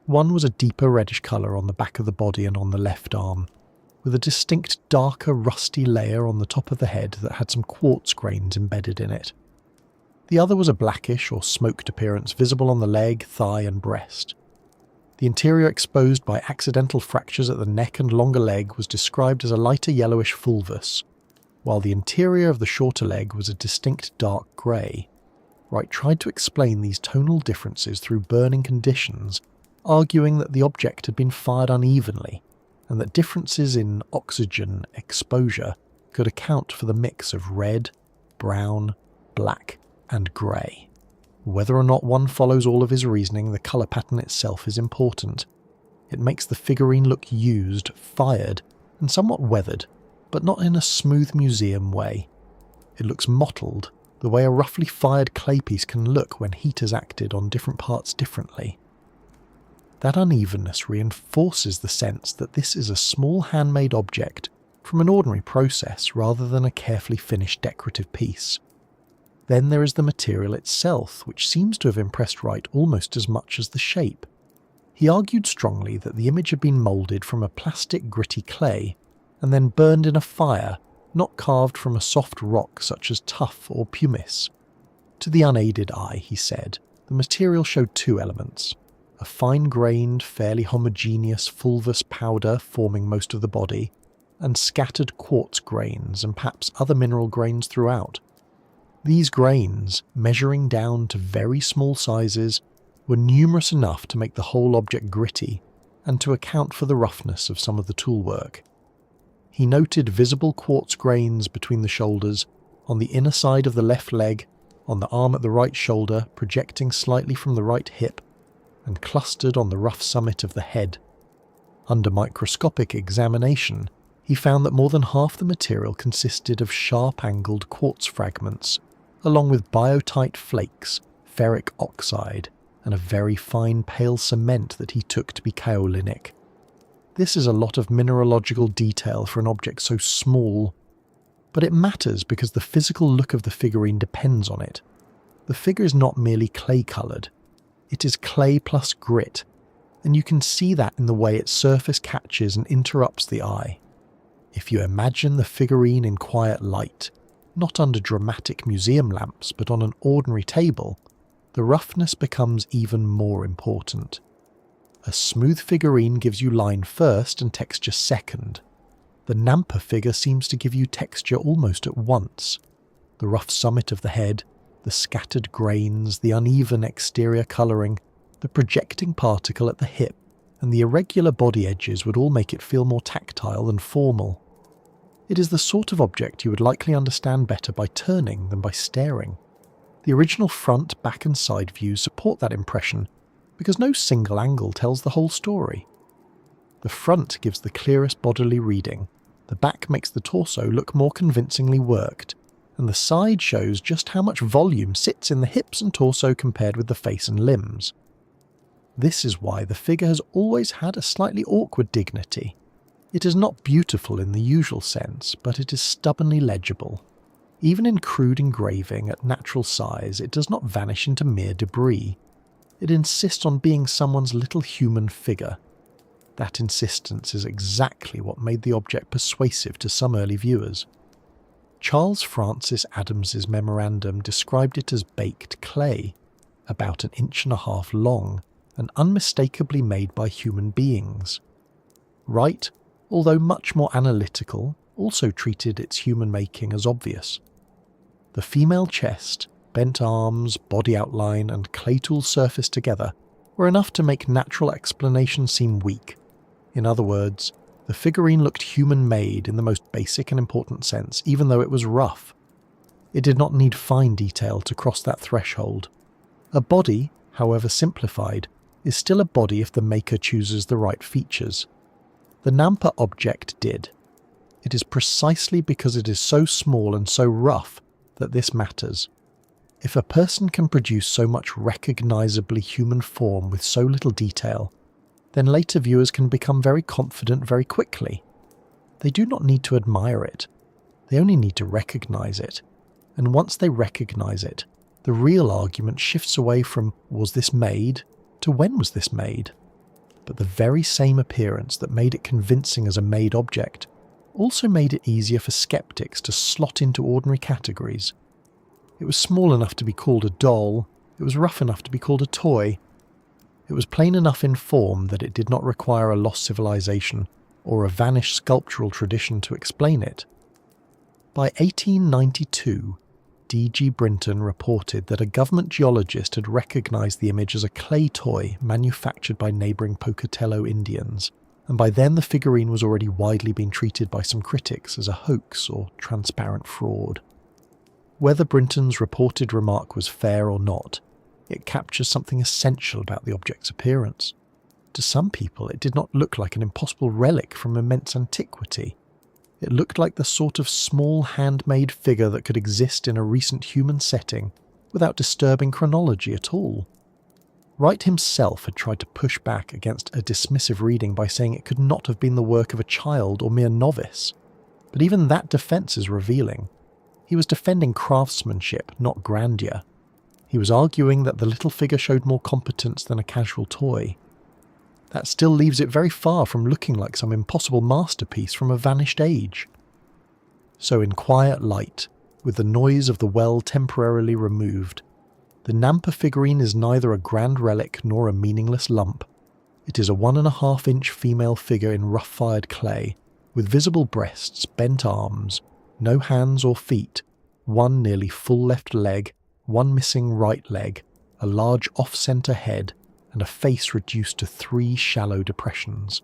One was a deeper reddish colour on the back of the body and on the left arm, with a distinct darker rusty layer on the top of the head that had some quartz grains embedded in it. The other was a blackish or smoked appearance visible on the leg, thigh and breast. The interior exposed by accidental fractures at the neck and longer leg was described as a lighter yellowish fulvous, while the interior of the shorter leg was a distinct dark grey. Wright tried to explain these tonal differences through burning conditions, arguing that the object had been fired unevenly, and that differences in oxygen exposure could account for the mix of red, brown, black, and grey. Whether or not one follows all of his reasoning, the colour pattern itself is important. It makes the figurine look used, fired, and somewhat weathered, but not in a smooth museum way. It looks mottled, the way a roughly fired clay piece can look when heat has acted on different parts differently. That unevenness reinforces the sense that this is a small handmade object from an ordinary process rather than a carefully finished decorative piece. Then there is the material itself, which seems to have impressed Wright almost as much as the shape. He argued strongly that the image had been moulded from a plastic gritty clay and then burned in a fire, not carved from a soft rock such as tuff or pumice. To the unaided eye, he said, the material showed 2 elements: a fine-grained, fairly homogeneous fulvous powder forming most of the body, and scattered quartz grains and perhaps other mineral grains throughout. These grains, measuring down to very small sizes, were numerous enough to make the whole object gritty and to account for the roughness of some of the toolwork. He noted visible quartz grains between the shoulders, on the inner side of the left leg, on the arm at the right shoulder projecting slightly from the right hip, and clustered on the rough summit of the head. Under microscopic examination, he found that more than half the material consisted of sharp-angled quartz fragments, along with biotite flakes, ferric oxide, and a very fine pale cement that he took to be kaolinic. This is a lot of mineralogical detail for an object so small, but it matters because the physical look of the figurine depends on it. The figure is not merely clay-coloured, it is clay plus grit, and you can see that in the way its surface catches and interrupts the eye. If you imagine the figurine in quiet light, not under dramatic museum lamps but on an ordinary table, the roughness becomes even more important. A smooth figurine gives you line first and texture second. The Nampa figure seems to give you texture almost at once. The rough summit of the head, the scattered grains, the uneven exterior colouring, the projecting particle at the hip, and the irregular body edges would all make it feel more tactile than formal. It is the sort of object you would likely understand better by turning than by staring. The original front, back and side views support that impression because no single angle tells the whole story. The front gives the clearest bodily reading, the back makes the torso look more convincingly worked, and the side shows just how much volume sits in the hips and torso compared with the face and limbs. This is why the figure has always had a slightly awkward dignity. It is not beautiful in the usual sense, but it is stubbornly legible. Even in crude engraving at natural size, it does not vanish into mere debris. It insists on being someone's little human figure. That insistence is exactly what made the object persuasive to some early viewers. Charles Francis Adams's memorandum described it as baked clay, about 1.5 inches long, and unmistakably made by human beings. Wright, although much more analytical, also treated its human making as obvious. The female chest, bent arms, body outline, and clay tool surface together were enough to make natural explanation seem weak. In other words, the figurine looked human-made in the most basic and important sense, even though it was rough. It did not need fine detail to cross that threshold. A body, however simplified, is still a body if the maker chooses the right features. The Nampa object did. It is precisely because it is so small and so rough that this matters. If a person can produce so much recognisably human form with so little detail, then later viewers can become very confident very quickly. They do not need to admire it. They only need to recognise it. And once they recognise it, the real argument shifts away from "was this made?" to "when was this made?" But the very same appearance that made it convincing as a made object also made it easier for skeptics to slot into ordinary categories. It was small enough to be called a doll, it was rough enough to be called a toy. It was plain enough in form that it did not require a lost civilization or a vanished sculptural tradition to explain it. By 1892, D.G. Brinton reported that a government geologist had recognised the image as a clay toy manufactured by neighbouring Pocatello Indians, and by then the figurine was already widely being treated by some critics as a hoax or transparent fraud. Whether Brinton's reported remark was fair or not, it captures something essential about the object's appearance. To some people, it did not look like an impossible relic from immense antiquity. It looked like the sort of small handmade figure that could exist in a recent human setting without disturbing chronology at all. Wright himself had tried to push back against a dismissive reading by saying it could not have been the work of a child or mere novice. But even that defence is revealing. He was defending craftsmanship, not grandeur. He was arguing that the little figure showed more competence than a casual toy. That still leaves it very far from looking like some impossible masterpiece from a vanished age. So in quiet light, with the noise of the well temporarily removed, The Nampa figurine is neither a grand relic nor a meaningless lump. It is a 1.5-inch female figure in rough-fired clay, with visible breasts, bent arms, no hands or feet, one nearly full left leg, one missing right leg, a large off-centre head, and a face reduced to 3 shallow depressions.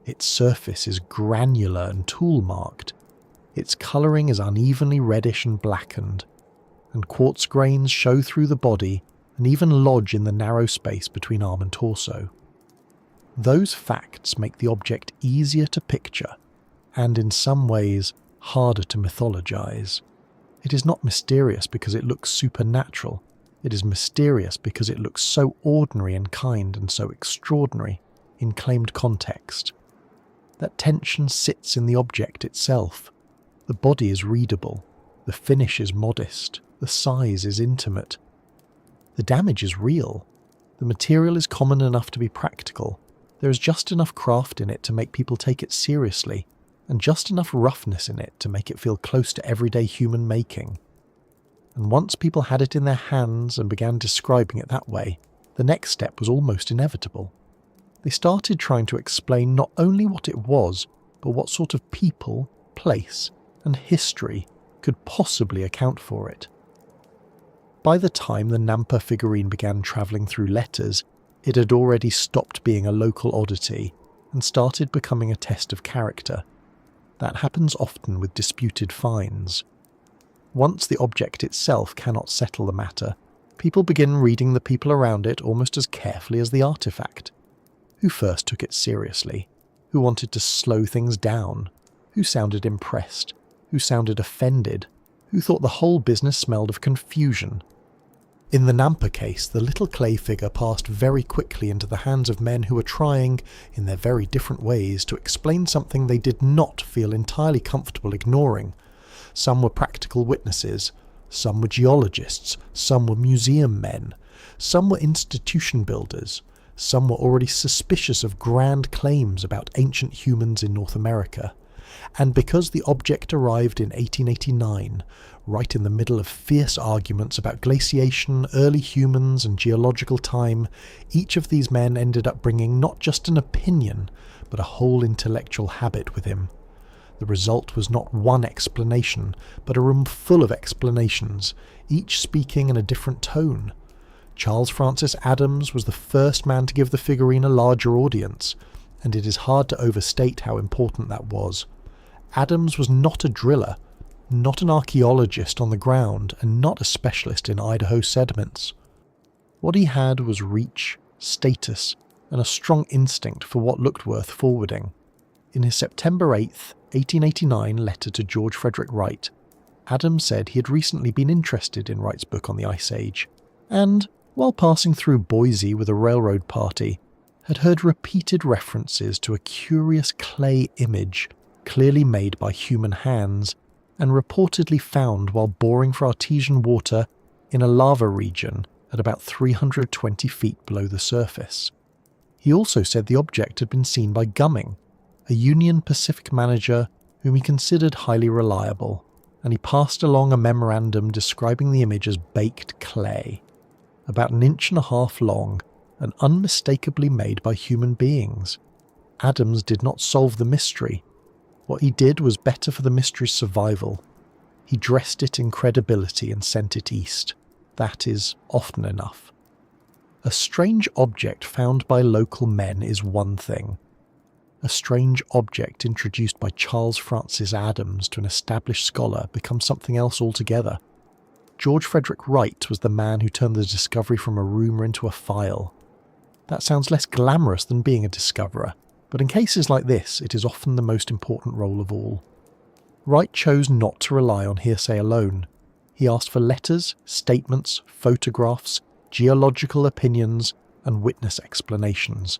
Its surface is granular and tool-marked. Its colouring is unevenly reddish and blackened, and quartz grains show through the body and even lodge in the narrow space between arm and torso. Those facts make the object easier to picture, and in some ways harder to mythologise. It is not mysterious because it looks supernatural. It is mysterious because it looks so ordinary and kind and so extraordinary in claimed context. That tension sits in the object itself. The body is readable, the finish is modest, the size is intimate. The damage is real. The material is common enough to be practical. There is just enough craft in it to make people take it seriously, and just enough roughness in it to make it feel close to everyday human making. And once people had it in their hands and began describing it that way, the next step was almost inevitable. They started trying to explain not only what it was, but what sort of people, place, and history could possibly account for it. By the time the Nampa figurine began travelling through letters, it had already stopped being a local oddity and started becoming a test of character. That happens often with disputed finds. Once the object itself cannot settle the matter, people begin reading the people around it almost as carefully as the artifact. Who first took it seriously? Who wanted to slow things down? Who sounded impressed? Who sounded offended? Who thought the whole business smelled of confusion? In the Nampa case, the little clay figure passed very quickly into the hands of men who were trying, in their very different ways, to explain something they did not feel entirely comfortable ignoring. Some were practical witnesses, some were geologists, some were museum men, some were institution builders, some were already suspicious of grand claims about ancient humans in North America. And because the object arrived in 1889, right in the middle of fierce arguments about glaciation, early humans and geological time, each of these men ended up bringing not just an opinion, but a whole intellectual habit with him. The result was not one explanation, but a room full of explanations, each speaking in a different tone. Charles Francis Adams was the first man to give the figurine a larger audience, and it is hard to overstate how important that was. Adams was not a driller, not an archaeologist on the ground, and not a specialist in Idaho sediments. What he had was reach, status, and a strong instinct for what looked worth forwarding. In his September 8th, 1889 letter to George Frederick Wright, Adams said he had recently been interested in Wright's book on the Ice Age, and, while passing through Boise with a railroad party, had heard repeated references to a curious clay image clearly made by human hands and reportedly found while boring for artesian water in a lava region at about 320 feet below the surface. He also said the object had been seen by Gumming, a Union Pacific manager whom he considered highly reliable, and he passed along a memorandum describing the image as baked clay, about 1.5 inches long and unmistakably made by human beings. Adams did not solve the mystery. What he did was better for the mystery's survival. He dressed it in credibility and sent it east. That is often enough. A strange object found by local men is one thing. A strange object introduced by Charles Francis Adams to an established scholar becomes something else altogether. George Frederick Wright was the man who turned the discovery from a rumour into a file. That sounds less glamorous than being a discoverer, but in cases like this, it is often the most important role of all. Wright chose not to rely on hearsay alone. He asked for letters, statements, photographs, geological opinions, and witness explanations.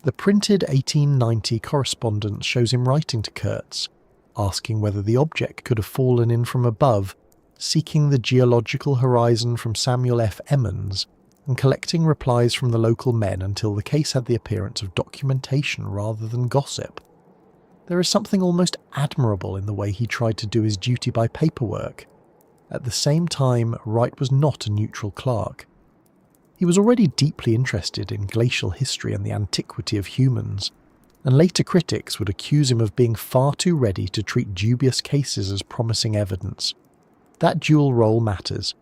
The printed 1890 correspondence shows him writing to Kurtz, asking whether the object could have fallen in from above, seeking the geological horizon from Samuel F. Emmons, and collecting replies from the local men until the case had the appearance of documentation rather than gossip. There is something almost admirable in the way he tried to do his duty by paperwork. At the same time, Wright was not a neutral clerk. He was already deeply interested in glacial history and the antiquity of humans, and later critics would accuse him of being far too ready to treat dubious cases as promising evidence. That dual role matters.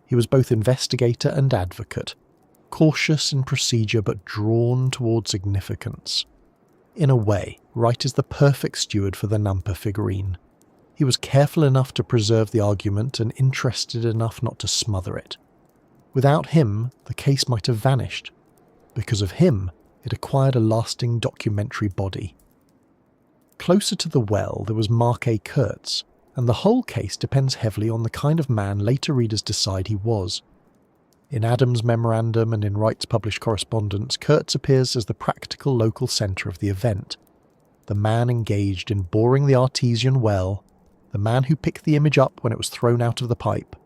He was both investigator and advocate, cautious in procedure but drawn toward significance. In a way, Wright is the perfect steward for the Nampa figurine. He was careful enough to preserve the argument and interested enough not to smother it. Without him, the case might have vanished. Because of him, it acquired a lasting documentary body. Closer to the well, there was Mark A. Kurtz, and the whole case depends heavily on the kind of man later readers decide he was. In Adams' memorandum and in Wright's published correspondence, Kurtz appears as the practical local centre of the event. The man engaged in boring the artesian well, the man who picked the image up when it was thrown out of the pipe,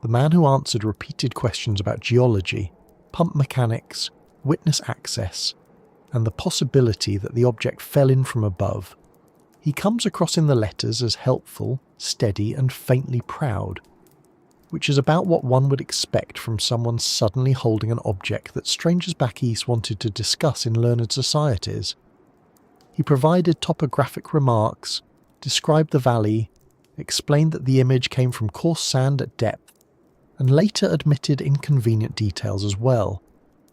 the man who answered repeated questions about geology, pump mechanics, witness access, and the possibility that the object fell in from above. He comes across in the letters as helpful, steady, and faintly proud, which is about what one would expect from someone suddenly holding an object that strangers back east wanted to discuss in learned societies. He provided topographic remarks, described the valley, explained that the image came from coarse sand at depth, and later admitted inconvenient details as well,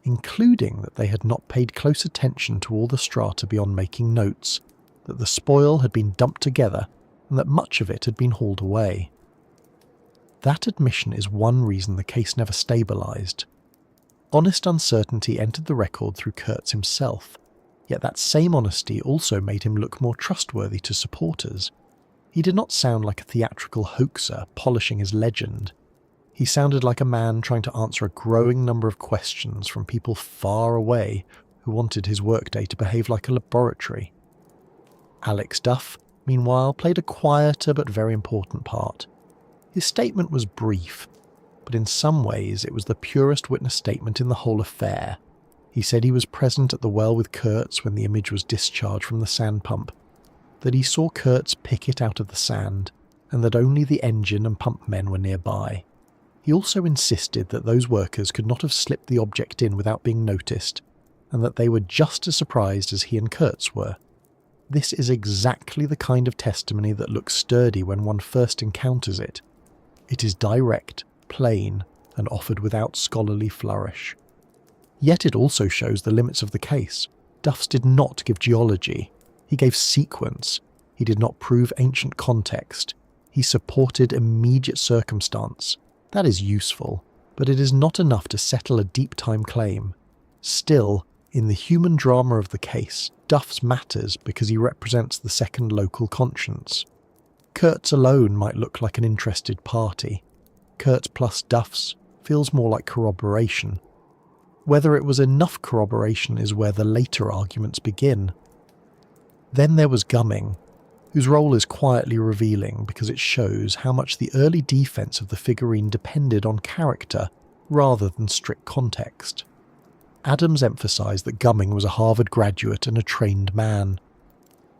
including that they had not paid close attention to all the strata beyond making notes, that the spoil had been dumped together, and that much of it had been hauled away. That admission is one reason the case never stabilised. Honest uncertainty entered the record through Kurtz himself, yet that same honesty also made him look more trustworthy to supporters. He did not sound like a theatrical hoaxer polishing his legend. He sounded like a man trying to answer a growing number of questions from people far away who wanted his workday to behave like a laboratory. Alex Duff, meanwhile, played a quieter but very important part. His statement was brief, but in some ways it was the purest witness statement in the whole affair. He said he was present at the well with Kurtz when the image was discharged from the sand pump, that he saw Kurtz pick it out of the sand, and that only the engine and pump men were nearby. He also insisted that those workers could not have slipped the object in without being noticed, and that they were just as surprised as he and Kurtz were. This is exactly the kind of testimony that looks sturdy when one first encounters it. It is direct, plain, and offered without scholarly flourish. Yet it also shows the limits of the case. Duffs did not give geology. He gave sequence. He did not prove ancient context. He supported immediate circumstance. That is useful, but it is not enough to settle a deep-time claim. Still, in the human drama of the case, Duffs matters because he represents the second local conscience. Kurtz alone might look like an interested party. Kurtz plus Duffs feels more like corroboration. Whether it was enough corroboration is where the later arguments begin. Then there was Gumming, whose role is quietly revealing because it shows how much the early defense of the figurine depended on character rather than strict context. Adams emphasized that Gumming was a Harvard graduate and a trained man.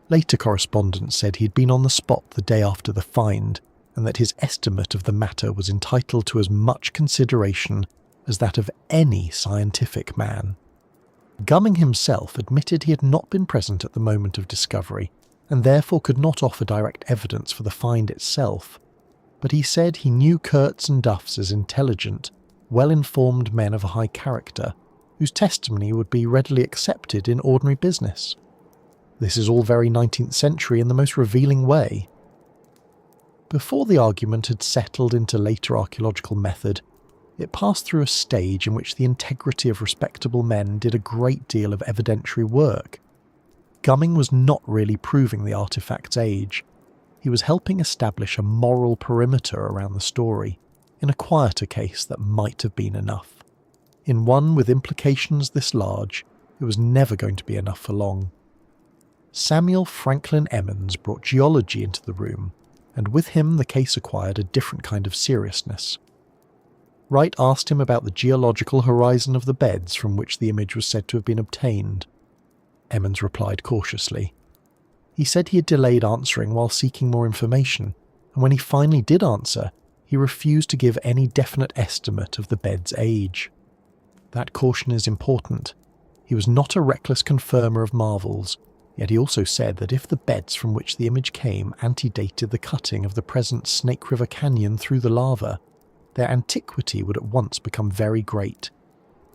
Later correspondents said he'd been on the spot the day after the find, and that his estimate of the matter was entitled to as much consideration as that of any scientific man. Gumming himself admitted he had not been present at the moment of discovery, and therefore could not offer direct evidence for the find itself, but he said he knew Kurtz and Duffs as intelligent, well-informed men of a high character, whose testimony would be readily accepted in ordinary business. This is all very 19th century in the most revealing way. Before the argument had settled into later archaeological method, it passed through a stage in which the integrity of respectable men did a great deal of evidentiary work. Gumming was not really proving the artifact's age. He was helping establish a moral perimeter around the story, in a quieter case that might have been enough. In one with implications this large, it was never going to be enough for long. Samuel Franklin Emmons brought geology into the room, and with him the case acquired a different kind of seriousness. Wright asked him about the geological horizon of the beds from which the image was said to have been obtained. Emmons replied cautiously. He said he had delayed answering while seeking more information, and when he finally did answer, he he refused to give any definite estimate of the bed's age. That caution is important. He was not a reckless confirmer of marvels, yet he also said that if the beds from which the image came antedated the cutting of the present Snake River Canyon through the lava, their antiquity would at once become very great.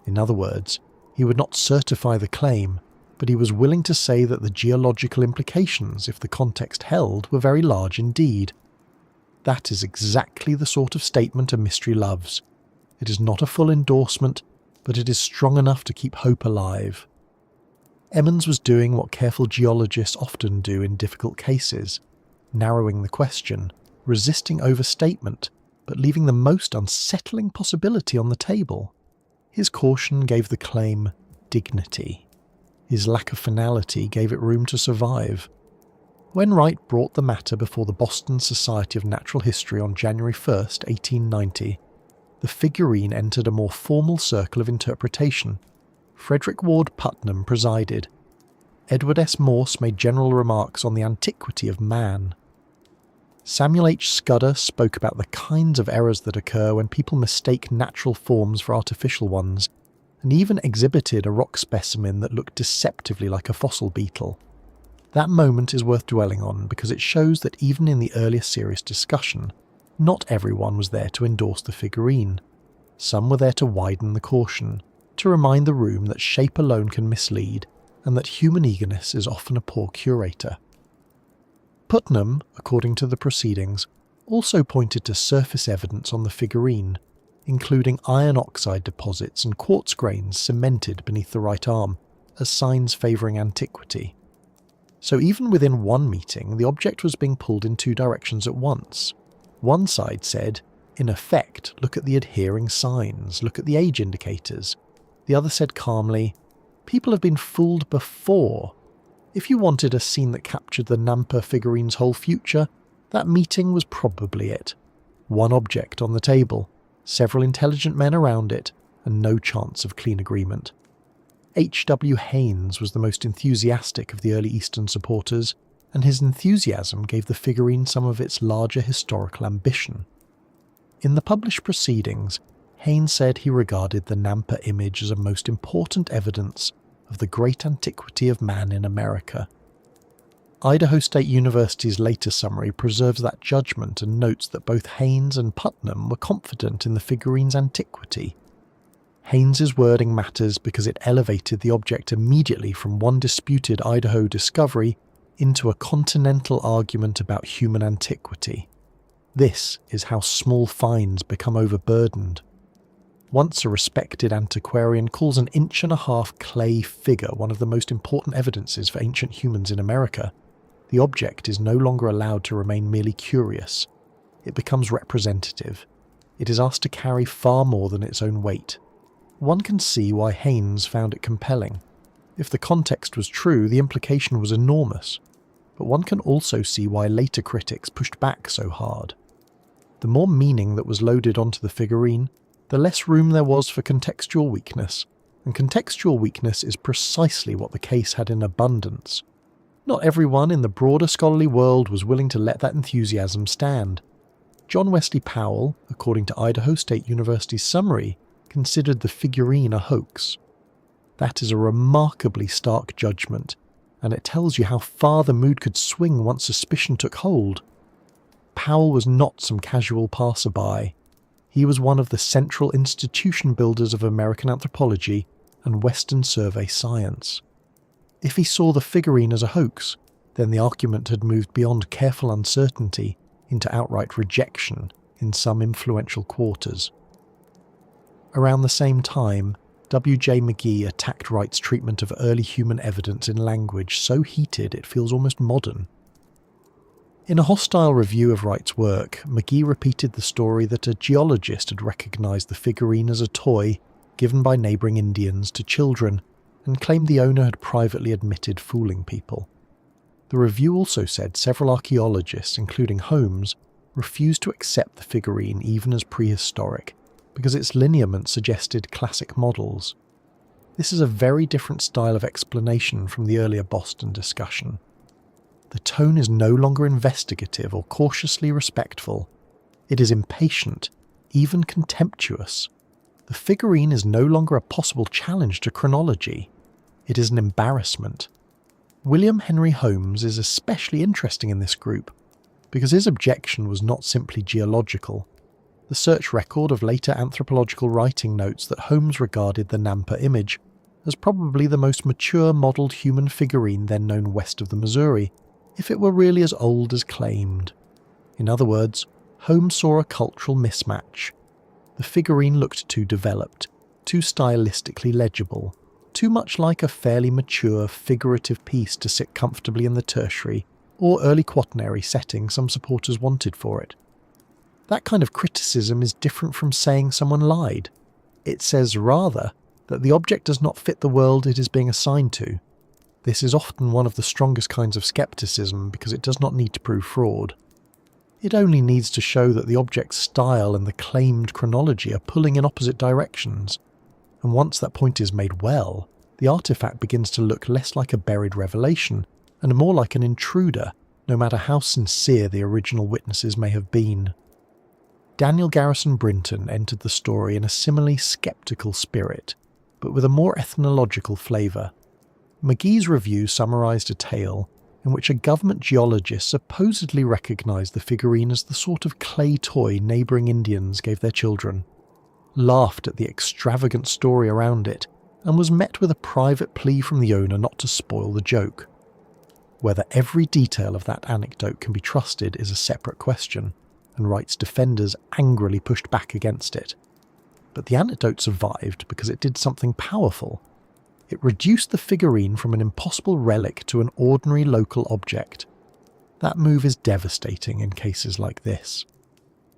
In other words, he would not certify the claim, but he was willing to say that the geological implications, if the context held, were very large indeed. That is exactly the sort of statement a mystery loves. It is not a full endorsement, but it is strong enough to keep hope alive. Emmons was doing what careful geologists often do in difficult cases, narrowing the question, resisting overstatement, but leaving the most unsettling possibility on the table. His caution gave the claim dignity. His lack of finality gave it room to survive. When Wright brought the matter before the Boston Society of Natural History on January 1st, 1890, the figurine entered a more formal circle of interpretation. Frederick Ward Putnam presided. Edward S. Morse made general remarks on the antiquity of man. Samuel H. Scudder spoke about the kinds of errors that occur when people mistake natural forms for artificial ones, and even exhibited a rock specimen that looked deceptively like a fossil beetle. That moment is worth dwelling on because it shows that even in the earlier serious discussion, not everyone was there to endorse the figurine. Some were there to widen the caution, to remind the room that shape alone can mislead, and that human eagerness is often a poor curator. Putnam, according to the proceedings, also pointed to surface evidence on the figurine, including iron oxide deposits and quartz grains cemented beneath the right arm, as signs favouring antiquity. So even within one meeting, the object was being pulled in two directions at once. One side said, in effect, look at the adhering signs, look at the age indicators. The other said calmly, people have been fooled before. If you wanted a scene that captured the Nampa figurine's whole future, that meeting was probably it. One object on the table, several intelligent men around it, and no chance of clean agreement. H.W. Haynes was the most enthusiastic of the early Eastern supporters, and his enthusiasm gave the figurine some of its larger historical ambition. In the published proceedings, Haynes said he regarded the Nampa image as a most important evidence of the great antiquity of man in America. Idaho State University's later summary preserves that judgment and notes that both Haynes and Putnam were confident in the figurine's antiquity. Haynes's wording matters because it elevated the object immediately from one disputed Idaho discovery into a continental argument about human antiquity. This is how small finds become overburdened. Once a respected antiquarian calls an 1.5-inch clay figure one of the most important evidences for ancient humans in America, the object is no longer allowed to remain merely curious. It becomes representative. It is asked to carry far more than its own weight. One can see why Haynes found it compelling. If the context was true, the implication was enormous. But one can also see why later critics pushed back so hard. The more meaning that was loaded onto the figurine, the less room there was for contextual weakness, and contextual weakness is precisely what the case had in abundance. Not everyone in the broader scholarly world was willing to let that enthusiasm stand. John Wesley Powell, according to Idaho State University's summary, considered the figurine a hoax. That is a remarkably stark judgment, and it tells you how far the mood could swing once suspicion took hold. Powell was not some casual passerby. He was one of the central institution builders of American anthropology and Western survey science. If he saw the figurine as a hoax, then the argument had moved beyond careful uncertainty into outright rejection in some influential quarters. Around the same time, W.J. McGee attacked Wright's treatment of early human evidence in language so heated it feels almost modern. In a hostile review of Wright's work, McGee repeated the story that a geologist had recognized the figurine as a toy given by neighboring Indians to children, and claimed the owner had privately admitted fooling people. The review also said several archaeologists, including Holmes, refused to accept the figurine even as prehistoric, because its lineament suggested classic models. This is a very different style of explanation from the earlier Boston discussion. The tone is no longer investigative or cautiously respectful. It is impatient, even contemptuous. The figurine is no longer a possible challenge to chronology. It is an embarrassment. William Henry Holmes is especially interesting in this group because his objection was not simply geological. The search record of later anthropological writing notes that Holmes regarded the Nampa image as probably the most mature modelled human figurine then known west of the Missouri, if it were really as old as claimed. In other words, Holmes saw a cultural mismatch. The figurine looked too developed, too stylistically legible, too much like a fairly mature figurative piece to sit comfortably in the tertiary or early quaternary setting some supporters wanted for it. That kind of criticism is different from saying someone lied. It says rather that the object does not fit the world it is being assigned to. This is often one of the strongest kinds of skepticism because it does not need to prove fraud. It only needs to show that the object's style and the claimed chronology are pulling in opposite directions. And once that point is made well, the artifact begins to look less like a buried revelation and more like an intruder, no matter how sincere the original witnesses may have been. Daniel Garrison Brinton entered the story in a similarly sceptical spirit, but with a more ethnological flavour. McGee's review summarised a tale in which a government geologist supposedly recognised the figurine as the sort of clay toy neighbouring Indians gave their children, laughed at the extravagant story around it, and was met with a private plea from the owner not to spoil the joke. Whether every detail of that anecdote can be trusted is a separate question, and Wright's defenders angrily pushed back against it. But the anecdote survived because it did something powerful. It reduced the figurine from an impossible relic to an ordinary local object. That move is devastating in cases like this.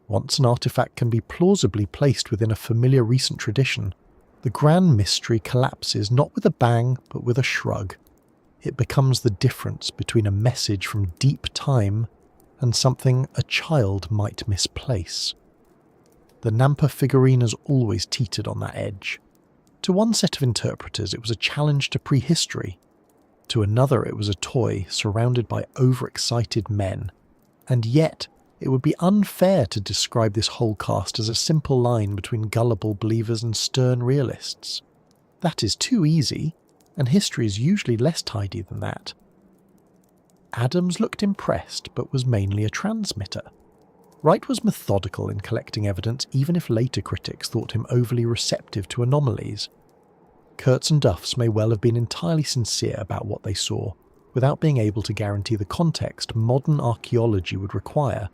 Once an artifact can be plausibly placed within a familiar recent tradition, the grand mystery collapses not with a bang but with a shrug. It becomes the difference between a message from deep time and something a child might misplace. The Nampa figurine has always teetered on that edge. To one set of interpreters it was a challenge to prehistory. To another it was a toy surrounded by overexcited men. And yet, it would be unfair to describe this whole cast as a simple line between gullible believers and stern realists. That is too easy, and history is usually less tidy than that. Adams looked impressed, but was mainly a transmitter. Wright was methodical in collecting evidence, even if later critics thought him overly receptive to anomalies. Kurtz and Duffs may well have been entirely sincere about what they saw, without being able to guarantee the context modern archaeology would require.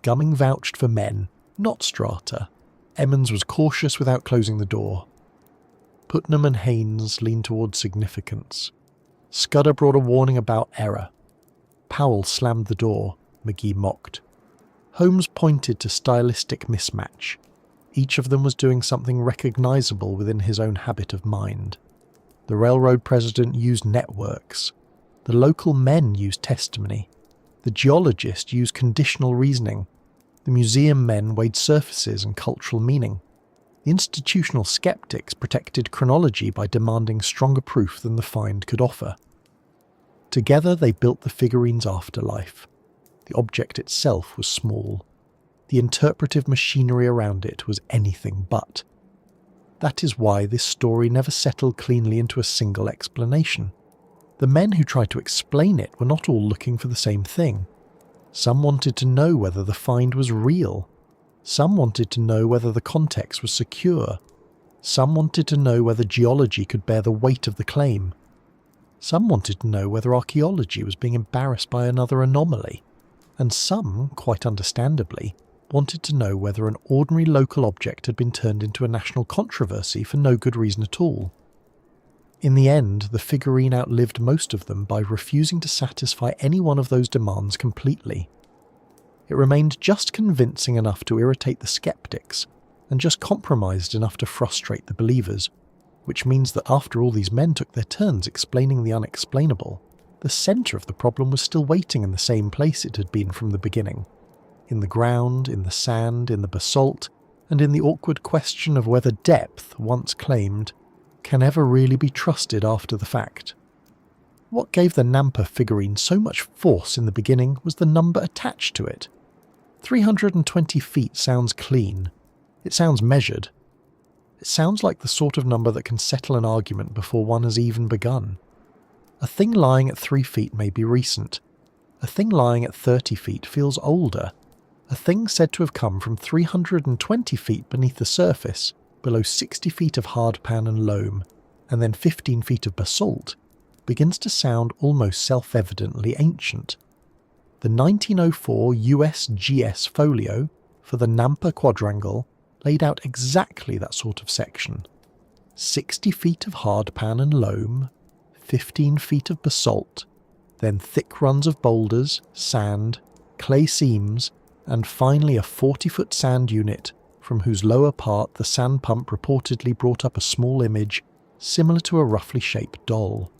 Gumming vouched for men, not strata. Emmons was cautious without closing the door. Putnam and Haynes leaned towards significance. Scudder brought a warning about error. Powell slammed the door, McGee mocked. Holmes pointed to stylistic mismatch. Each of them was doing something recognisable within his own habit of mind. The railroad president used networks. The local men used testimony. The geologist used conditional reasoning. The museum men weighed surfaces and cultural meaning. The institutional skeptics protected chronology by demanding stronger proof than the find could offer. Together they built the figurine's afterlife. The object itself was small. The interpretive machinery around it was anything but. That is why this story never settled cleanly into a single explanation. The men who tried to explain it were not all looking for the same thing. Some wanted to know whether the find was real. Some wanted to know whether the context was secure. Some wanted to know whether geology could bear the weight of the claim. Some wanted to know whether archaeology was being embarrassed by another anomaly. And some, quite understandably, wanted to know whether an ordinary local object had been turned into a national controversy for no good reason at all. In the end, the figurine outlived most of them by refusing to satisfy any one of those demands completely. It remained just convincing enough to irritate the skeptics, and just compromised enough to frustrate the believers, which means that after all these men took their turns explaining the unexplainable, the centre of the problem was still waiting in the same place it had been from the beginning. In the ground, in the sand, in the basalt, and in the awkward question of whether depth, once claimed, can ever really be trusted after the fact. What gave the Nampa figurine so much force in the beginning was the number attached to it. 320 feet sounds clean. It sounds measured. It sounds like the sort of number that can settle an argument before one has even begun. A thing lying at 3 feet may be recent. A thing lying at 30 feet feels older. A thing said to have come from 320 feet beneath the surface, below 60 feet of hardpan and loam, and then 15 feet of basalt, begins to sound almost self-evidently ancient. The 1904 USGS folio for the Nampa quadrangle laid out exactly that sort of section. 60 feet of hardpan and loam, 15 feet of basalt, then thick runs of boulders, sand, clay seams, and finally a 40-foot sand unit from whose lower part the sand pump reportedly brought up a small image similar to a roughly shaped doll.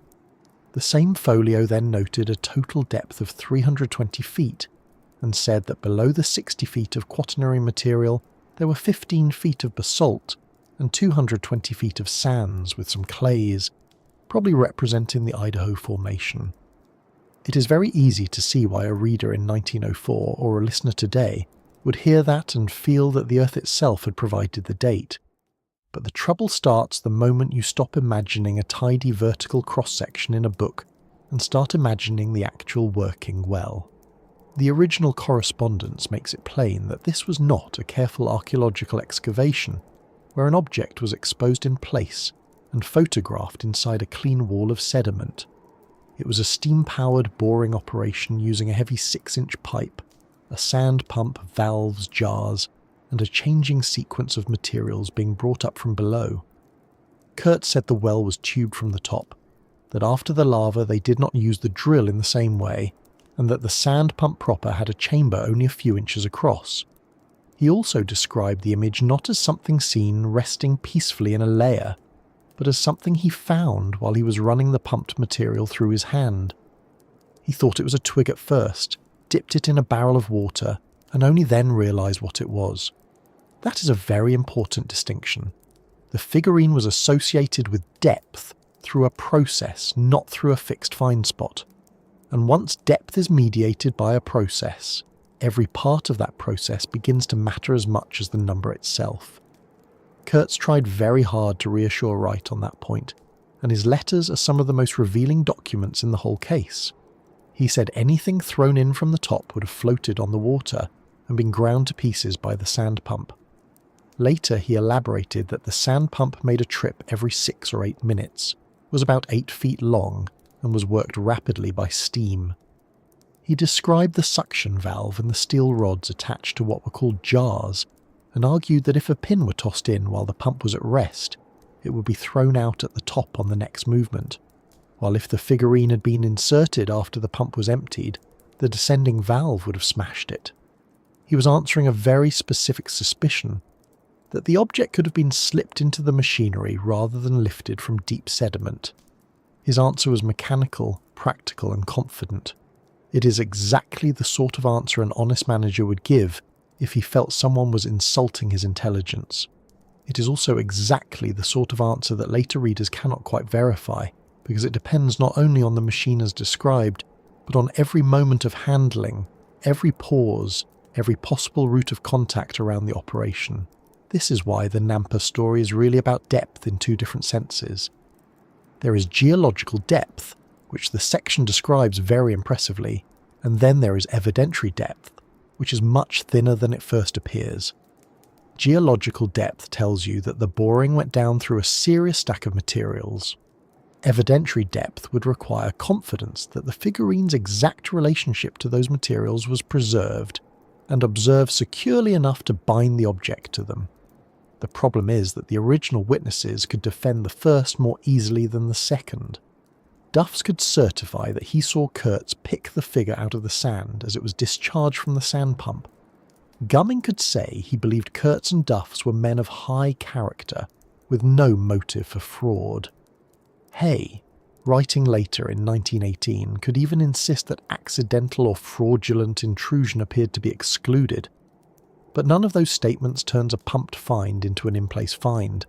The same folio then noted a total depth of 320 feet and said that below the 60 feet of quaternary material there were 15 feet of basalt and 220 feet of sands with some clays, probably representing the Idaho Formation. It is very easy to see why a reader in 1904 or a listener today would hear that and feel that the Earth itself had provided the date. But the trouble starts the moment you stop imagining a tidy vertical cross-section in a book and start imagining the actual working well. The original correspondence makes it plain that this was not a careful archaeological excavation where an object was exposed in place and photographed inside a clean wall of sediment. It was a steam-powered boring operation using a heavy 6-inch pipe, a sand pump, valves, jars, and a changing sequence of materials being brought up from below. Kurt said the well was tubed from the top, that after the lava they did not use the drill in the same way, and that the sand pump proper had a chamber only a few inches across. He also described the image not as something seen resting peacefully in a layer, but as something he found while he was running the pumped material through his hand. He thought it was a twig at first, dipped it in a barrel of water, and only then realised what it was. That is a very important distinction. The figurine was associated with depth through a process, not through a fixed find spot. And once depth is mediated by a process, every part of that process begins to matter as much as the number itself. Kurtz tried very hard to reassure Wright on that point, and his letters are some of the most revealing documents in the whole case. He said anything thrown in from the top would have floated on the water and been ground to pieces by the sand pump. Later he elaborated that the sand pump made a trip every 6 or 8 minutes, was about 8 feet long, and was worked rapidly by steam. He described the suction valve and the steel rods attached to what were called jars, and argued that if a pin were tossed in while the pump was at rest, it would be thrown out at the top on the next movement, while if the figurine had been inserted after the pump was emptied, the descending valve would have smashed it. He was answering a very specific suspicion that the object could have been slipped into the machinery rather than lifted from deep sediment. His answer was mechanical, practical, and confident. It is exactly the sort of answer an honest manager would give if he felt someone was insulting his intelligence. It is also exactly the sort of answer that later readers cannot quite verify, because it depends not only on the machine as described, but on every moment of handling, every pause, every possible route of contact around the operation. This is why the Nampa story is really about depth in 2 different senses. There is geological depth, which the section describes very impressively, and then there is evidentiary depth, which is much thinner than it first appears. Geological depth tells you that the boring went down through a serious stack of materials. Evidentiary depth would require confidence that the figurine's exact relationship to those materials was preserved and observed securely enough to bind the object to them. The problem is that the original witnesses could defend the first more easily than the second. Duffs could certify that he saw Kurtz pick the figure out of the sand as it was discharged from the sand pump. Gumming could say he believed Kurtz and Duffs were men of high character, with no motive for fraud. Hay, writing later in 1918, could even insist that accidental or fraudulent intrusion appeared to be excluded. But none of those statements turns a pumped find into an in-place find.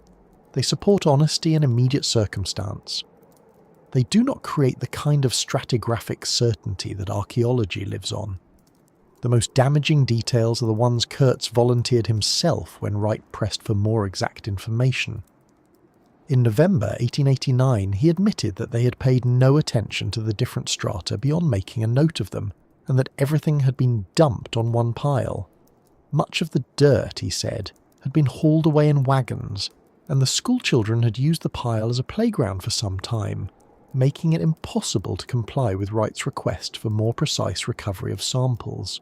They support honesty and immediate circumstance. They do not create the kind of stratigraphic certainty that archaeology lives on. The most damaging details are the ones Kurtz volunteered himself when Wright pressed for more exact information. In November 1889, he admitted that they had paid no attention to the different strata beyond making a note of them, and that everything had been dumped on one pile. Much of the dirt, he said, had been hauled away in wagons, and the schoolchildren had used the pile as a playground for some time, making it impossible to comply with Wright's request for more precise recovery of samples.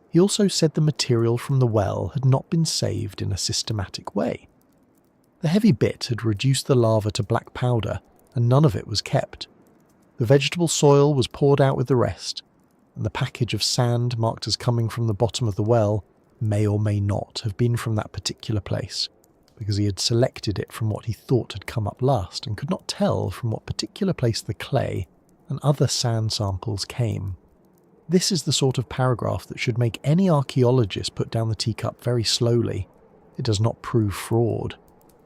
He also said the material from the well had not been saved in a systematic way. The heavy bit had reduced the lava to black powder, and none of it was kept. The vegetable soil was poured out with the rest, and the package of sand marked as coming from the bottom of the well may or may not have been from that particular place, because he had selected it from what he thought had come up last and could not tell from what particular place the clay and other sand samples came. This is the sort of paragraph that should make any archaeologist put down the teacup very slowly. It does not prove fraud.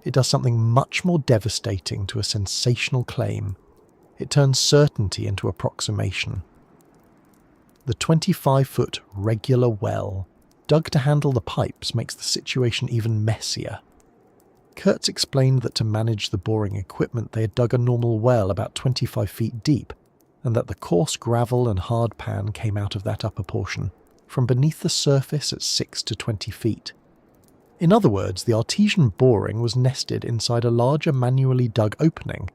It does something much more devastating to a sensational claim. It turns certainty into approximation. The 25-foot regular well, dug to handle the pipes, makes the situation even messier. Kurtz explained that to manage the boring equipment they had dug a normal well about 25 feet deep, and that the coarse gravel and hard pan came out of that upper portion, from beneath the surface at 6 to 20 feet. In other words, the artesian boring was nested inside a larger manually dug opening.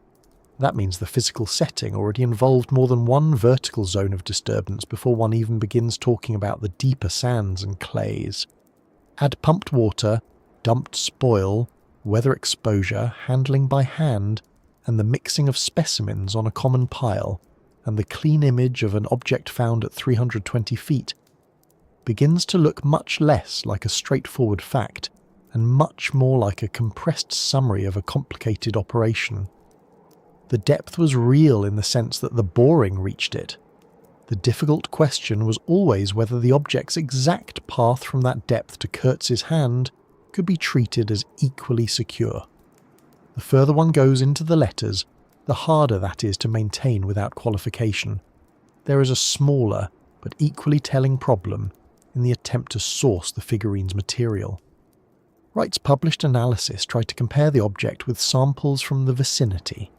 That means the physical setting already involved more than one vertical zone of disturbance before one even begins talking about the deeper sands and clays. Add pumped water, dumped spoil, weather exposure, handling by hand, and the mixing of specimens on a common pile, and the clean image of an object found at 320 feet, begins to look much less like a straightforward fact and much more like a compressed summary of a complicated operation. The depth was real in the sense that the boring reached it. The difficult question was always whether the object's exact path from that depth to Kurtz's hand could be treated as equally secure. The further one goes into the letters, the harder that is to maintain without qualification. There is a smaller but equally telling problem in the attempt to source the figurine's material. Wright's published analysis tried to compare the object with samples from the vicinity: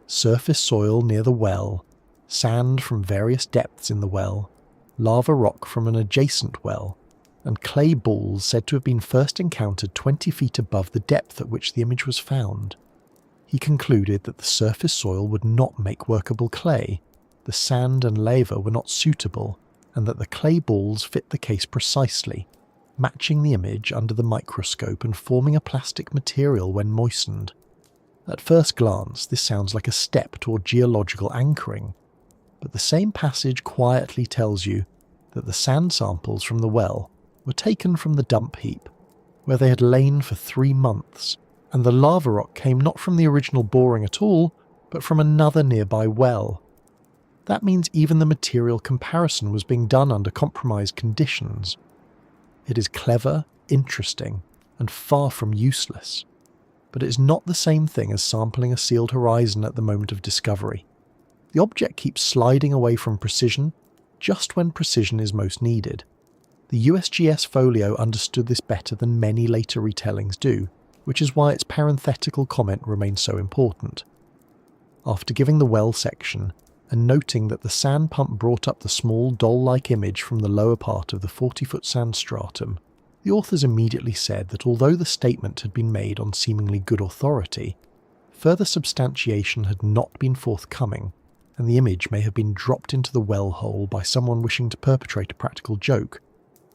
surface soil near the well, sand from various depths in the well, lava rock from an adjacent well, and clay balls said to have been first encountered 20 feet above the depth at which the image was found. He concluded that the surface soil would not make workable clay, the sand and lava were not suitable, and that the clay balls fit the case precisely, matching the image under the microscope and forming a plastic material when moistened. At first glance, this sounds like a step toward geological anchoring, but the same passage quietly tells you that the sand samples from the well were taken from the dump heap, where they had lain for 3 months, and the lava rock came not from the original boring at all, but from another nearby well. That means even the material comparison was being done under compromised conditions. It is clever, interesting, and far from useless, but it is not the same thing as sampling a sealed horizon at the moment of discovery. The object keeps sliding away from precision just when precision is most needed. The USGS folio understood this better than many later retellings do, which is why its parenthetical comment remains so important. After giving the well section, and noting that the sand pump brought up the small doll-like image from the lower part of the 40-foot sand stratum, the authors immediately said that although the statement had been made on seemingly good authority, further substantiation had not been forthcoming, and the image may have been dropped into the well hole by someone wishing to perpetrate a practical joke.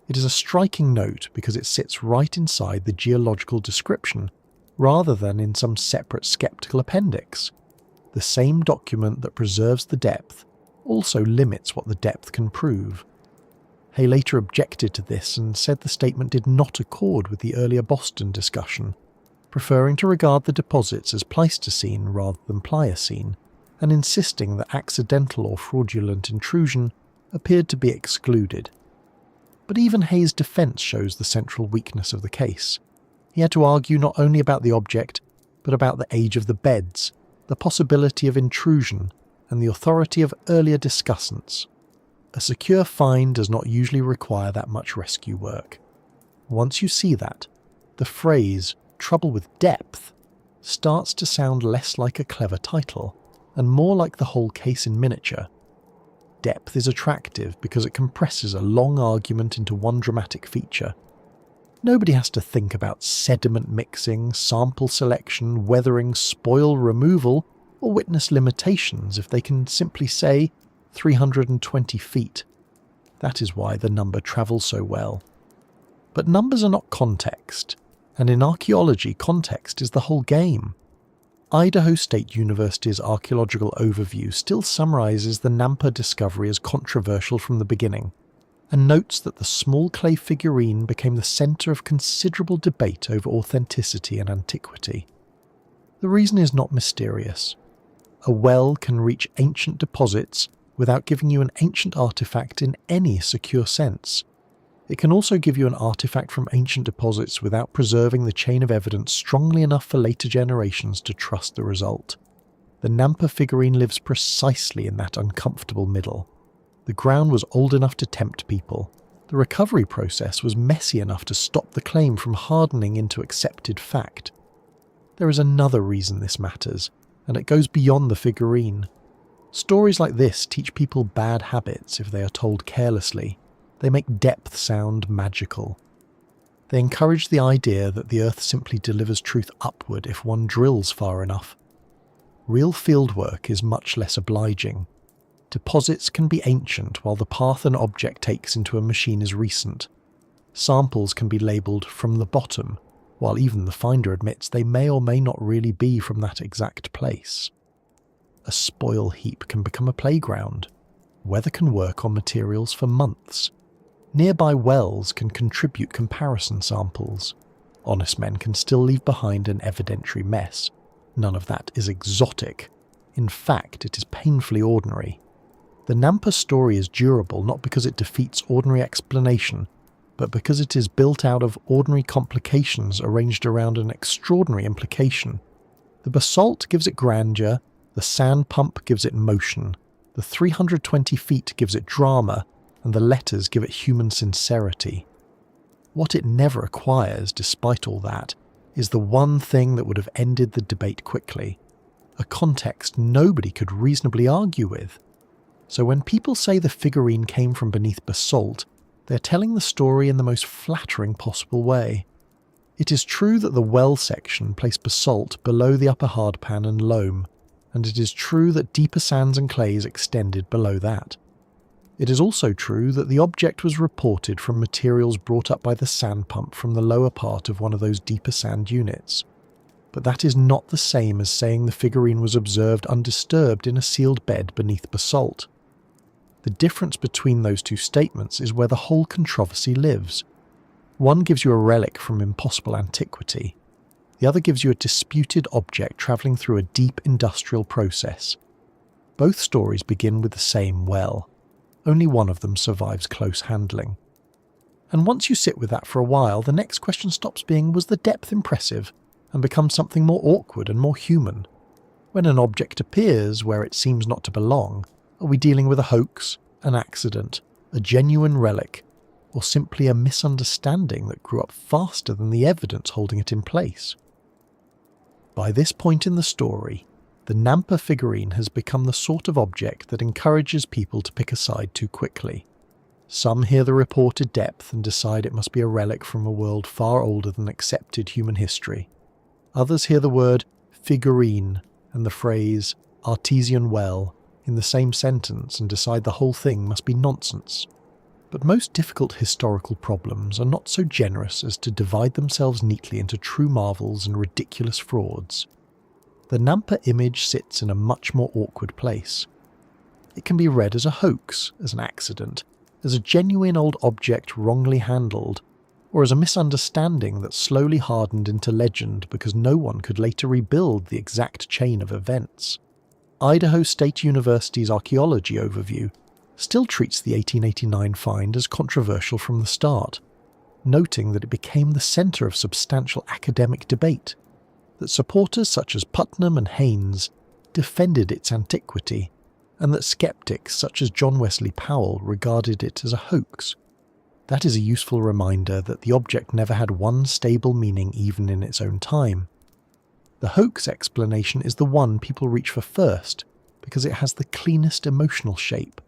It is a striking note because it sits right inside the geological description, rather than in some separate skeptical appendix. The same document that preserves the depth also limits what the depth can prove. Hay later objected to this and said the statement did not accord with the earlier Boston discussion, preferring to regard the deposits as Pleistocene rather than Pliocene, and insisting that accidental or fraudulent intrusion appeared to be excluded. But even Hay's defence shows the central weakness of the case. He had to argue not only about the object, but about the age of the beds, the possibility of intrusion, and the authority of earlier discussants. A secure find does not usually require that much rescue work. Once you see that, the phrase, "trouble with depth," starts to sound less like a clever title and more like the whole case in miniature. Depth is attractive because it compresses a long argument into one dramatic feature. Nobody has to think about sediment mixing, sample selection, weathering, spoil removal, or witness limitations if they can simply say 320 feet. That is why the number travels so well. But numbers are not context, and in archaeology, context is the whole game. Idaho State University's Archaeological Overview still summarizes the Nampa discovery as controversial from the beginning, and notes that the small clay figurine became the center of considerable debate over authenticity and antiquity. The reason is not mysterious. A well can reach ancient deposits without giving you an ancient artifact in any secure sense. It can also give you an artifact from ancient deposits without preserving the chain of evidence strongly enough for later generations to trust the result. The Nampa figurine lives precisely in that uncomfortable middle. The ground was old enough to tempt people. The recovery process was messy enough to stop the claim from hardening into accepted fact. There is another reason this matters, and it goes beyond the figurine. Stories like this teach people bad habits if they are told carelessly. They make depth sound magical. They encourage the idea that the Earth simply delivers truth upward if one drills far enough. Real fieldwork is much less obliging. Deposits can be ancient while the path an object takes into a machine is recent. Samples can be labelled from the bottom, while even the finder admits they may or may not really be from that exact place. A spoil heap can become a playground. Weather can work on materials for months. Nearby wells can contribute comparison samples. Honest men can still leave behind an evidentiary mess. None of that is exotic. In fact, it is painfully ordinary. The Nampa story is durable not because it defeats ordinary explanation, but because it is built out of ordinary complications arranged around an extraordinary implication. The basalt gives it grandeur, the sand pump gives it motion, the 320 feet gives it drama, and the letters give it human sincerity. What it never acquires, despite all that, is the one thing that would have ended the debate quickly. A context nobody could reasonably argue with. So when people say the figurine came from beneath basalt, they're telling the story in the most flattering possible way. It is true that the well section placed basalt below the upper hardpan and loam, and it is true that deeper sands and clays extended below that. It is also true that the object was reported from materials brought up by the sand pump from the lower part of one of those deeper sand units. But that is not the same as saying the figurine was observed undisturbed in a sealed bed beneath basalt. The difference between those two statements is where the whole controversy lives. One gives you a relic from impossible antiquity. The other gives you a disputed object travelling through a deep industrial process. Both stories begin with the same well. Only one of them survives close handling. And once you sit with that for a while, the next question stops being, was the depth impressive, and becomes something more awkward and more human. When an object appears where it seems not to belong, are we dealing with a hoax, an accident, a genuine relic, or simply a misunderstanding that grew up faster than the evidence holding it in place? By this point in the story, the Nampa figurine has become the sort of object that encourages people to pick a side too quickly. Some hear the reported depth and decide it must be a relic from a world far older than accepted human history. Others hear the word figurine and the phrase artesian well in the same sentence and decide the whole thing must be nonsense. But most difficult historical problems are not so generous as to divide themselves neatly into true marvels and ridiculous frauds. The Nampa image sits in a much more awkward place. It can be read as a hoax, as an accident, as a genuine old object wrongly handled, or as a misunderstanding that slowly hardened into legend because no one could later rebuild the exact chain of events. Idaho State University's Archaeology Overview still treats the 1889 find as controversial from the start, noting that it became the centre of substantial academic debate, that supporters such as Putnam and Haynes defended its antiquity, and that skeptics such as John Wesley Powell regarded it as a hoax. That is a useful reminder that the object never had one stable meaning even in its own time. The hoax explanation is the one people reach for first, because it has the cleanest emotional shape.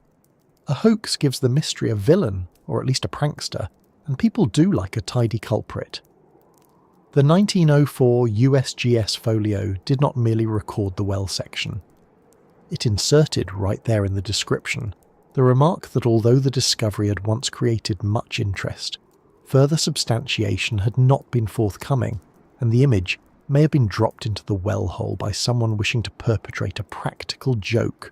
A hoax gives the mystery a villain, or at least a prankster, and people do like a tidy culprit. The 1904 USGS folio did not merely record the well section. It inserted, right there in the description, the remark that although the discovery had once created much interest, further substantiation had not been forthcoming, and the image may have been dropped into the well hole by someone wishing to perpetrate a practical joke.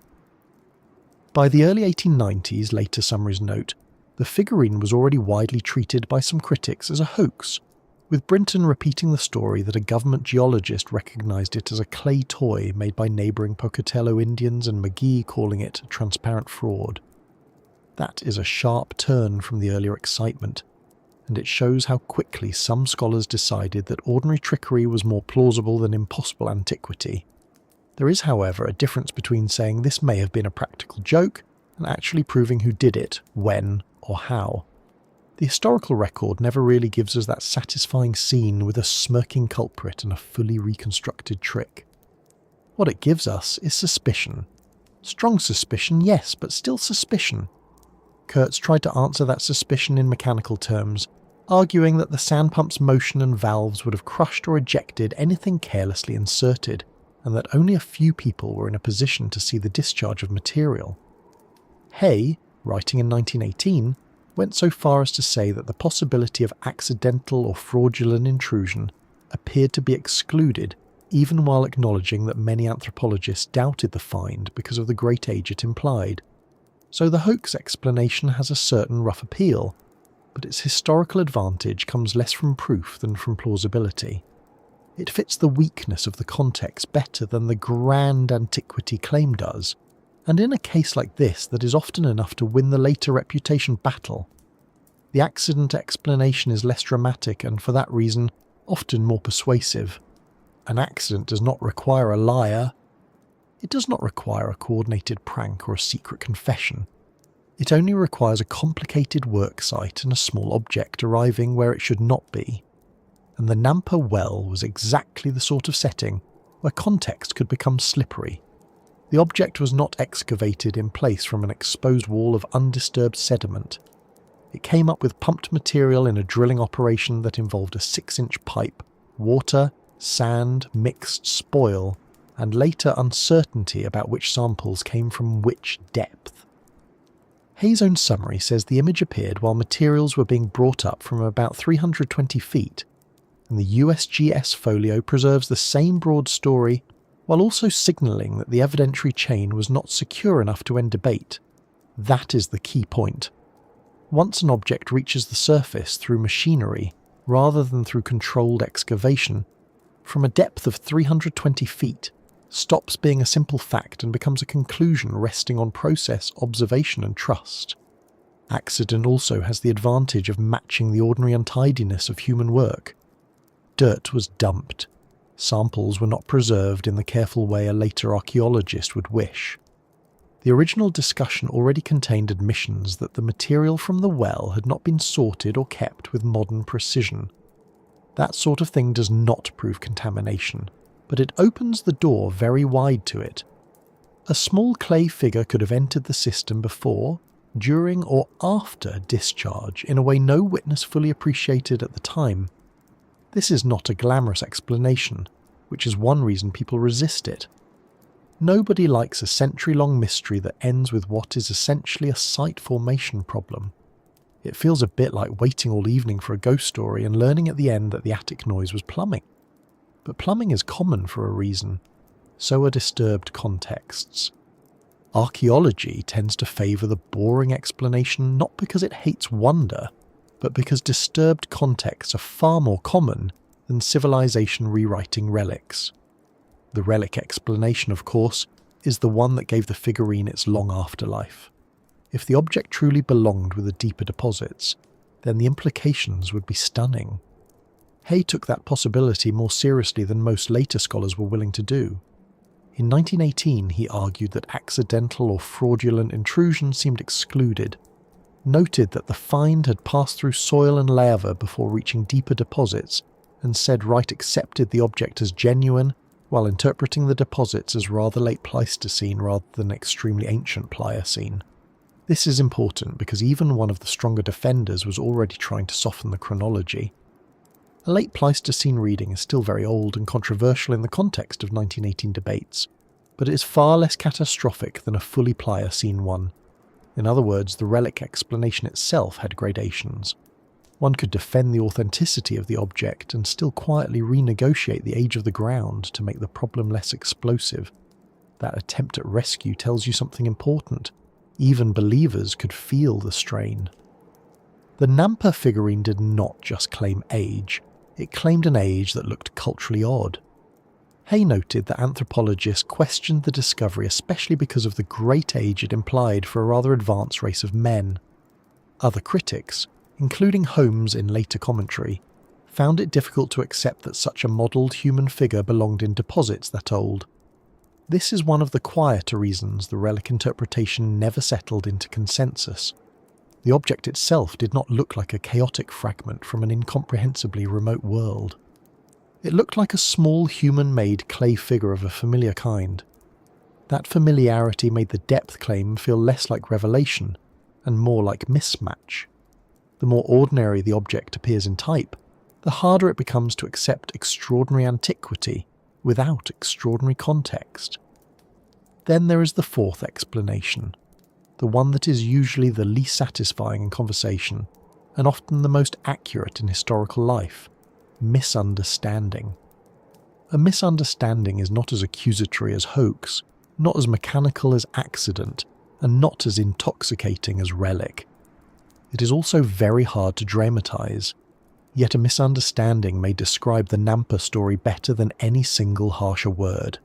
By the early 1890s, later summaries note, the figurine was already widely treated by some critics as a hoax, with Brinton repeating the story that a government geologist recognised it as a clay toy made by neighbouring Pocatello Indians and McGee calling it a transparent fraud. That is a sharp turn from the earlier excitement, and it shows how quickly some scholars decided that ordinary trickery was more plausible than impossible antiquity. There is, however, a difference between saying this may have been a practical joke and actually proving who did it, when, or how. The historical record never really gives us that satisfying scene with a smirking culprit and a fully reconstructed trick. What it gives us is suspicion. Strong suspicion, yes, but still suspicion. Kurtz tried to answer that suspicion in mechanical terms, arguing that the sand pump's motion and valves would have crushed or ejected anything carelessly inserted, and that only a few people were in a position to see the discharge of material. Hay, writing in 1918, went so far as to say that the possibility of accidental or fraudulent intrusion appeared to be excluded, even while acknowledging that many anthropologists doubted the find because of the great age it implied. So the hoax explanation has a certain rough appeal, but its historical advantage comes less from proof than from plausibility. It fits the weakness of the context better than the grand antiquity claim does, and in a case like this that is often enough to win the later reputation battle. The accident explanation is less dramatic and for that reason often more persuasive. An accident does not require a liar. It does not require a coordinated prank or a secret confession. It only requires a complicated work site and a small object arriving where it should not be. And the Nampa well was exactly the sort of setting where context could become slippery. The object was not excavated in place from an exposed wall of undisturbed sediment. It came up with pumped material in a drilling operation that involved a 6-inch pipe, water, sand, mixed spoil, and later uncertainty about which samples came from which depth. Hay's own summary says the image appeared while materials were being brought up from about 320 feet, and the USGS folio preserves the same broad story while also signalling that the evidentiary chain was not secure enough to end debate. That is the key point. Once an object reaches the surface through machinery rather than through controlled excavation, from a depth of 320 feet, stops being a simple fact and becomes a conclusion resting on process, observation and trust. Accident also has the advantage of matching the ordinary untidiness of human work. Dirt was dumped. Samples were not preserved in the careful way a later archaeologist would wish. The original discussion already contained admissions that the material from the well had not been sorted or kept with modern precision. That sort of thing does not prove contamination, but it opens the door very wide to it. A small clay figure could have entered the system before, during or after discharge in a way no witness fully appreciated at the time. This is not a glamorous explanation, which is one reason people resist it. Nobody likes a century-long mystery that ends with what is essentially a site formation problem. It feels a bit like waiting all evening for a ghost story and learning at the end that the attic noise was plumbing. But plumbing is common for a reason. So are disturbed contexts. Archaeology tends to favour the boring explanation not because it hates wonder, but because disturbed contexts are far more common than civilization rewriting relics. The relic explanation, of course, is the one that gave the figurine its long afterlife. If the object truly belonged with the deeper deposits, then the implications would be stunning. Hay took that possibility more seriously than most later scholars were willing to do. In 1918, he argued that accidental or fraudulent intrusion seemed excluded, noted that the find had passed through soil and lava before reaching deeper deposits, and said Wright accepted the object as genuine while interpreting the deposits as rather late Pleistocene rather than extremely ancient Pliocene. This is important because even one of the stronger defenders was already trying to soften the chronology. A late Pleistocene reading is still very old and controversial in the context of 1918 debates, but it is far less catastrophic than a fully Pliocene one. In other words, the relic explanation itself had gradations. One could defend the authenticity of the object and still quietly renegotiate the age of the ground to make the problem less explosive. That attempt at rescue tells you something important. Even believers could feel the strain. The Nampa figurine did not just claim age, it claimed an age that looked culturally odd. Hay noted that anthropologists questioned the discovery especially because of the great age it implied for a rather advanced race of men. Other critics, including Holmes in later commentary, found it difficult to accept that such a modelled human figure belonged in deposits that old. This is one of the quieter reasons the relic interpretation never settled into consensus. The object itself did not look like a chaotic fragment from an incomprehensibly remote world. It looked like a small human-made clay figure of a familiar kind. That familiarity made the depth claim feel less like revelation and more like mismatch. The more ordinary the object appears in type, the harder it becomes to accept extraordinary antiquity without extraordinary context. Then there is the fourth explanation, the one that is usually the least satisfying in conversation and often the most accurate in historical life: misunderstanding. A misunderstanding is not as accusatory as hoax, not as mechanical as accident, and not as intoxicating as relic. It is also very hard to dramatise, yet a misunderstanding may describe the Nampa story better than any single harsher word.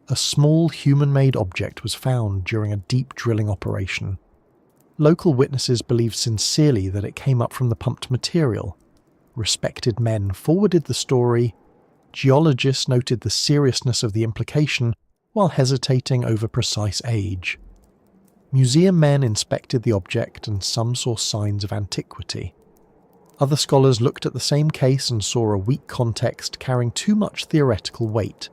A small human-made object was found during a deep drilling operation. Local witnesses believed sincerely that it came up from the pumped material. Respected men forwarded the story. Geologists noted the seriousness of the implication while hesitating over precise age. Museum men inspected the object and some saw signs of antiquity. Other scholars looked at the same case and saw a weak context carrying too much theoretical weight.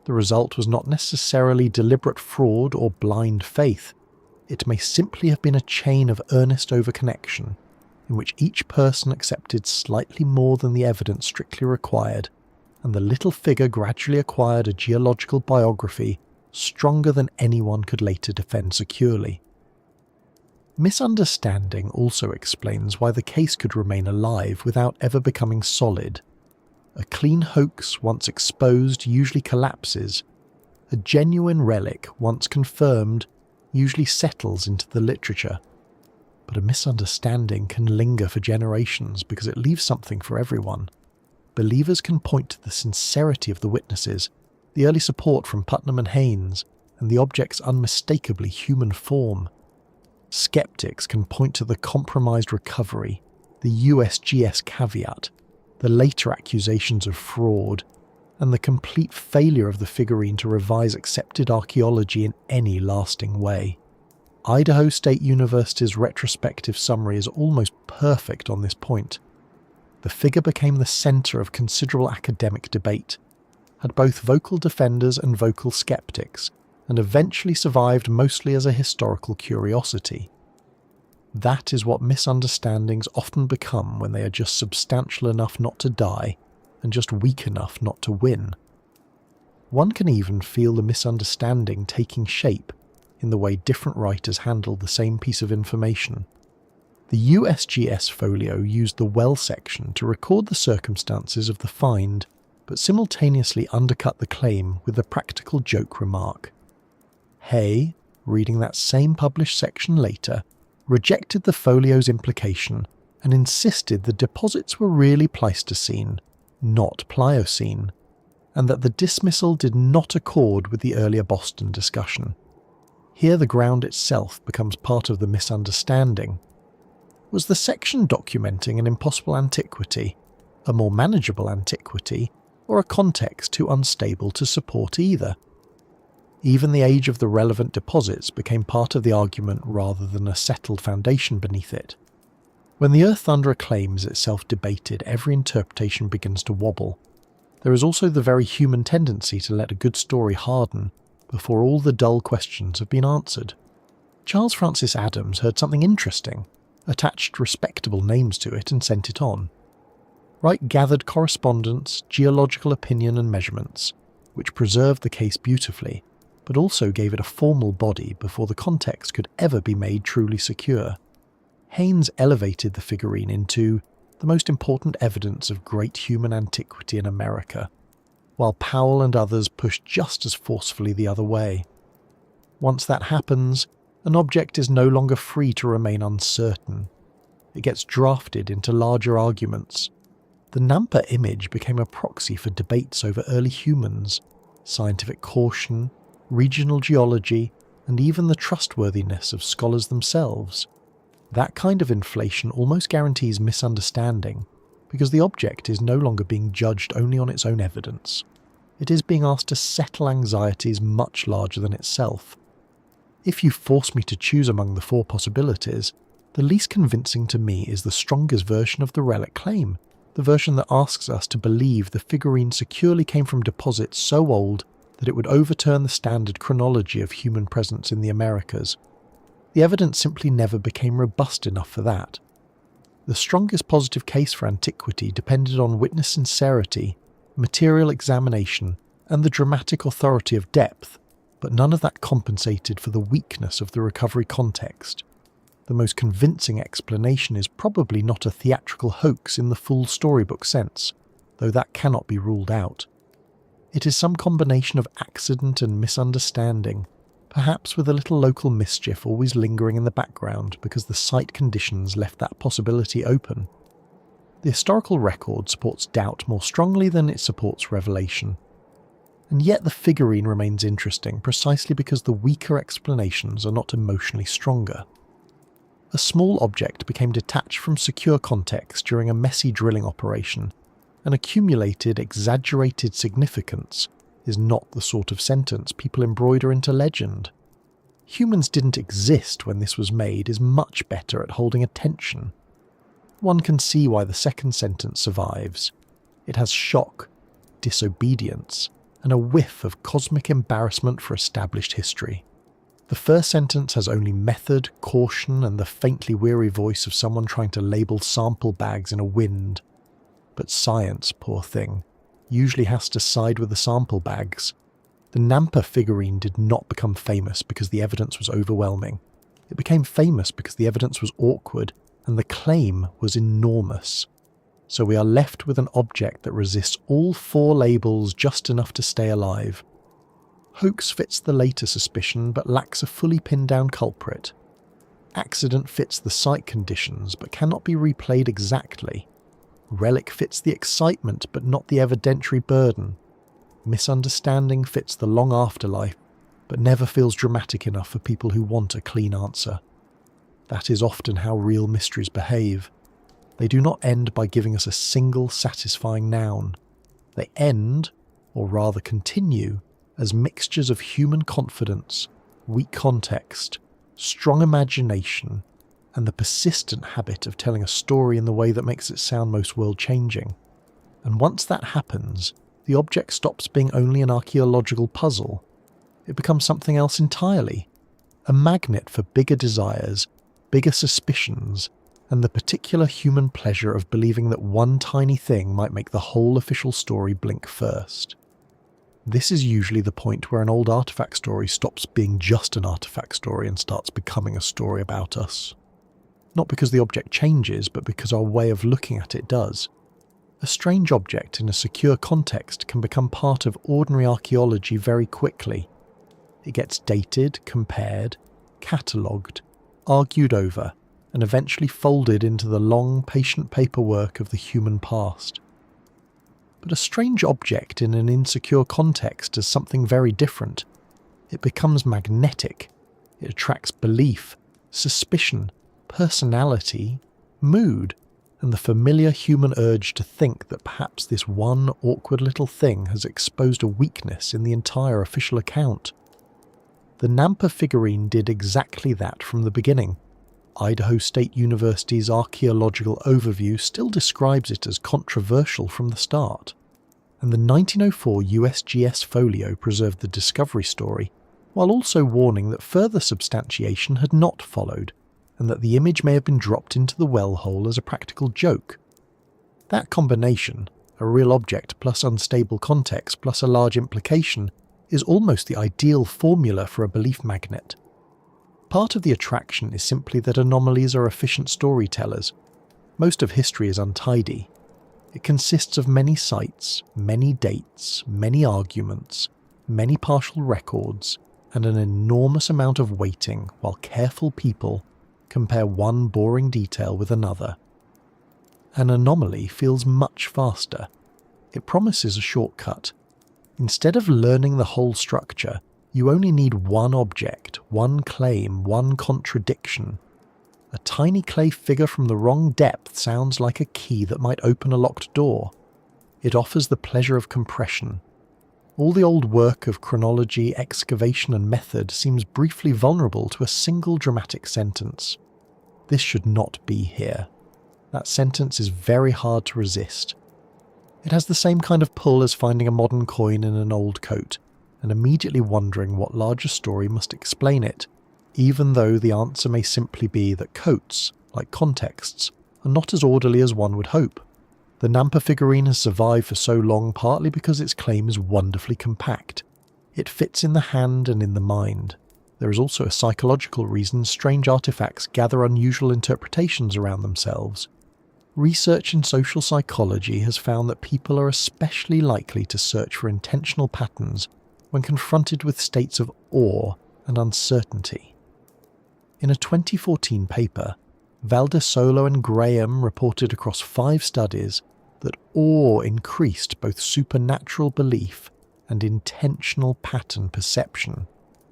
The result was not necessarily deliberate fraud or blind faith. It may simply have been a chain of earnest overconnection, in which each person accepted slightly more than the evidence strictly required, and the little figure gradually acquired a geological biography stronger than anyone could later defend securely. Misunderstanding also explains why the case could remain alive without ever becoming solid. A clean hoax once exposed usually collapses. A genuine relic once confirmed usually settles into the literature. But a misunderstanding can linger for generations because it leaves something for everyone. Believers can point to the sincerity of the witnesses, the early support from Putnam and Haynes, and the object's unmistakably human form. Skeptics can point to the compromised recovery, the USGS caveat, the later accusations of fraud, and the complete failure of the figurine to revise accepted archaeology in any lasting way. Idaho State University's retrospective summary is almost perfect on this point. The figure became the centre of considerable academic debate, had both vocal defenders and vocal skeptics, and eventually survived mostly as a historical curiosity. That is what misunderstandings often become when they are just substantial enough not to die, and just weak enough not to win. One can even feel the misunderstanding taking shape in the way different writers handle the same piece of information. The USGS folio used the well section to record the circumstances of the find, but simultaneously undercut the claim with a practical joke remark. Hay, reading that same published section later, rejected the folio's implication and insisted the deposits were really Pleistocene, not Pliocene, and that the dismissal did not accord with the earlier Boston discussion. Here the ground itself becomes part of the misunderstanding. Was the section documenting an impossible antiquity, a more manageable antiquity, or a context too unstable to support either? Even the age of the relevant deposits became part of the argument rather than a settled foundation beneath it. When the Earth under a claim is itself debated, every interpretation begins to wobble. There is also the very human tendency to let a good story harden before all the dull questions have been answered. Charles Francis Adams heard something interesting, attached respectable names to it and sent it on. Wright gathered correspondence, geological opinion and measurements, which preserved the case beautifully, but also gave it a formal body before the context could ever be made truly secure. Haynes elevated the figurine into the most important evidence of great human antiquity in America, while Powell and others pushed just as forcefully the other way. Once that happens, an object is no longer free to remain uncertain. It gets drafted into larger arguments. The Nampa image became a proxy for debates over early humans, scientific caution, regional geology, and even the trustworthiness of scholars themselves. That kind of inflation almost guarantees misunderstanding, because the object is no longer being judged only on its own evidence. It is being asked to settle anxieties much larger than itself. If you force me to choose among the four possibilities, the least convincing to me is the strongest version of the relic claim, the version that asks us to believe the figurine securely came from deposits so old that it would overturn the standard chronology of human presence in the Americas. The evidence simply never became robust enough for that. The strongest positive case for antiquity depended on witness sincerity, material examination, and the dramatic authority of depth, but none of that compensated for the weakness of the recovery context. The most convincing explanation is probably not a theatrical hoax in the full storybook sense, though that cannot be ruled out. It is some combination of accident and misunderstanding, perhaps with a little local mischief always lingering in the background because the site conditions left that possibility open. The historical record supports doubt more strongly than it supports revelation. And yet the figurine remains interesting precisely because the weaker explanations are not emotionally stronger. A small object became detached from secure context during a messy drilling operation, and accumulated exaggerated significance is not the sort of sentence people embroider into legend. Humans didn't exist when this was made is much better at holding attention. One can see why the second sentence survives. It has shock, disobedience, and a whiff of cosmic embarrassment for established history. The first sentence has only method, caution, and the faintly weary voice of someone trying to label sample bags in a wind. But science, poor thing, usually has to side with the sample bags. The Nampa figurine did not become famous because the evidence was overwhelming. It became famous because the evidence was awkward and the claim was enormous. So we are left with an object that resists all four labels just enough to stay alive. Hoax fits the later suspicion but lacks a fully pinned down culprit. Accident fits the site conditions but cannot be replayed exactly. Relic fits the excitement but not the evidentiary burden. Misunderstanding fits the long afterlife but never feels dramatic enough for people who want a clean answer. That is often how real mysteries behave. They do not end by giving us a single satisfying noun. They end, or rather continue, as mixtures of human confidence, weak context, strong imagination, and the persistent habit of telling a story in the way that makes it sound most world-changing. And once that happens, the object stops being only an archaeological puzzle. It becomes something else entirely, a magnet for bigger desires, bigger suspicions, and the particular human pleasure of believing that one tiny thing might make the whole official story blink first. This is usually the point where an old artifact story stops being just an artifact story and starts becoming a story about us. Not because the object changes, but because our way of looking at it does. A strange object in a secure context can become part of ordinary archaeology very quickly. It gets dated, compared, catalogued, argued over, and eventually folded into the long, patient paperwork of the human past. But a strange object in an insecure context does something very different. It becomes magnetic. It attracts belief, suspicion, personality, mood, and the familiar human urge to think that perhaps this one awkward little thing has exposed a weakness in the entire official account. The Nampa figurine did exactly that from the beginning. Idaho State University's Archaeological Overview still describes it as controversial from the start. And the 1904 USGS folio preserved the discovery story, while also warning that further substantiation had not followed, and that the image may have been dropped into the well hole as a practical joke. That combination, a real object plus unstable context plus a large implication, is almost the ideal formula for a belief magnet. Part of the attraction is simply that anomalies are efficient storytellers. Most of history is untidy. It consists of many sites, many dates, many arguments, many partial records, and an enormous amount of waiting while careful people compare one boring detail with another. An anomaly feels much faster. It promises a shortcut. Instead of learning the whole structure, you only need one object, one claim, one contradiction. A tiny clay figure from the wrong depth sounds like a key that might open a locked door. It offers the pleasure of compression. All the old work of chronology, excavation and method seems briefly vulnerable to a single dramatic sentence. This should not be here. That sentence is very hard to resist. It has the same kind of pull as finding a modern coin in an old coat, and immediately wondering what larger story must explain it, even though the answer may simply be that coats, like contexts, are not as orderly as one would hope. The Nampa figurine has survived for so long partly because its claim is wonderfully compact. It fits in the hand and in the mind. There is also a psychological reason strange artifacts gather unusual interpretations around themselves. Research in social psychology has found that people are especially likely to search for intentional patterns when confronted with states of awe and uncertainty. In a 2014 paper, Valdesolo and Graham reported across 5 studies that awe increased both supernatural belief and intentional pattern perception,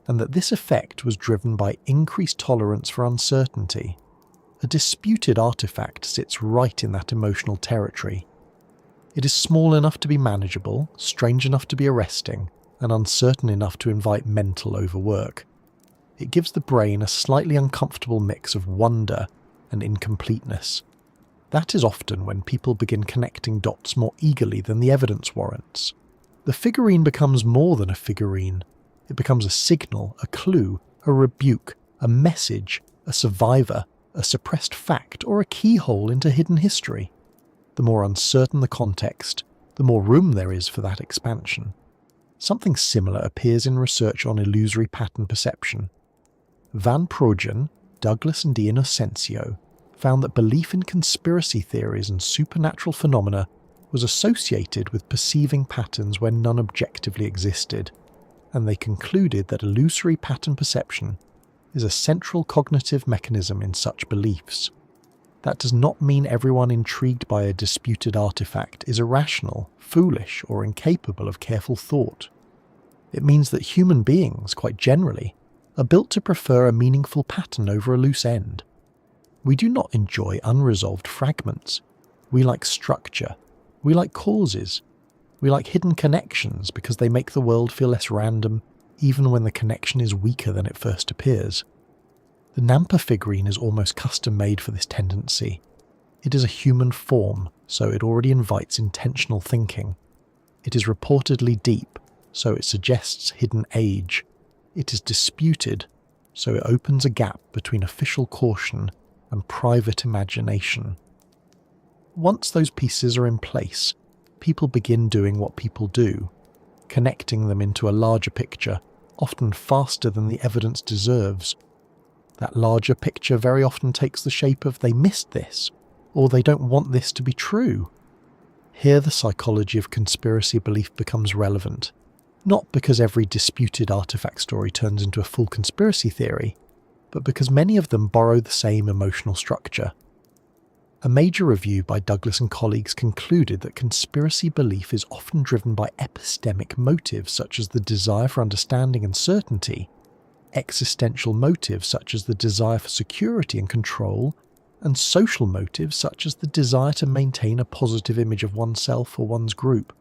and that this effect was driven by increased tolerance for uncertainty. A disputed artifact sits right in that emotional territory. It is small enough to be manageable, strange enough to be arresting, and uncertain enough to invite mental overwork. It gives the brain a slightly uncomfortable mix of wonder and incompleteness. That is often when people begin connecting dots more eagerly than the evidence warrants. The figurine becomes more than a figurine. It becomes a signal, a clue, a rebuke, a message, a survivor, a suppressed fact, or a keyhole into hidden history. The more uncertain the context, the more room there is for that expansion. Something similar appears in research on illusory pattern perception. Van Progen, Douglas and D'Innocencio found that belief in conspiracy theories and supernatural phenomena was associated with perceiving patterns where none objectively existed, and they concluded that illusory pattern perception is a central cognitive mechanism in such beliefs. That does not mean everyone intrigued by a disputed artifact is irrational, foolish, or incapable of careful thought. It means that human beings, quite generally, are built to prefer a meaningful pattern over a loose end. We do not enjoy unresolved fragments. We like structure. We like causes. We like hidden connections because they make the world feel less random, even when the connection is weaker than it first appears. The Nampa figurine is almost custom-made for this tendency. It is a human form, so it already invites intentional thinking. It is reportedly deep, so it suggests hidden age. It is disputed, so it opens a gap between official caution and private imagination. Once those pieces are in place, people begin doing what people do, connecting them into a larger picture, often faster than the evidence deserves. That larger picture very often takes the shape of "they missed this," or "they don't want this to be true." Here the psychology of conspiracy belief becomes relevant, not because every disputed artifact story turns into a full conspiracy theory, but because many of them borrow the same emotional structure. A major review by Douglas and colleagues concluded that conspiracy belief is often driven by epistemic motives such as the desire for understanding and certainty, existential motives such as the desire for security and control, and social motives such as the desire to maintain a positive image of oneself or one's group.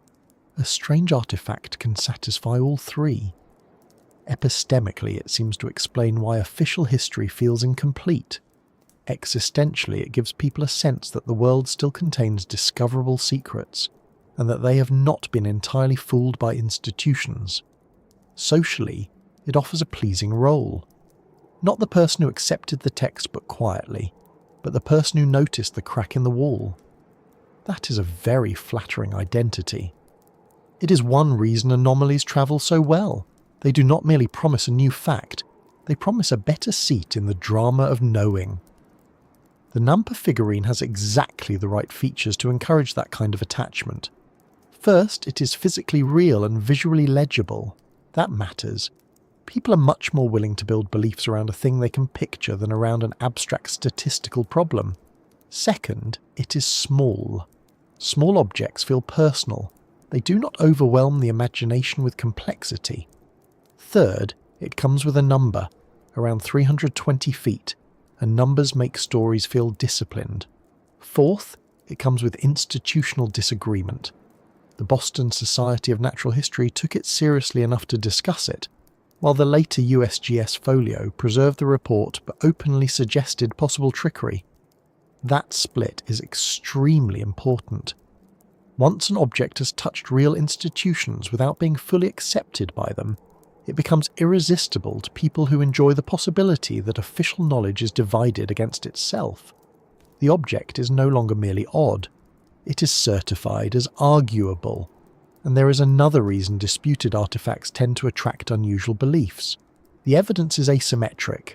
A strange artifact can satisfy all three. Epistemically, it seems to explain why official history feels incomplete. Existentially, it gives people a sense that the world still contains discoverable secrets, and that they have not been entirely fooled by institutions. Socially, it offers a pleasing role. Not the person who accepted the textbook quietly, but the person who noticed the crack in the wall. That is a very flattering identity. It is one reason anomalies travel so well. They do not merely promise a new fact, they promise a better seat in the drama of knowing. The Nampa figurine has exactly the right features to encourage that kind of attachment. First, it is physically real and visually legible. That matters. People are much more willing to build beliefs around a thing they can picture than around an abstract statistical problem. Second, it is small. Small objects feel personal. They do not overwhelm the imagination with complexity. Third, it comes with a number, around 320 feet, and numbers make stories feel disciplined. Fourth, it comes with institutional disagreement. The Boston Society of Natural History took it seriously enough to discuss it, while the later USGS folio preserved the report but openly suggested possible trickery. That split is extremely important. Once an object has touched real institutions without being fully accepted by them, it becomes irresistible to people who enjoy the possibility that official knowledge is divided against itself. The object is no longer merely odd. It is certified as arguable. And there is another reason disputed artifacts tend to attract unusual beliefs. The evidence is asymmetric.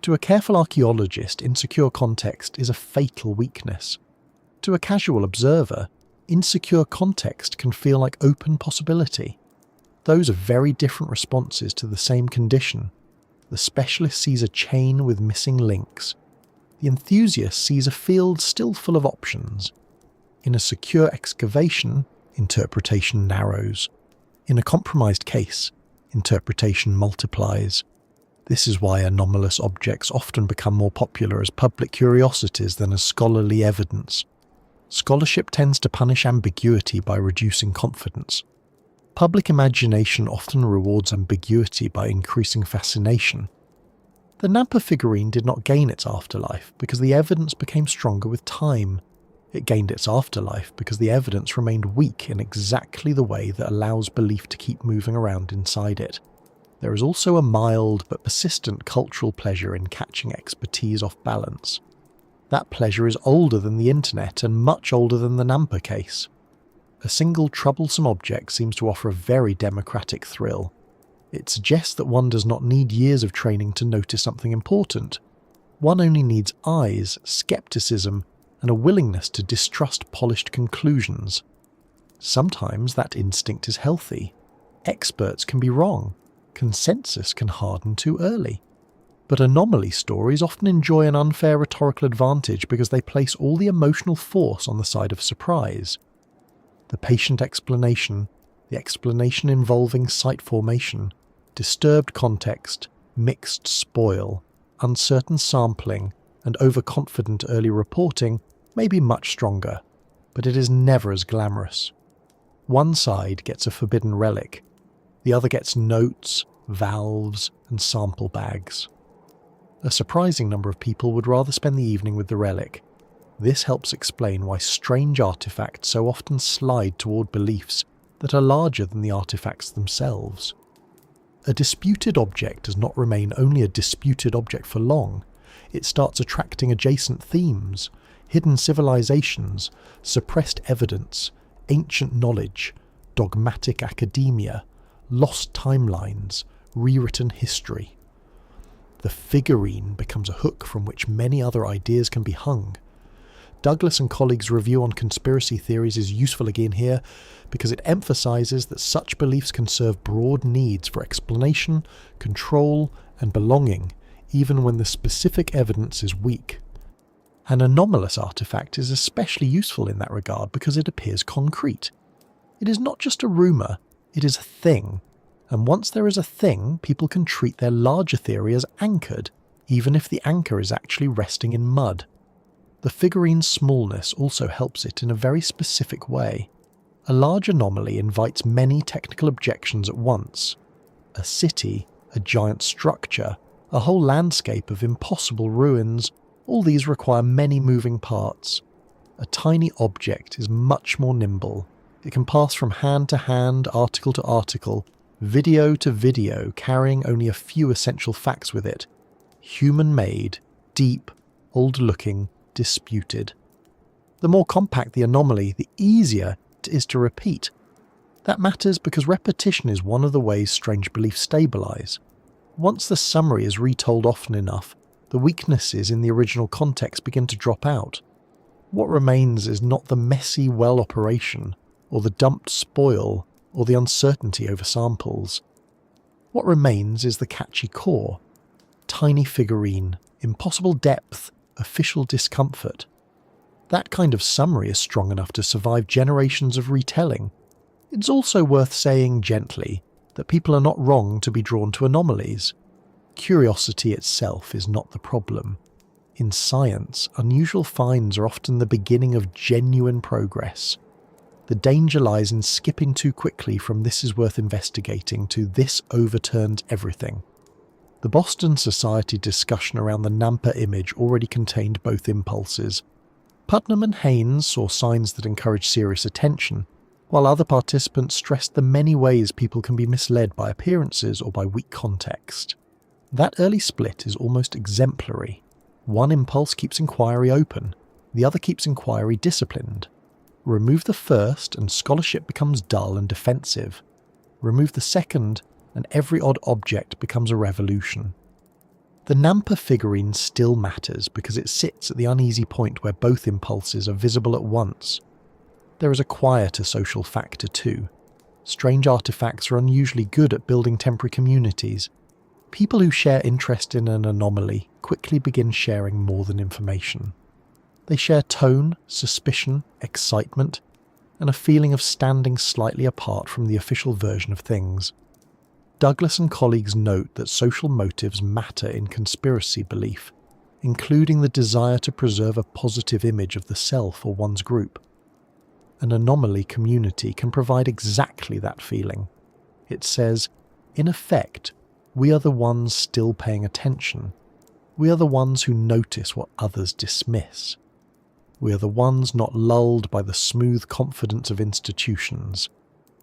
To a careful archaeologist, insecure context is a fatal weakness. To a casual observer, insecure context can feel like open possibility. Those are very different responses to the same condition. The specialist sees a chain with missing links. The enthusiast sees a field still full of options. In a secure excavation, interpretation narrows. In a compromised case, interpretation multiplies. This is why anomalous objects often become more popular as public curiosities than as scholarly evidence. Scholarship tends to punish ambiguity by reducing confidence. Public imagination often rewards ambiguity by increasing fascination. The Nampa figurine did not gain its afterlife because the evidence became stronger with time. It gained its afterlife because the evidence remained weak in exactly the way that allows belief to keep moving around inside it. There is also a mild but persistent cultural pleasure in catching expertise off balance. That pleasure is older than the internet and much older than the Nampa case. A single troublesome object seems to offer a very democratic thrill. It suggests that one does not need years of training to notice something important. One only needs eyes, skepticism, and a willingness to distrust polished conclusions. Sometimes that instinct is healthy. Experts can be wrong. Consensus can harden too early. But anomaly stories often enjoy an unfair rhetorical advantage because they place all the emotional force on the side of surprise. The patient explanation, the explanation involving site formation, disturbed context, mixed spoil, uncertain sampling, and overconfident early reporting may be much stronger, but it is never as glamorous. One side gets a forbidden relic, the other gets notes, valves, and sample bags. A surprising number of people would rather spend the evening with the relic. This helps explain why strange artifacts so often slide toward beliefs that are larger than the artifacts themselves. A disputed object does not remain only a disputed object for long. It starts attracting adjacent themes, hidden civilizations, suppressed evidence, ancient knowledge, dogmatic academia, lost timelines, rewritten history. The figurine becomes a hook from which many other ideas can be hung. Douglas and colleagues' review on conspiracy theories is useful again here because it emphasizes that such beliefs can serve broad needs for explanation, control, and belonging, even when the specific evidence is weak. An anomalous artifact is especially useful in that regard because it appears concrete. It is not just a rumour, it is a thing. And once there is a thing, people can treat their larger theory as anchored, even if the anchor is actually resting in mud. The figurine's smallness also helps it in a very specific way. A large anomaly invites many technical objections at once. A city, a giant structure, a whole landscape of impossible ruins, all these require many moving parts. A tiny object is much more nimble. It can pass from hand to hand, article to article, video to video, carrying only a few essential facts with it. Human-made, deep, old-looking, disputed. The more compact the anomaly, the easier it is to repeat. That matters because repetition is one of the ways strange beliefs stabilize. Once the summary is retold often enough, the weaknesses in the original context begin to drop out. What remains is not the messy well operation, or the dumped spoil, or the uncertainty over samples. What remains is the catchy core. Tiny figurine, impossible depth, official discomfort. That kind of summary is strong enough to survive generations of retelling. It's also worth saying gently that people are not wrong to be drawn to anomalies. Curiosity itself is not the problem. In science, unusual finds are often the beginning of genuine progress. The danger lies in skipping too quickly from "this is worth investigating" to "this overturned everything." The Boston Society discussion around the Nampa image already contained both impulses. Putnam and Haynes saw signs that encouraged serious attention, while other participants stressed the many ways people can be misled by appearances or by weak context. That early split is almost exemplary. One impulse keeps inquiry open, the other keeps inquiry disciplined. Remove the first and scholarship becomes dull and defensive. Remove the second and every odd object becomes a revolution. The Nampa figurine still matters because it sits at the uneasy point where both impulses are visible at once. There is a quieter social factor too. Strange artifacts are unusually good at building temporary communities. People who share interest in an anomaly quickly begin sharing more than information. They share tone, suspicion, excitement, and a feeling of standing slightly apart from the official version of things. Douglas and colleagues note that social motives matter in conspiracy belief, including the desire to preserve a positive image of the self or one's group. An anomaly community can provide exactly that feeling. It says, in effect, we are the ones still paying attention. We are the ones who notice what others dismiss. We are the ones not lulled by the smooth confidence of institutions.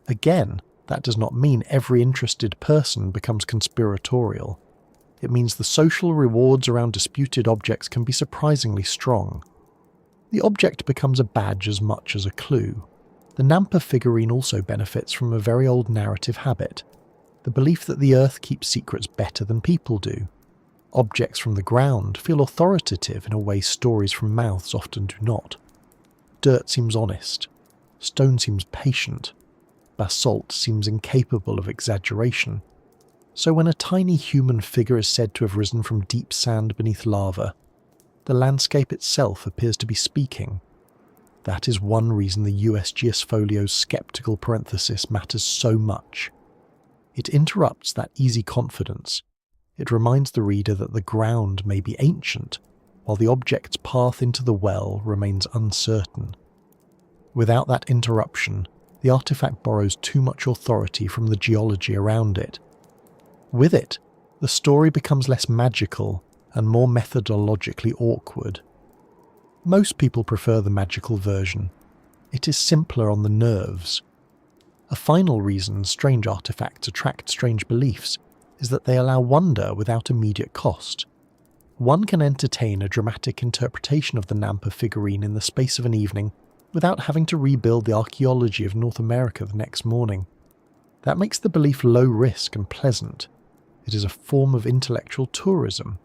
Again, that does not mean every interested person becomes conspiratorial. It means the social rewards around disputed objects can be surprisingly strong. The object becomes a badge as much as a clue. The Nampa figurine also benefits from a very old narrative habit, the belief that the earth keeps secrets better than people do. Objects from the ground feel authoritative in a way stories from mouths often do not. Dirt seems honest. Stone seems patient. Basalt seems incapable of exaggeration. So when a tiny human figure is said to have risen from deep sand beneath lava, the landscape itself appears to be speaking. That is one reason the US Geofolio's skeptical parenthesis matters so much. It interrupts that easy confidence. It reminds the reader that the ground may be ancient, while the object's path into the well remains uncertain. Without that interruption, the artifact borrows too much authority from the geology around it. With it, the story becomes less magical and more methodologically awkward. Most people prefer the magical version. It is simpler on the nerves. A final reason strange artifacts attract strange beliefs is that they allow wonder without immediate cost. One can entertain a dramatic interpretation of the Nampa figurine in the space of an evening without having to rebuild the archaeology of North America the next morning. That makes the belief low risk and pleasant. It is a form of intellectual tourism.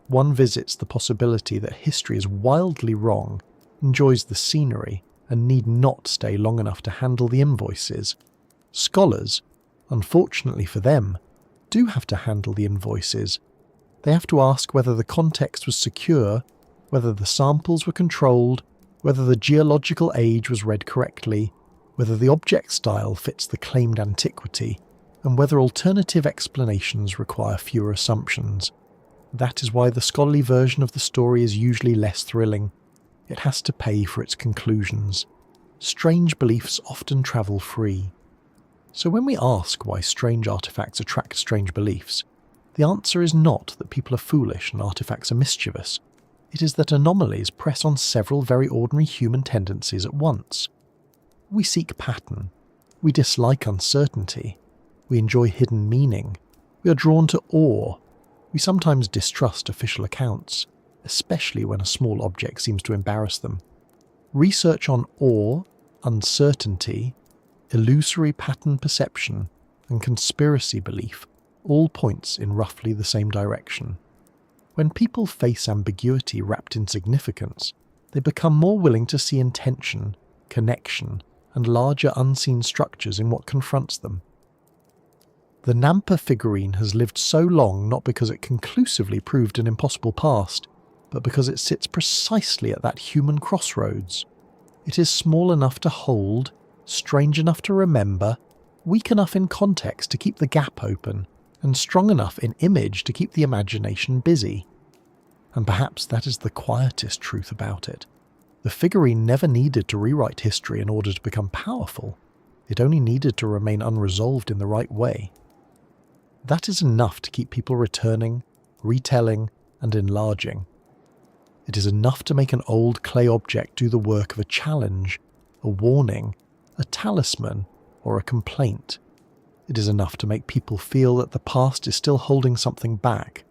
One visits the possibility that history is wildly wrong, enjoys the scenery, and need not stay long enough to handle the invoices. Scholars, unfortunately for them, do have to handle the invoices. They have to ask whether the context was secure, whether the samples were controlled, whether the geological age was read correctly, whether the object style fits the claimed antiquity, and whether alternative explanations require fewer assumptions. That is why the scholarly version of the story is usually less thrilling. It has to pay for its conclusions. Strange beliefs often travel free. So when we ask why strange artifacts attract strange beliefs, the answer is not that people are foolish and artifacts are mischievous. It is that anomalies press on several very ordinary human tendencies at once. We seek pattern. We dislike uncertainty. We enjoy hidden meaning. We are drawn to awe. We sometimes distrust official accounts, especially when a small object seems to embarrass them. Research on awe, uncertainty, illusory pattern perception, and conspiracy belief all points in roughly the same direction. When people face ambiguity wrapped in significance, they become more willing to see intention, connection, and larger unseen structures in what confronts them. The Nampa figurine has lived so long not because it conclusively proved an impossible past, but because it sits precisely at that human crossroads. It is small enough to hold, strange enough to remember, weak enough in context to keep the gap open, and strong enough in image to keep the imagination busy. And perhaps that is the quietest truth about it. The figurine never needed to rewrite history in order to become powerful. It only needed to remain unresolved in the right way. That is enough to keep people returning, retelling, and enlarging. It is enough to make an old clay object do the work of a challenge, a warning, a talisman, or a complaint. It is enough to make people feel that the past is still holding something back.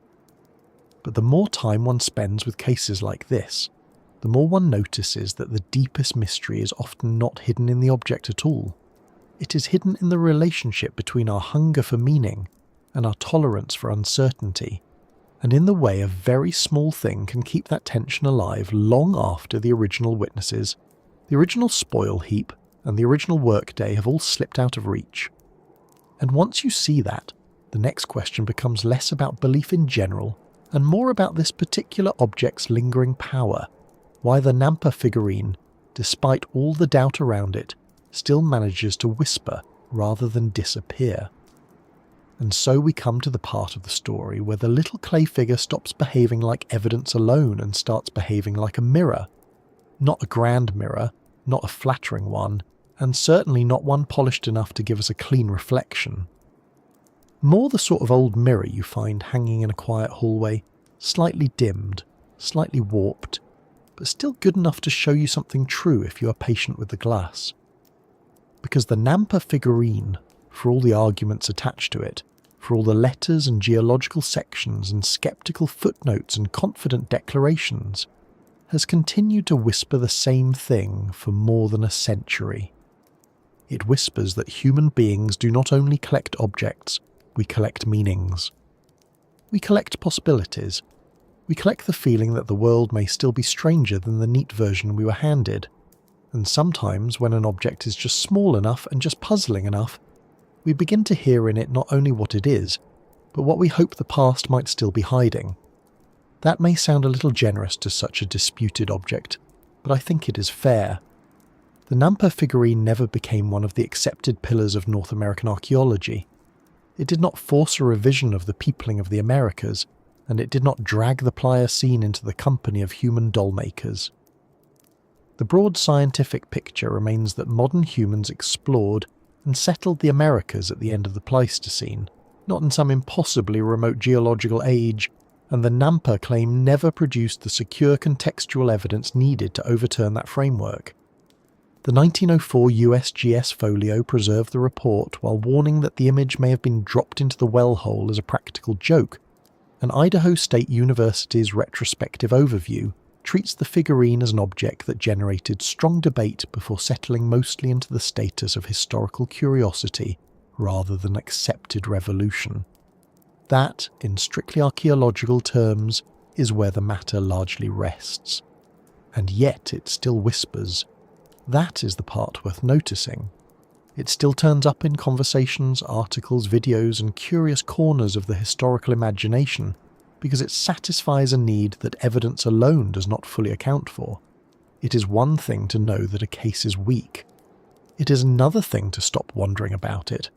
But the more time one spends with cases like this, the more one notices that the deepest mystery is often not hidden in the object at all. It is hidden in the relationship between our hunger for meaning and our tolerance for uncertainty, and in the way a very small thing can keep that tension alive long after the original witnesses, the original spoil heap, and the original workday have all slipped out of reach. And once you see that, the next question becomes less about belief in general and more about this particular object's lingering power, why the Nampa figurine, despite all the doubt around it, still manages to whisper rather than disappear. And so we come to the part of the story where the little clay figure stops behaving like evidence alone and starts behaving like a mirror. Not a grand mirror, not a flattering one, and certainly not one polished enough to give us a clean reflection. More the sort of old mirror you find hanging in a quiet hallway, slightly dimmed, slightly warped, but still good enough to show you something true if you are patient with the glass. Because the Nampa figurine, for all the arguments attached to it, for all the letters and geological sections and skeptical footnotes and confident declarations, has continued to whisper the same thing for more than a century. It whispers that human beings do not only collect objects, we collect meanings. We collect possibilities. We collect the feeling that the world may still be stranger than the neat version we were handed. And sometimes, when an object is just small enough and just puzzling enough, we begin to hear in it not only what it is, but what we hope the past might still be hiding. That may sound a little generous to such a disputed object, but I think it is fair. The Nampa figurine never became one of the accepted pillars of North American archaeology. It did not force a revision of the peopling of the Americas, and it did not drag the Pliocene into the company of human doll makers. The broad scientific picture remains that modern humans explored and settled the Americas at the end of the Pleistocene, not in some impossibly remote geological age, and the Nampa claim never produced the secure contextual evidence needed to overturn that framework. The 1904 USGS folio preserved the report while warning that the image may have been dropped into the well hole as a practical joke, and Idaho State University's retrospective overview treats the figurine as an object that generated strong debate before settling mostly into the status of historical curiosity rather than accepted revolution. That, in strictly archaeological terms, is where the matter largely rests. And yet it still whispers. That is the part worth noticing. It still turns up in conversations, articles, videos, and curious corners of the historical imagination because it satisfies a need that evidence alone does not fully account for. It is one thing to know that a case is weak. It is another thing to stop wondering about it.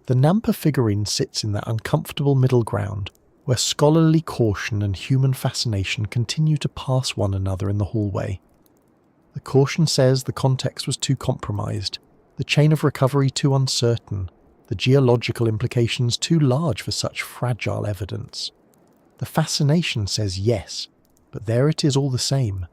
The Nampa figurine sits in that uncomfortable middle ground where scholarly caution and human fascination continue to pass one another in the hallway. The caution says the context was too compromised. The chain of recovery too uncertain, the geological implications too large for such fragile evidence. The fascination says yes, but there it is all the same.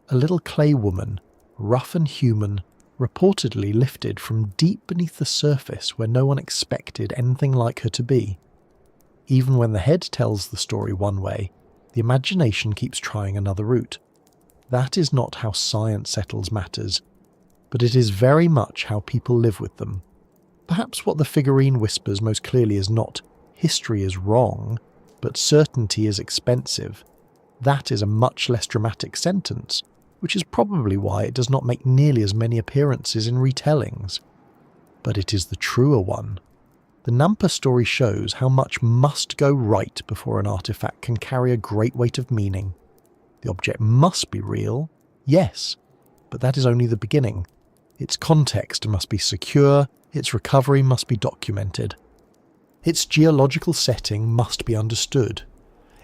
A little clay woman, rough and human, reportedly lifted from deep beneath the surface where no one expected anything like her to be. Even when the head tells the story one way, the imagination keeps trying another route. That is not how science settles matters, but it is very much how people live with them. Perhaps what the figurine whispers most clearly is not, history is wrong, but certainty is expensive. That is a much less dramatic sentence, which is probably why it does not make nearly as many appearances in retellings. But it is the truer one. The Nampa story shows how much must go right before an artifact can carry a great weight of meaning. The object must be real, yes, but that is only the beginning. Its context must be secure, its recovery must be documented. Its geological setting must be understood.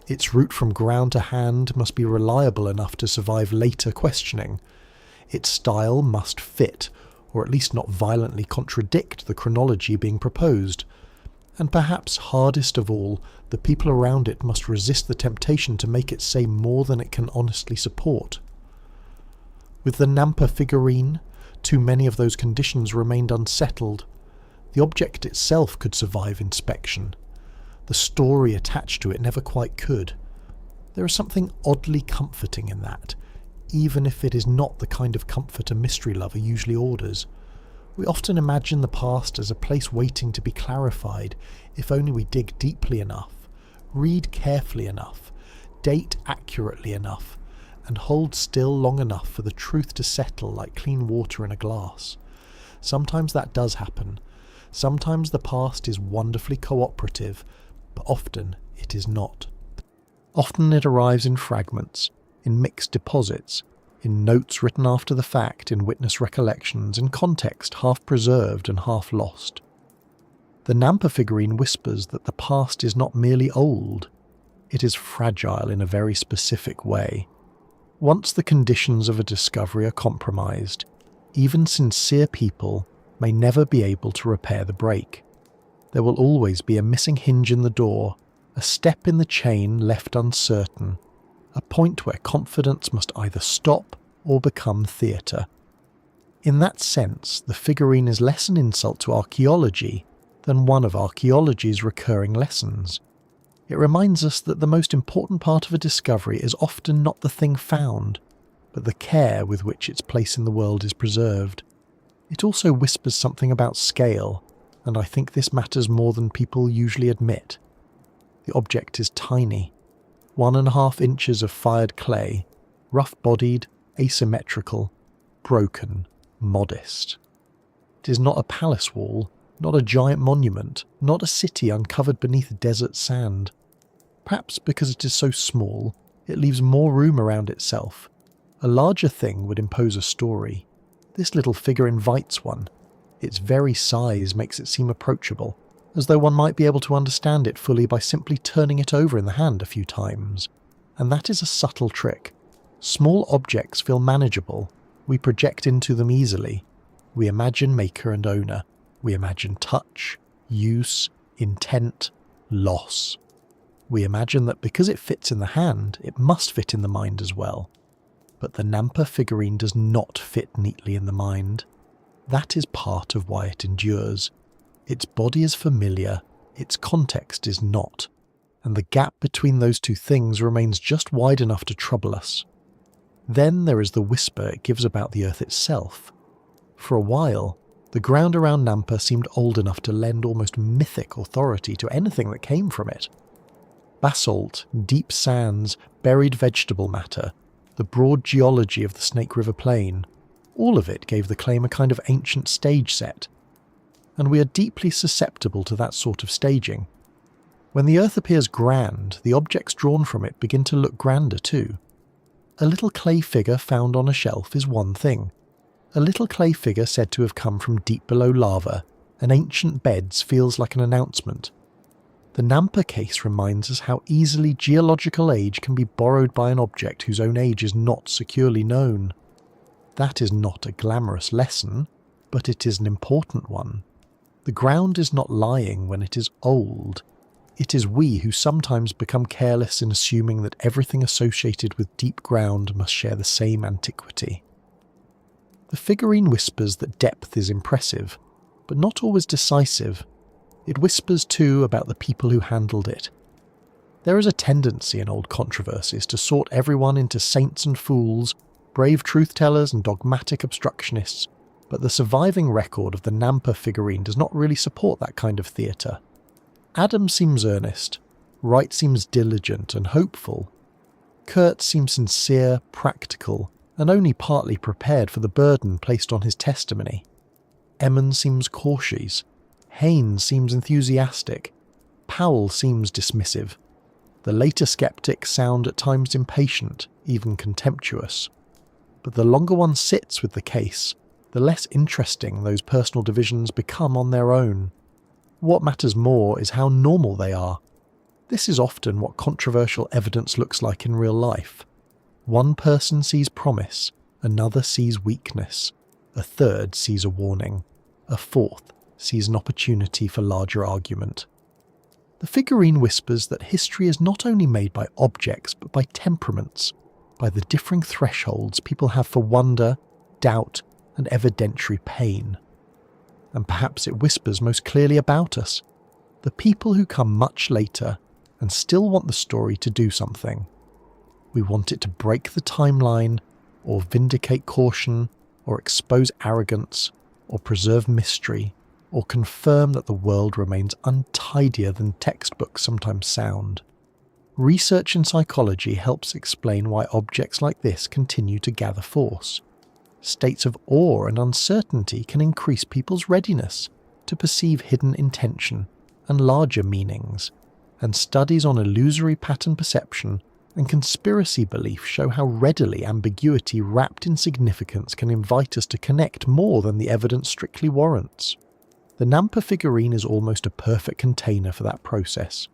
Its route from ground to hand must be reliable enough to survive later questioning. Its style must fit, or at least not violently contradict the chronology being proposed. And perhaps hardest of all, the people around it must resist the temptation to make it say more than it can honestly support. With the Nampa figurine, too many of those conditions remained unsettled. The object itself could survive inspection. The story attached to it never quite could. There is something oddly comforting in that, even if it is not the kind of comfort a mystery lover usually orders. We often imagine the past as a place waiting to be clarified, if only we dig deeply enough, read carefully enough, date accurately enough, and hold still long enough for the truth to settle like clean water in a glass. Sometimes that does happen. Sometimes the past is wonderfully cooperative, but often it is not. Often it arrives in fragments, in mixed deposits, in notes written after the fact, in witness recollections, in context half preserved and half lost. The Nampa figurine whispers that the past is not merely old, it is fragile in a very specific way. Once the conditions of a discovery are compromised, even sincere people may never be able to repair the break. There will always be a missing hinge in the door, a step in the chain left uncertain, a point where confidence must either stop or become theatre. In that sense, the figurine is less an insult to archaeology than one of archaeology's recurring lessons. It reminds us that the most important part of a discovery is often not the thing found, but the care with which its place in the world is preserved. It also whispers something about scale, and I think this matters more than people usually admit. The object is tiny, 1.5 inches of fired clay, rough-bodied, asymmetrical, broken, modest. It is not a palace wall, not a giant monument, not a city uncovered beneath desert sand. Perhaps because it is so small, it leaves more room around itself. A larger thing would impose a story. This little figure invites one. Its very size makes it seem approachable, as though one might be able to understand it fully by simply turning it over in the hand a few times. And that is a subtle trick. Small objects feel manageable. We project into them easily. We imagine maker and owner. We imagine touch, use, intent, loss. We imagine that because it fits in the hand, it must fit in the mind as well. But the Nampa figurine does not fit neatly in the mind. That is part of why it endures. Its body is familiar, its context is not, and the gap between those two things remains just wide enough to trouble us. Then there is the whisper it gives about the earth itself. For a while, the ground around Nampa seemed old enough to lend almost mythic authority to anything that came from it. Basalt, deep sands, buried vegetable matter, the broad geology of the Snake River Plain, all of it gave the claim a kind of ancient stage set. And we are deeply susceptible to that sort of staging. When the earth appears grand, the objects drawn from it begin to look grander too. A little clay figure found on a shelf is one thing. A little clay figure said to have come from deep below lava, and ancient beds feels like an announcement. The Nampa case reminds us how easily geological age can be borrowed by an object whose own age is not securely known. That is not a glamorous lesson, but it is an important one. The ground is not lying when it is old. It is we who sometimes become careless in assuming that everything associated with deep ground must share the same antiquity. The figurine whispers that depth is impressive, but not always decisive. It whispers too about the people who handled it. There is a tendency in old controversies to sort everyone into saints and fools, brave truth-tellers and dogmatic obstructionists, but the surviving record of the Nampa figurine does not really support that kind of theatre. Adam seems earnest, Wright seems diligent and hopeful. Kurt seems sincere, practical, and only partly prepared for the burden placed on his testimony. Emmons seems cautious. Haynes seems enthusiastic. Powell seems dismissive. The later skeptics sound at times impatient, even contemptuous. But the longer one sits with the case, the less interesting those personal divisions become on their own. What matters more is how normal they are. This is often what controversial evidence looks like in real life. One person sees promise, another sees weakness, a third sees a warning, a fourth sees an opportunity for larger argument. The figurine whispers that history is not only made by objects but by temperaments, by the differing thresholds people have for wonder, doubt, and evidentiary pain. And perhaps it whispers most clearly about us, the people who come much later and still want the story to do something. We want it to break the timeline, or vindicate caution, or expose arrogance, or preserve mystery, or confirm that the world remains untidier than textbooks sometimes sound. Research in psychology helps explain why objects like this continue to gather force. States of awe and uncertainty can increase people's readiness to perceive hidden intention and larger meanings, and studies on illusory pattern perception and conspiracy belief show how readily ambiguity wrapped in significance can invite us to connect more than the evidence strictly warrants. The Nampa figurine is almost a perfect container for that process.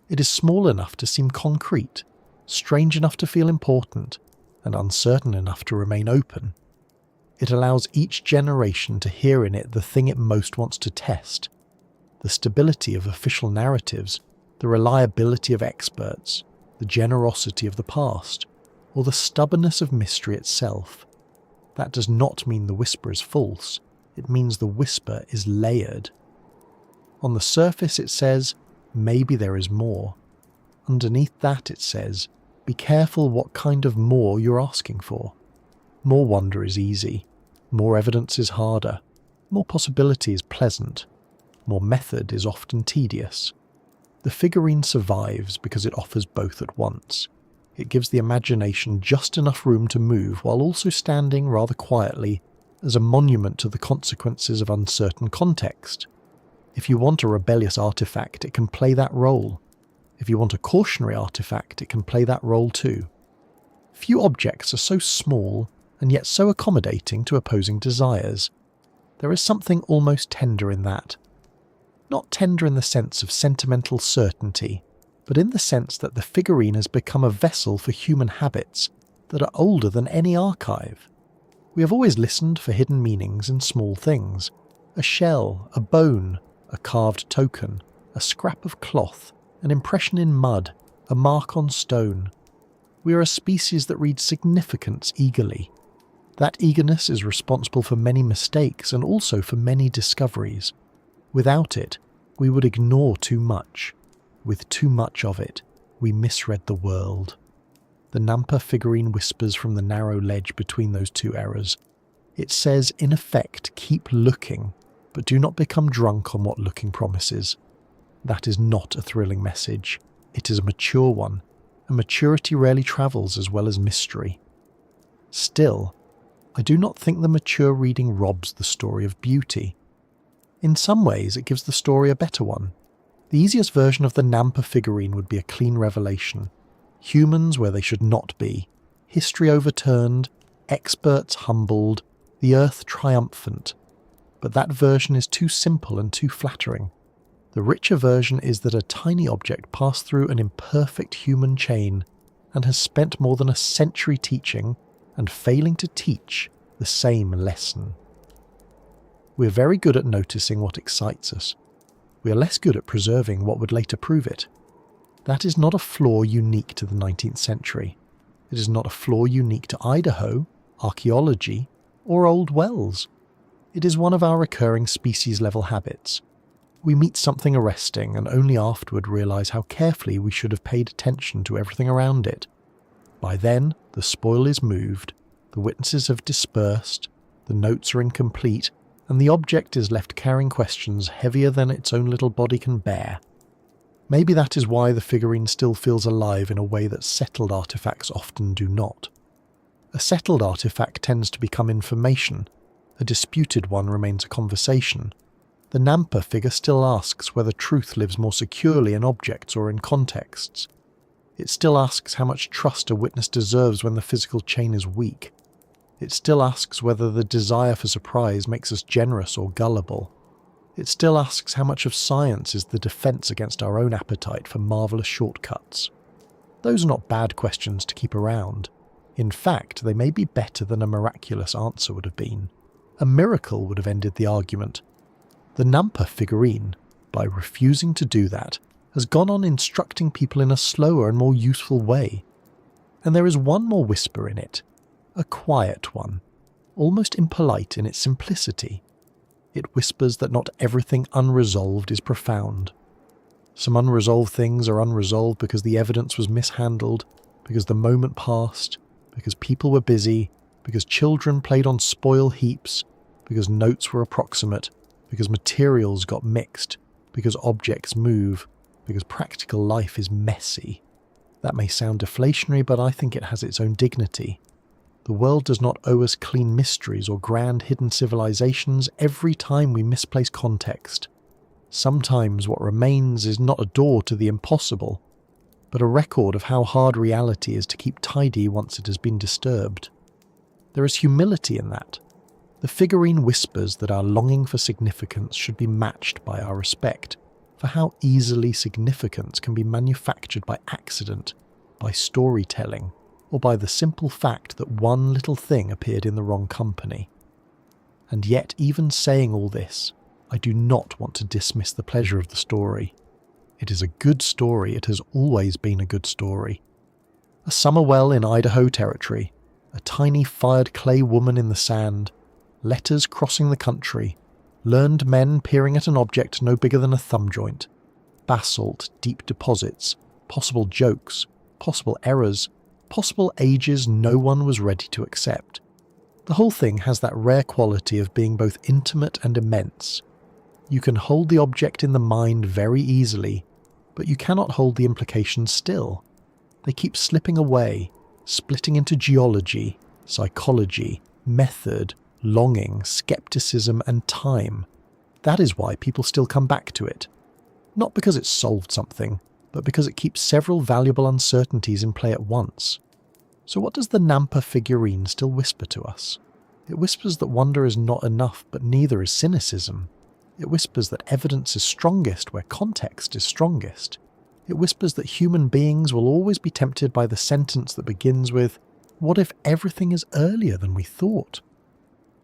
It is small enough to seem concrete, strange enough to feel important, and uncertain enough to remain open. It allows each generation to hear in it the thing it most wants to test: the stability of official narratives, the reliability of experts, the generosity of the past, or the stubbornness of mystery itself. That does not mean the whisper is false. It means the whisper is layered. On the surface it says, maybe there is more. Underneath that it says, be careful what kind of more you're asking for. More wonder is easy. More evidence is harder. More possibility is pleasant. More method is often tedious. The figurine survives because it offers both at once. It gives the imagination just enough room to move while also standing rather quietly as a monument to the consequences of uncertain context. If you want a rebellious artifact, it can play that role. If you want a cautionary artifact, it can play that role too. Few objects are so small and yet so accommodating to opposing desires. There is something almost tender in that. Not tender in the sense of sentimental certainty, but in the sense that the figurine has become a vessel for human habits that are older than any archive. We have always listened for hidden meanings in small things: a shell, a bone, a carved token, a scrap of cloth, an impression in mud, a mark on stone. We are a species that reads significance eagerly. That eagerness is responsible for many mistakes and also for many discoveries. Without it, we would ignore too much. With too much of it, we misread the world. The Nampa figurine whispers from the narrow ledge between those two errors. It says, in effect, keep looking, but do not become drunk on what looking promises. That is not a thrilling message. It is a mature one, and maturity rarely travels as well as mystery. Still, I do not think the mature reading robs the story of beauty. In some ways, it gives the story a better one. The easiest version of the Nampa figurine would be a clean revelation. Humans where they should not be, history overturned, experts humbled, the earth triumphant. But that version is too simple and too flattering. The richer version is that a tiny object passed through an imperfect human chain and has spent more than a century teaching and failing to teach the same lesson. We are very good at noticing what excites us. We are less good at preserving what would later prove it. That is not a flaw unique to the 19th century. It is not a flaw unique to Idaho, archaeology, or old wells. It is one of our recurring species-level habits. We meet something arresting and only afterward realise how carefully we should have paid attention to everything around it. By then, the spoil is moved, the witnesses have dispersed, the notes are incomplete, and the object is left carrying questions heavier than its own little body can bear. Maybe that is why the figurine still feels alive in a way that settled artefacts often do not. A settled artifact tends to become information. A disputed one remains a conversation. The Nampa figure still asks whether truth lives more securely in objects or in contexts. It still asks how much trust a witness deserves when the physical chain is weak. It still asks whether the desire for surprise makes us generous or gullible. It still asks how much of science is the defence against our own appetite for marvellous shortcuts. Those are not bad questions to keep around. In fact, they may be better than a miraculous answer would have been. A miracle would have ended the argument. The Nampa figurine, by refusing to do that, has gone on instructing people in a slower and more useful way. And there is one more whisper in it, a quiet one, almost impolite in its simplicity. It whispers that not everything unresolved is profound. Some unresolved things are unresolved because the evidence was mishandled, because the moment passed, because people were busy, because children played on spoil heaps, because notes were approximate, because materials got mixed, because objects move, because practical life is messy. That may sound deflationary, but I think it has its own dignity. The world does not owe us clean mysteries or grand hidden civilizations every time we misplace context. Sometimes what remains is not a door to the impossible, but a record of how hard reality is to keep tidy once it has been disturbed. There is humility in that. The figurine whispers that our longing for significance should be matched by our respect for how easily significance can be manufactured by accident, by storytelling, or by the simple fact that one little thing appeared in the wrong company. And yet, even saying all this, I do not want to dismiss the pleasure of the story. It is a good story, it has always been a good story. A summer well in Idaho territory, a tiny fired clay woman in the sand, letters crossing the country, learned men peering at an object no bigger than a thumb joint, basalt, deep deposits, possible jokes, possible errors, possible ages no one was ready to accept. The whole thing has that rare quality of being both intimate and immense. You can hold the object in the mind very easily, but you cannot hold the implications still. They keep slipping away, splitting into geology, psychology, method, longing, skepticism, and time. That is why people still come back to it. Not because it's solved something, but because it keeps several valuable uncertainties in play at once. So what does the Nampa figurine still whisper to us? It whispers that wonder is not enough, but neither is cynicism. It whispers that evidence is strongest where context is strongest. It whispers that human beings will always be tempted by the sentence that begins with, "What if everything is earlier than we thought?"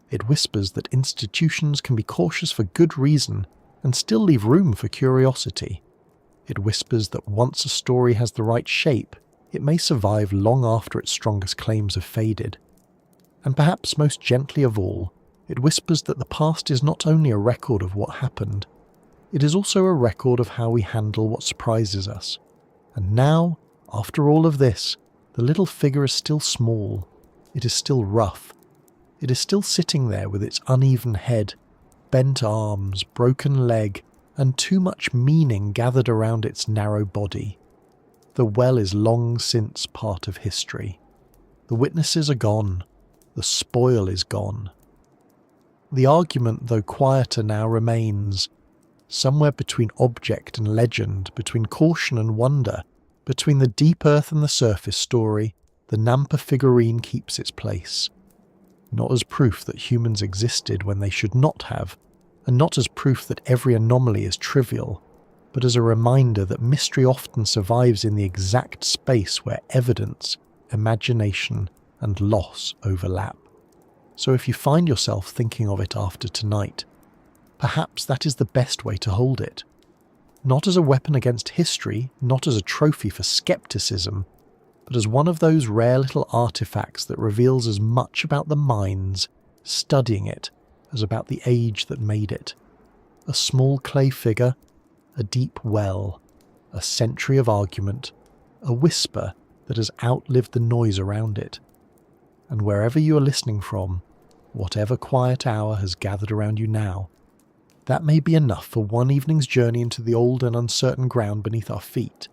It whispers that institutions can be cautious for good reason and still leave room for curiosity. It whispers that once a story has the right shape, it may survive long after its strongest claims have faded. And perhaps most gently of all, it whispers that the past is not only a record of what happened, it is also a record of how we handle what surprises us. And now, after all of this, the little figure is still small, it is still rough, it is still sitting there with its uneven head, bent arms, broken leg, and too much meaning gathered around its narrow body. The well is long since part of history. The witnesses are gone. The spoil is gone. The argument, though quieter now, remains. Somewhere between object and legend, between caution and wonder, between the deep earth and the surface story, the Nampa figurine keeps its place. Not as proof that humans existed when they should not have, and not as proof that every anomaly is trivial, but as a reminder that mystery often survives in the exact space where evidence, imagination, and loss overlap. So if you find yourself thinking of it after tonight, perhaps that is the best way to hold it. Not as a weapon against history, not as a trophy for skepticism, but as one of those rare little artifacts that reveals as much about the minds studying it as about the age that made it. A small clay figure, a deep well, a century of argument, a whisper that has outlived the noise around it. And wherever you are listening from, whatever quiet hour has gathered around you now, that may be enough for one evening's journey into the old and uncertain ground beneath our feet,